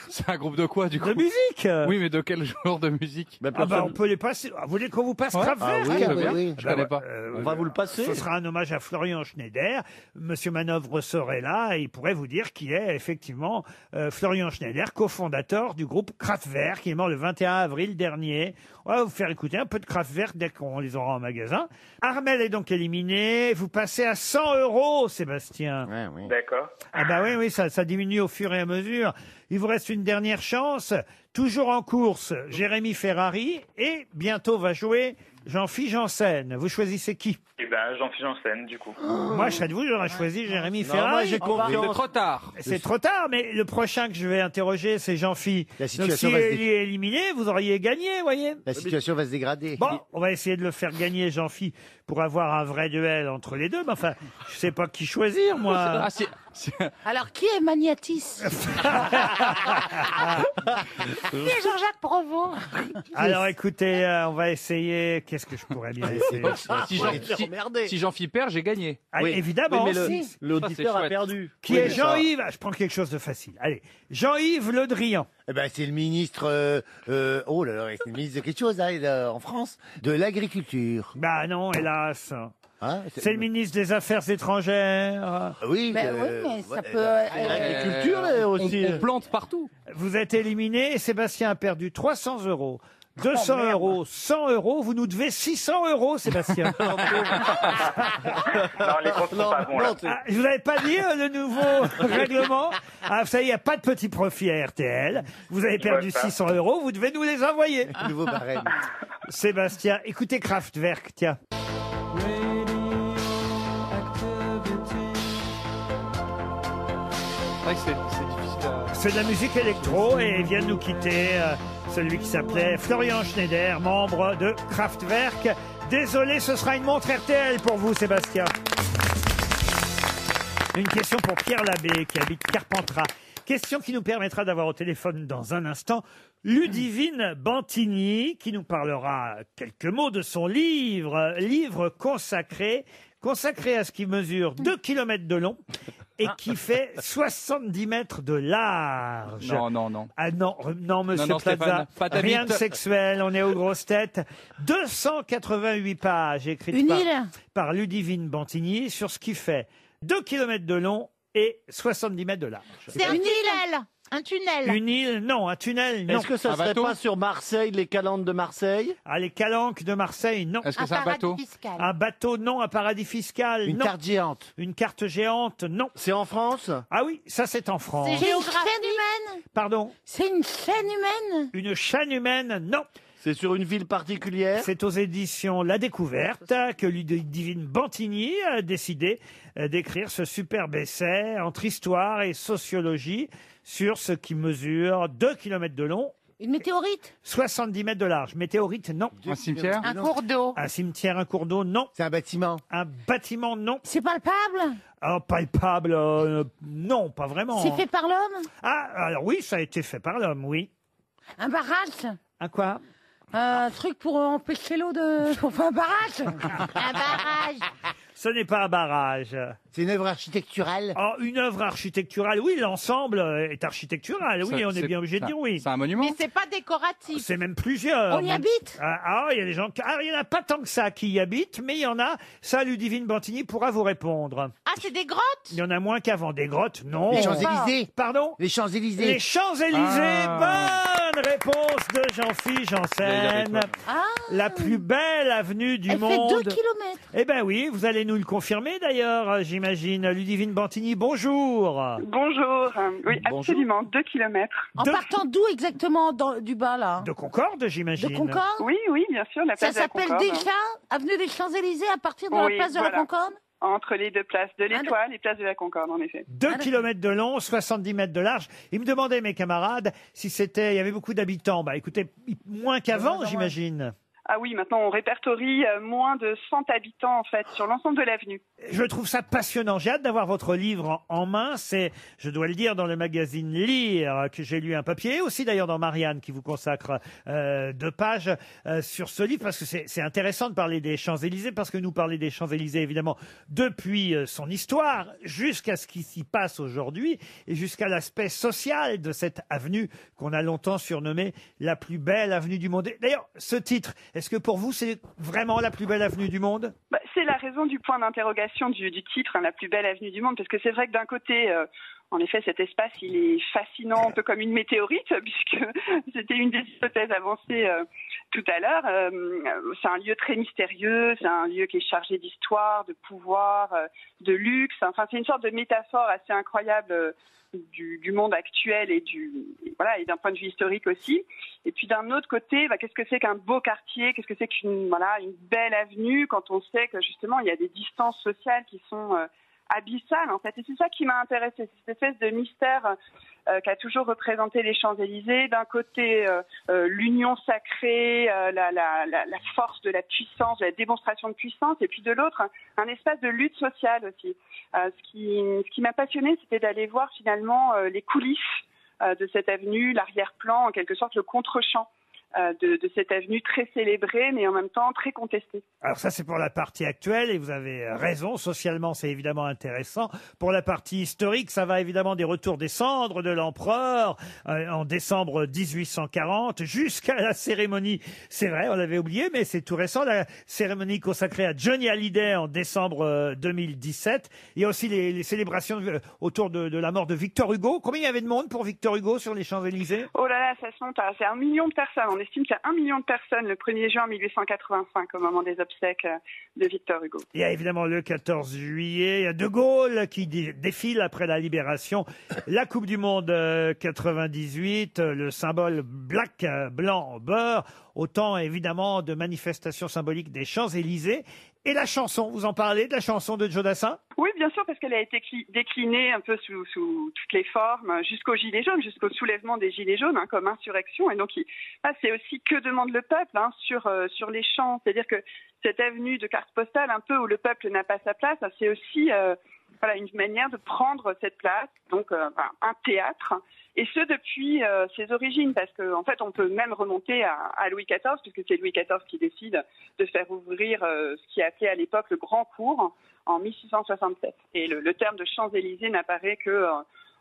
C'est un groupe de quoi du coup? De musique. Oui, mais de quel genre de musique? Ah bah, on peut les passer. Ah, vous voulez qu'on vous passe Ouais. Kraftwerk? Ah oui, je veux bien. oui. Je connais pas. On va vous le passer. Ce sera un hommage à Florian Schneider. Monsieur Manœuvre serait là et il pourrait vous dire qui est effectivement Florian Schneider, cofondateur du groupe Kraftwerk, qui est mort le 21 avril dernier. On va vous faire écouter un peu de Kraftwerk dès qu'on les aura en magasin. Armel est donc éliminé. Vous passez à 100 €, Sébastien. Ouais, oui. D'accord. Ah bah oui, ça diminue au fur et à mesure. Il vous reste une dernière chance. Toujours en course, Jérémy Ferrari. Et bientôt va jouer Jean-Philippe Janssen. Vous choisissez qui? Eh ben, Jean-Philippe Janssen, du coup. Moi, je serais de vous, j'aurais choisi Jérémy Non, moi, Ferrari. j'ai confiance. C'est trop tard. C'est trop tard, mais le prochain que je vais interroger, c'est Jean-Philippe. La Donc situation si va se il est éliminé, vous auriez gagné, voyez. La situation va se dégrader. Bon, on va essayer de le faire gagner, Jean-Philippe, pour avoir un vrai duel entre les deux. Mais enfin, je sais pas qui choisir, moi. Ah, Alors, qui est Magnatis? Qui est Jean-Jacques Provost? Alors écoutez, on va essayer. Qu'est-ce que je pourrais bien essayer? Si Jean-Philippe perd, j'ai gagné. Ah, Oui. évidemment. Oui, mais si. l'auditeur Ça, c'est a perdu. Qui Oui, est mais ça- Jean-Yves? Ah, je prends quelque chose de facile. Allez, Jean-Yves Le Drian. Eh ben, c'est le ministre, oh là là, c'est le ministre de quelque chose, hein, en France, de l'agriculture. Bah non, hélas. Hein, C'est le ministre des Affaires étrangères. Oui, Ben oui, mais ça ouais, peut... L'agriculture, là, aussi. On plante partout. Vous êtes éliminé. Sébastien a perdu 300 €. 200 €, 100 €, vous nous devez 600 €, Sébastien. Non, les comptes sont pas bons, là. Ah, je vous avais pas dit le nouveau règlement. Ah, ça y est, il n'y a pas de petit profit à RTL. Vous avez perdu vois ça. 600 €, vous devez nous les envoyer. nouveau barème. Sébastien, écoutez Kraftwerk, tiens. C'est vrai que c'est difficile à... C'est de la musique électro et il vient de nous quitter celui qui s'appelait Florian Schneider, membre de Kraftwerk. Désolé, ce sera une montre RTL pour vous, Sébastien. Une question pour Pierre Labbé qui habite Carpentras. Question qui nous permettra d'avoir au téléphone dans un instant Ludivine Bantigny qui nous parlera quelques mots de son livre consacré à ce qui mesure 2 km de long et qui fait 70 mètres de large. Non. Ah non, monsieur Non, Plaza, Stéphane, pas ta rien bite. de sexuel, on est aux grosses têtes. 288 pages écrites Une île par Ludivine Bantigny sur ce qui fait 2 km de long et 70 mètres de large. C'est un tunnel. Un tunnel. Une île, non. Un tunnel, non. Est-ce que ça serait pas sur Marseille, les calanques de Marseille? Ah, les calanques de Marseille, non. Est-ce que c'est un bateau? Fiscal. Un bateau, non. Un paradis fiscal, Une non. carte géante. Une carte géante, non. C'est en France? Ah oui, ça c'est en France. C'est C'est une géographique. chaîne humaine. Pardon. C'est une chaîne humaine. Une chaîne humaine, non. C'est sur une ville particulière? C'est aux éditions La Découverte que Ludivine Bantigny a décidé d'écrire ce superbe essai entre histoire et sociologie sur ce qui mesure 2 km de long, Une météorite. 70 mètres de large. Météorite, non. Un cimetière? Un cours d'eau. Un cimetière, un cours d'eau, non. C'est un bâtiment. Un bâtiment, non. C'est palpable. Palpable, non, pas vraiment. C'est fait par l'homme. Ah, alors oui, ça a été fait par l'homme, oui. Un barrage. Un quoi? Un truc pour empêcher l'eau de... Pour faire un barrage. Un barrage. Ce n'est pas un barrage. C'est une œuvre architecturale. Oh, une œuvre architecturale, oui, l'ensemble est architectural, oui, Ça, on est c'est- bien obligé de ça- dire oui. C'est un monument? Mais c'est pas décoratif. C'est même plusieurs. On y habite. Il y a des gens. Il y en a pas tant que ça qui y habitent, mais il y en a. Ça, Ludivine Bantigny pourra vous répondre. Ah, c'est des grottes. Il y en a moins qu'avant. Des grottes, non. Les Champs-Élysées. Pardon. Les Champs-Élysées. Les Champs-Élysées. Bonne réponse de Jean-Philippe Janssen. Ah. La plus belle avenue du Elle monde. fait 2 kilomètres. Eh ben oui, vous allez nous le confirmer d'ailleurs, j'imagine. Ludivine Bantigny, bonjour. Bonjour. Oui, Bonjour. absolument. 2 kilomètres. En partant d'où exactement du bas, là? De Concorde, j'imagine. De Concorde. Oui, oui, bien sûr. La Ça place de la s'appelle Concorde. déjà Avenue des Champs-Élysées à partir de Oui, la place de voilà. la Concorde? Entre les deux places de l'Étoile et place de la Concorde, en effet. 2 kilomètres de long, 70 mètres de large. Ils me demandaient, mes camarades, si c'était, il y avait beaucoup d'habitants. Bah, écoutez, moins qu'avant, j'imagine. Ah oui, maintenant on répertorie moins de 100 habitants en fait sur l'ensemble de l'avenue. Je trouve ça passionnant. J'ai hâte d'avoir votre livre en main. C'est, je dois le dire, dans le magazine Lire que j'ai lu un papier, aussi d'ailleurs dans Marianne qui vous consacre 2 pages sur ce livre, parce que c'est intéressant de parler des Champs-Élysées, parce que nous parler des Champs-Élysées évidemment depuis son histoire jusqu'à ce qui s'y passe aujourd'hui et jusqu'à l'aspect social de cette avenue qu'on a longtemps surnommée la plus belle avenue du monde. Et d'ailleurs, ce titre, est-ce que pour vous c'est vraiment la plus belle avenue du monde? C'est la raison du point d'interrogation du titre, hein, la plus belle avenue du monde, parce que c'est vrai que d'un côté, en effet, cet espace, il est fascinant, un peu comme une météorite, puisque c'était une des hypothèses avancées tout à l'heure. C'est un lieu très mystérieux, c'est un lieu qui est chargé d'histoire, de pouvoir, de luxe. Enfin, c'est une sorte de métaphore assez incroyable du monde actuel et d'un point de vue historique aussi. Et puis d'un autre côté, qu'est-ce que c'est qu'un beau quartier, qu'est-ce que c'est qu'une belle avenue quand on sait que justement il y a des distances sociales qui sont abyssales en fait. Et c'est ça qui m'a intéressée, cette espèce de mystère qu'a toujours représenté les Champs-Élysées. D'un côté, l'union sacrée, la force de la puissance, de la démonstration de puissance, et puis de l'autre, un espace de lutte sociale aussi. Ce qui m'a passionnée, c'était d'aller voir finalement les coulisses de cette avenue, l'arrière-plan, en quelque sorte le contre-champ de cette avenue très célébrée, mais en même temps très contestée. Alors ça, c'est pour la partie actuelle, et vous avez raison, socialement, c'est évidemment intéressant. Pour la partie historique, ça va évidemment des retours des cendres de l'empereur en décembre 1840, jusqu'à la cérémonie, c'est vrai, on l'avait oublié, mais c'est tout récent, la cérémonie consacrée à Johnny Hallyday en décembre 2017. Il y a aussi les célébrations autour de la mort de Victor Hugo. Combien il y avait de monde pour Victor Hugo sur les Champs-Élysées? Oh là là, ça se monte, c'est 1 million de personnes. On estime qu'il y a 1 million de personnes le 1er juin 1885 au moment des obsèques de Victor Hugo. Il y a évidemment le 14 juillet, il y a De Gaulle qui défile après la libération, la Coupe du Monde 98, le symbole black, blanc, beurre, autant évidemment de manifestations symboliques des Champs-Élysées. Et la chanson, vous en parlez de la chanson de Joe Dassin? Oui, bien sûr, parce qu'elle a été déclinée un peu sous toutes les formes, jusqu'au gilet jaune, jusqu'au soulèvement des gilets jaunes, comme insurrection. Et donc, c'est aussi que demande le peuple sur les champs. C'est-à-dire que cette avenue de carte postale, un peu où le peuple n'a pas sa place, c'est aussi une manière de prendre cette place, donc un théâtre. Et ce, depuis ses origines, parce qu'en fait, on peut même remonter à Louis XIV, puisque c'est Louis XIV qui décide de faire ouvrir ce qui est appelé à l'époque le Grand Cours, en 1667. Et le terme de Champs-Élysées n'apparaît que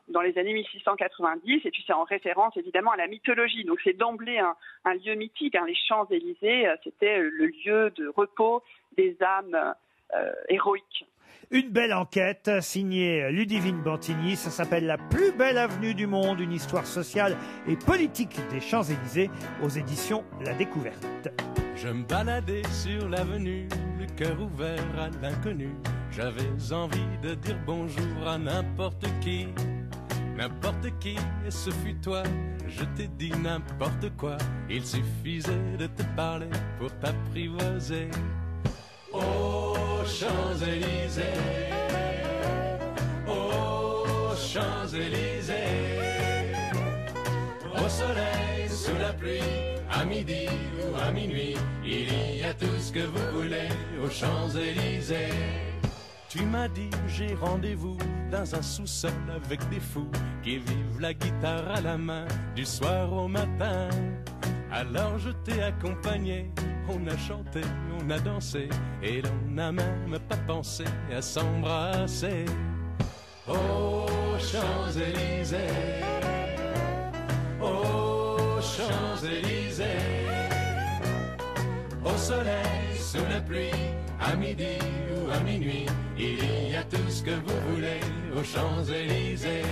dans les années 1690, et puis c'est en référence évidemment à la mythologie. Donc c'est d'emblée un lieu mythique. Les Champs-Élysées, c'était le lieu de repos des âmes héroïques. Une belle enquête signée Ludivine Bantigny. Ça s'appelle La plus belle avenue du monde, une histoire sociale et politique des Champs-Élysées aux éditions La Découverte. Je me baladais sur l'avenue, le cœur ouvert à l'inconnu. J'avais envie de dire bonjour à n'importe qui. N'importe qui, et ce fut toi. Je t'ai dit n'importe quoi. Il suffisait de te parler pour t'apprivoiser. Aux Champs-Élysées, aux Champs-Élysées, au soleil, sous la pluie, à midi ou à minuit, il y a tout ce que vous voulez aux Champs-Élysées. Tu m'as dit j'ai rendez-vous dans un sous-sol avec des fous qui vivent la guitare à la main du soir au matin. Alors je t'ai accompagné, on a chanté, on a dansé et l'on n'a même pas pensé à s'embrasser. Aux Champs-Élysées, aux Champs-Élysées, au soleil, sous la pluie, à midi ou à minuit, il y a tout ce que vous voulez aux Champs-Élysées.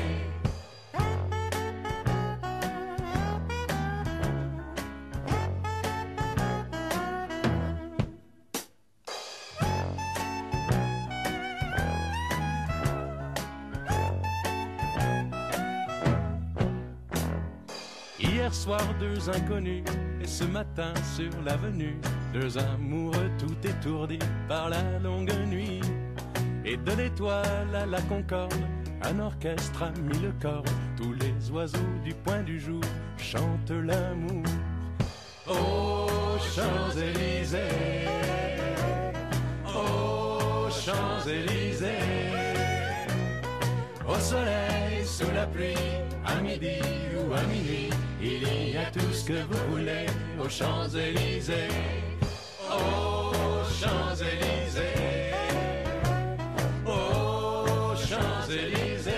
Hier soir, deux inconnus, et ce matin sur l'avenue, deux amoureux tout étourdis par la longue nuit. Et de l'étoile à la concorde, un orchestre a mis le corps. Tous les oiseaux du point du jour chantent l'amour. Aux Champs-Élysées, aux Champs-Élysées, au soleil, sous la pluie, à midi ou à minuit, il y a tout ce que vous voulez aux Champs-Élysées. Aux Champs-Élysées, aux Champs-Élysées,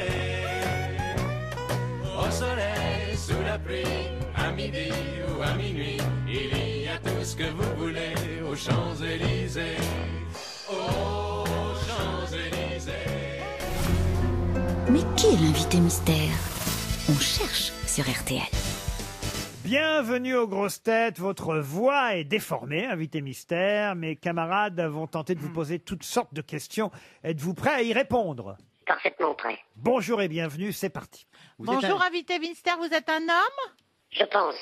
au soleil, sous la pluie, à midi ou à minuit, il y a tout ce que vous voulez aux Champs-Élysées. Aux Champs-Élysées. Mais qui est l'invité mystère? On cherche sur RTL. Bienvenue aux grosses têtes. Votre voix est déformée, invité mystère. Mes camarades vont tenter de vous poser toutes sortes de questions. Êtes-vous prêt à y répondre? Parfaitement prêt. Bonjour et bienvenue, c'est parti. Bonjour, invité mystère, vous êtes un homme? Je pense.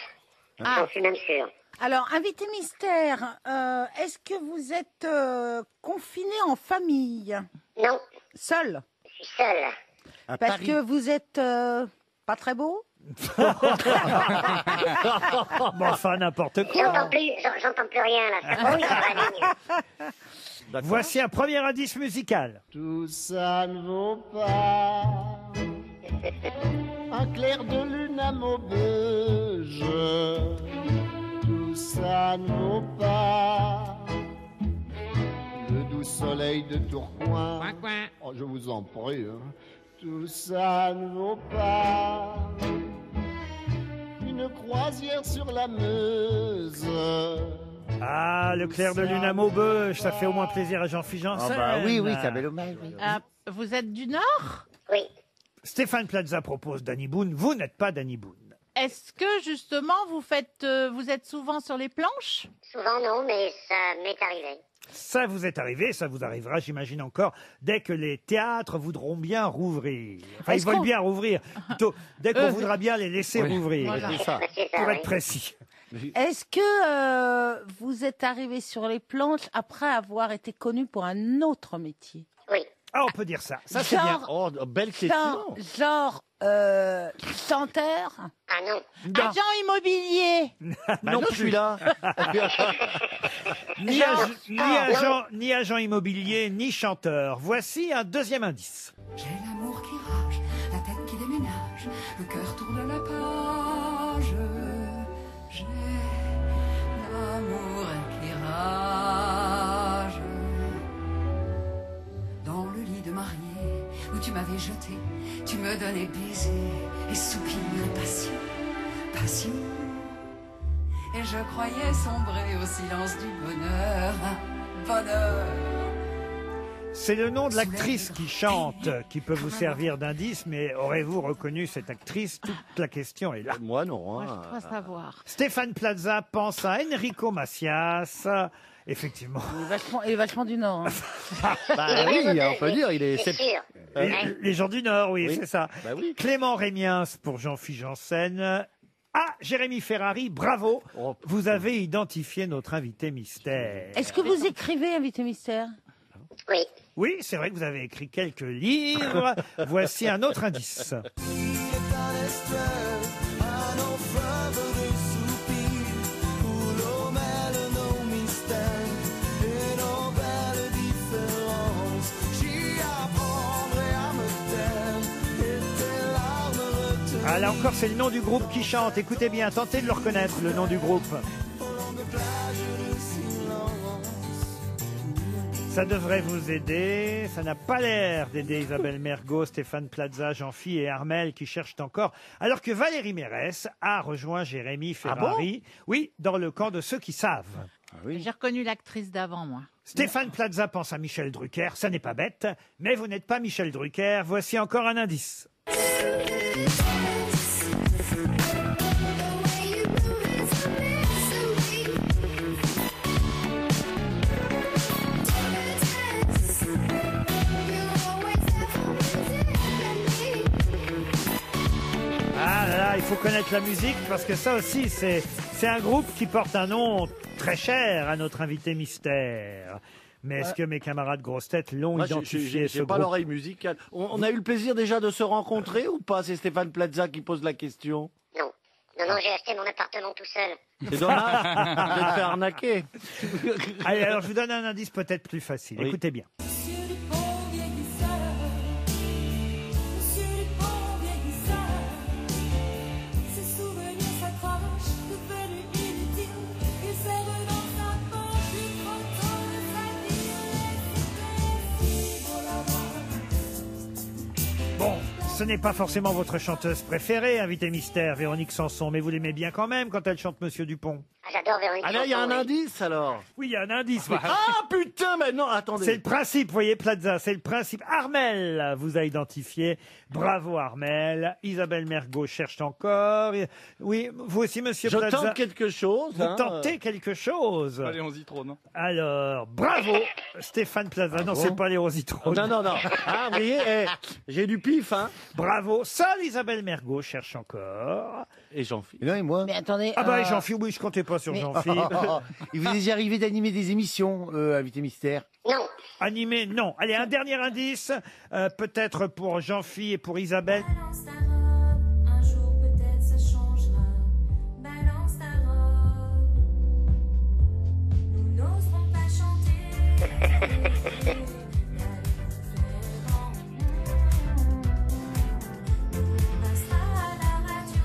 J'en suis même sûr. Alors, invité mystère, est-ce que vous êtes confiné en famille? Non. Seul? Je suis seul. Parce que vous êtes pas très beau? Bon, enfin, n'importe quoi. J'entends plus rien là. Ça brouille sur la ligne. Voici un premier indice musical. Tout ça ne vaut pas un clair de lune à Maubeuge. Tout ça ne vaut pas le doux soleil de Tourcoing. Oh, je vous en prie. Tout ça ne vaut pas une croisière sur la Meuse. Ah, le clair de lune à Maubeuge, ça fait au moins plaisir à Jean-Philippe Janssen. Oui, ça fait l'hommage. Oui. Vous êtes du Nord? Oui. Stéphane Plaza propose Danny Boone. Vous n'êtes pas Danny Boone. Est-ce que justement vous êtes souvent sur les planches? Souvent non, mais ça m'est arrivé. Ça vous est arrivé, ça vous arrivera, j'imagine encore, dès que les théâtres voudront bien rouvrir. Enfin, ils veulent bien rouvrir. Plutôt, dès qu'on voudra bien les laisser rouvrir. Voilà. C'est ça, pour être précis. Est-ce que vous êtes arrivé sur les planches après avoir été connu pour un autre métier? Oui. Ah, on peut dire ça. Ça, c'est bien. Oh, belle question. Genre chanteur? Ah non. Agent immobilier? Non plus là. Ni agent immobilier, ni chanteur. Voici un deuxième indice. J'ai l'amour qui rage, la tête qui déménage, le cœur tourne à la Tu me donnais baisers et soupirs passion, passion. Et je croyais sombrer au silence du bonheur, bonheur. C'est le nom de l'actrice qui chante qui peut vous servir d'indice, mais aurez-vous reconnu cette actrice? Toute la question est là. Moi non. Moi, je crois savoir. Stéphane Plaza pense à Enrico Macias. Effectivement. Il est vachement du Nord. Hein. Bah oui, on peut dire, il est... C'est sûr. Les gens du Nord, oui, Oui. c'est ça. Bah oui. Clément Rémiens pour Jean-Philippe Janssen. Ah, Jérémy Ferrari, bravo. Vous avez identifié notre invité mystère. Est-ce que vous écrivez, invité mystère? Oui. Oui, c'est vrai que vous avez écrit quelques livres. Voici un autre indice. Ah, là encore, c'est le nom du groupe qui chante. Écoutez bien, tentez de le reconnaître, le nom du groupe. Ça devrait vous aider. Ça n'a pas l'air d'aider Isabelle Mergo, Stéphane Plaza, Jean-Phi et Armel qui cherchent encore. Alors que Valérie Mérès a rejoint Jérémy Ferrari. Oui, dans le camp de ceux qui savent. J'ai reconnu l'actrice d'avant, moi. Stéphane Plaza pense à Michel Drucker. Ça n'est pas bête. Mais vous n'êtes pas Michel Drucker. Voici encore un indice. Ah là là, il faut connaître la musique parce que ça aussi, c'est un groupe qui porte un nom très cher à notre invité mystère. Mais est-ce que mes camarades grosses têtes l'ont Moi, identifié, ce j'ai pas groupe? l'oreille musicale. On a eu le plaisir déjà de se rencontrer ou pas? C'est Stéphane Plaza qui pose la question. Non. Non, j'ai acheté mon appartement tout seul. C'est dommage de te faire arnaquer. Allez, alors je vous donne un indice peut-être plus facile. Oui. Écoutez bien. Bon, ce n'est pas forcément votre chanteuse préférée, invité mystère, Véronique Sanson, mais vous l'aimez bien quand même quand elle chante Monsieur Dupont. Ah, j'adore Véronique. Ah là, il y a un Sanson, oui. indice alors. Oui, il y a un indice. Oui. Ah putain, mais non, attendez. C'est le principe, vous voyez, Plaza, c'est le principe. Armel vous a identifié. Bravo, Armel. Isabelle Mergo cherche encore. Oui, vous aussi, Monsieur Je Plaza. tente quelque chose. Vous hein. tentez quelque chose. Allez, on y trop, non? Alors, bravo, Stéphane Plaza. Non, Bravo. c'est pas les Rositrons. Non. Ah, vous voyez, j'ai du pif, hein. Bravo. Seule Isabelle Mergo cherche encore. Et Jean-Philippe. Et moi Mais attendez. Ah bah, Jean-Philippe, oui, je comptais pas sur Jean-Philippe. Il vous est déjà arrivé d'animer des émissions, invité mystère? Non. Animé, non. Allez, un dernier indice, peut-être pour Jean-Philippe et pour Isabelle. Balance ta robe, un jour peut-être ça changera. Balance ta robe, nous n'oserons pas chanter. On passera à la radio.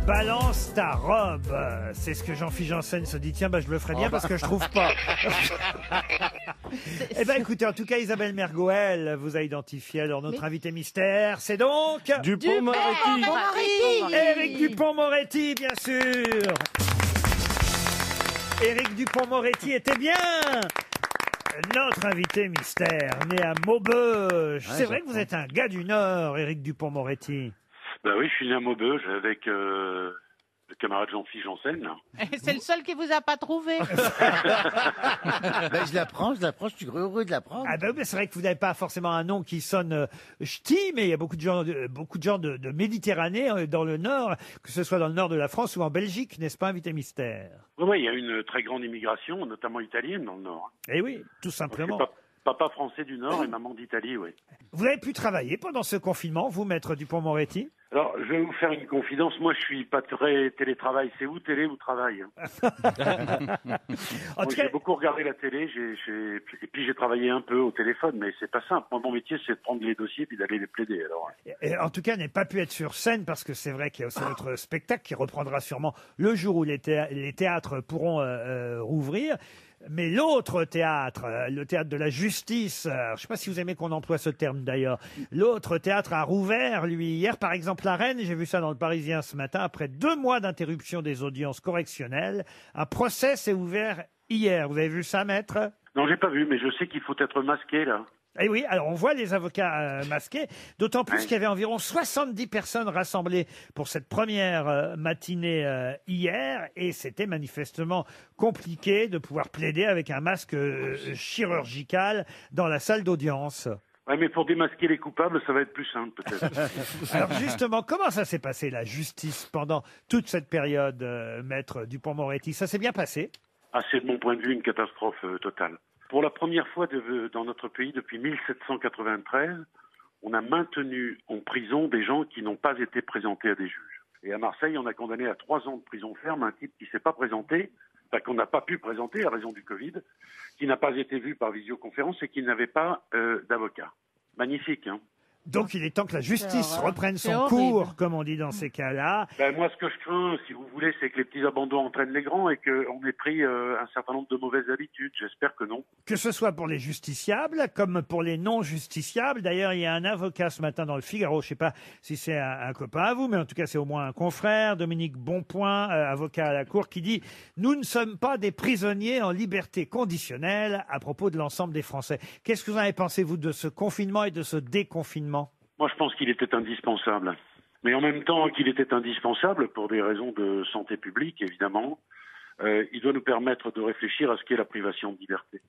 Balance ta robe. C'est ce que Jean-Philippe Janssen se dit. Tiens, bah, je le ferai bien parce que je trouve pas. Eh ben, écoutez, en tout cas, Isabelle Mergo, elle, vous a identifié. Alors, notre invité mystère, c'est donc... Dupond-Moretti. Éric Dupond-Moretti, bien sûr. Éric Dupond-Moretti était bien notre invité mystère, né à Maubeuge. C'est vrai que vous êtes un gars du Nord, Éric Dupond-Moretti. Bah oui, je suis né à Maubeuge avec le camarade Jean-Philippe Janssen. là. C'est le seul qui vous a pas trouvé. Ben, je l'apprends, je suis heureux de l'apprendre. Ah ben oui, c'est vrai que vous n'avez pas forcément un nom qui sonne ch'ti, mais il y a beaucoup de gens de Méditerranée dans le Nord, que ce soit dans le Nord de la France ou en Belgique, n'est-ce pas, invité mystère? Oui, il y a une très grande immigration, notamment italienne dans le Nord. Eh oui, tout simplement. Je suis papa français du Nord et maman d'Italie, oui. Vous avez pu travailler pendant ce confinement, vous, maître Dupond-Moretti? Alors, je vais vous faire une confidence. Moi, je suis pas très télétravail. C'est où télé ou travail? En tout cas, j'ai beaucoup regardé la télé. Et puis j'ai travaillé un peu au téléphone, mais c'est pas simple. Moi, mon métier, c'est de prendre les dossiers puis d'aller les plaider. Alors. et en tout cas, n'ai pas pu être sur scène parce que c'est vrai qu'il y a aussi notre spectacle qui reprendra sûrement le jour où les théâtres pourront rouvrir. Mais l'autre théâtre, le théâtre de la justice, je ne sais pas si vous aimez qu'on emploie ce terme d'ailleurs, l'autre théâtre a rouvert, lui, hier par exemple à Rennes, j'ai vu ça dans le Parisien ce matin, après 2 mois d'interruption des audiences correctionnelles, un procès s'est ouvert hier. Vous avez vu ça, maître? Non, j'ai pas vu, mais je sais qu'il faut être masqué, là. Eh oui, alors on voit les avocats masqués, d'autant plus qu'il y avait environ 70 personnes rassemblées pour cette première matinée hier, et c'était manifestement compliqué de pouvoir plaider avec un masque chirurgical dans la salle d'audience. Ouais, mais pour démasquer les coupables, ça va être plus simple, peut-être. Alors justement, comment ça s'est passé, la justice, pendant toute cette période, maître Dupond-Moretti? Ça s'est bien passé? Ah, c'est de mon point de vue une catastrophe totale. Pour la première fois dans notre pays depuis 1793, on a maintenu en prison des gens qui n'ont pas été présentés à des juges. Et à Marseille, on a condamné à 3 ans de prison ferme un type qui ne s'est pas présenté, qu'on n'a pas pu présenter à raison du Covid, qui n'a pas été vu par visioconférence et qui n'avait pas d'avocat. Magnifique, hein? Donc il est temps que la justice reprenne son cours, comme on dit dans ces cas-là. Ben, moi, ce que je crains, si vous voulez, c'est que les petits abandons entraînent les grands et qu'on ait pris un certain nombre de mauvaises habitudes. J'espère que non. Que ce soit pour les justiciables comme pour les non-justiciables. D'ailleurs, il y a un avocat ce matin dans le Figaro, je ne sais pas si c'est un copain à vous, mais en tout cas c'est au moins un confrère, Dominique Bonpoint, avocat à la Cour, qui dit « Nous ne sommes pas des prisonniers en liberté conditionnelle à propos de l'ensemble des Français ». Qu'est-ce que vous en avez pensé, vous, de ce confinement et de ce déconfinement? Moi, je pense qu'il était indispensable. Mais en même temps qu'il était indispensable, pour des raisons de santé publique, évidemment, il doit nous permettre de réfléchir à ce qu'est la privation de liberté.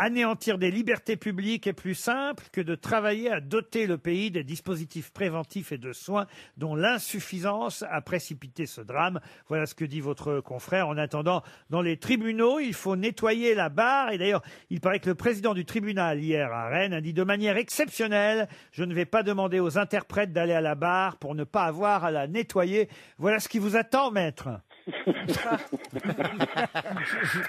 Anéantir des libertés publiques est plus simple que de travailler à doter le pays des dispositifs préventifs et de soins dont l'insuffisance a précipité ce drame. Voilà ce que dit votre confrère. En attendant, dans les tribunaux, il faut nettoyer la barre. Et d'ailleurs, il paraît que le président du tribunal hier à Rennes a dit de manière exceptionnelle, je ne vais pas demander aux interprètes d'aller à la barre pour ne pas avoir à la nettoyer. Voilà ce qui vous attend, maître.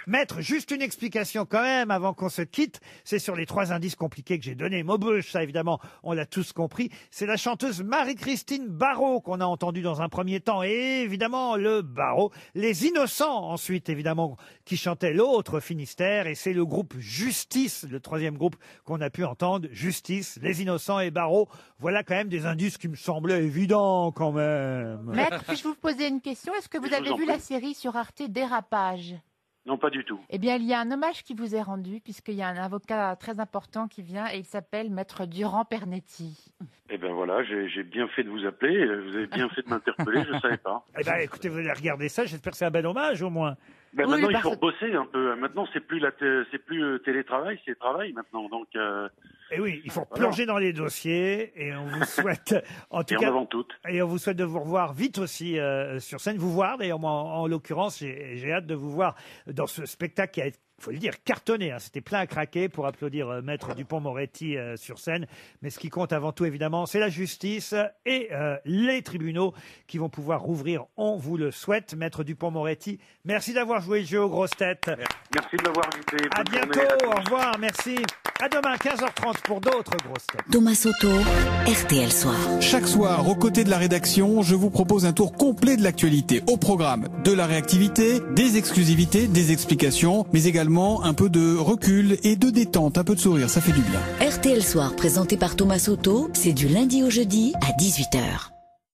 Maître, juste une explication quand même avant qu'on se quitte. C'est sur les 3 indices compliqués que j'ai donnés. Maubeuge, ça évidemment, on l'a tous compris. C'est la chanteuse Marie-Christine Barrault qu'on a entendue dans un premier temps. Et évidemment, le Barrault. Les Innocents, ensuite, évidemment, qui chantaient l'autre Finistère. Et c'est le groupe Justice, le 3e groupe qu'on a pu entendre. Justice, Les Innocents et Barrault. Voilà quand même des indices qui me semblaient évidents quand même. Maître, puis-je vous poser une question? Est-ce que vous avez vu la série sur Arte Dérapage? Non, pas du tout. Eh bien, il y a un hommage qui vous est rendu, puisqu'il y a un avocat très important qui vient, et il s'appelle Maître Durand-Pernetti. Eh bien voilà, j'ai bien fait de vous appeler, vous avez bien fait de m'interpeller, je ne savais pas. Eh bien écoutez, vous allez regarder ça, j'espère que c'est un bel hommage au moins. Ben oui, maintenant, il faut bosser un peu. Maintenant, c'est plus télétravail, c'est travail maintenant. Donc, et oui, il faut plonger dans les dossiers et on vous souhaite, en tout cas, et on vous souhaite de vous revoir vite aussi sur scène. Vous voir, d'ailleurs, moi, en l'occurrence, j'ai hâte de vous voir dans ce spectacle qui a été, il faut le dire, cartonné. C'était plein à craquer pour applaudir Maître Dupond-Moretti sur scène. Mais ce qui compte avant tout, évidemment, c'est la justice et les tribunaux qui vont pouvoir rouvrir. On vous le souhaite. Maître Dupond-Moretti, merci d'avoir joué le jeu aux grosses têtes. Merci de m'avoir invité. À bientôt. Au revoir. Merci. À demain, 15h30 pour d'autres grosses têtes. Thomas Soto, RTL Soir. Chaque soir, aux côtés de la rédaction, je vous propose un tour complet de l'actualité. Au programme, de la réactivité, des exclusivités, des explications, mais également un peu de recul et de détente, un peu de sourire, ça fait du bien. RTL Soir, présenté par Thomas Soto, c'est du lundi au jeudi à 18h.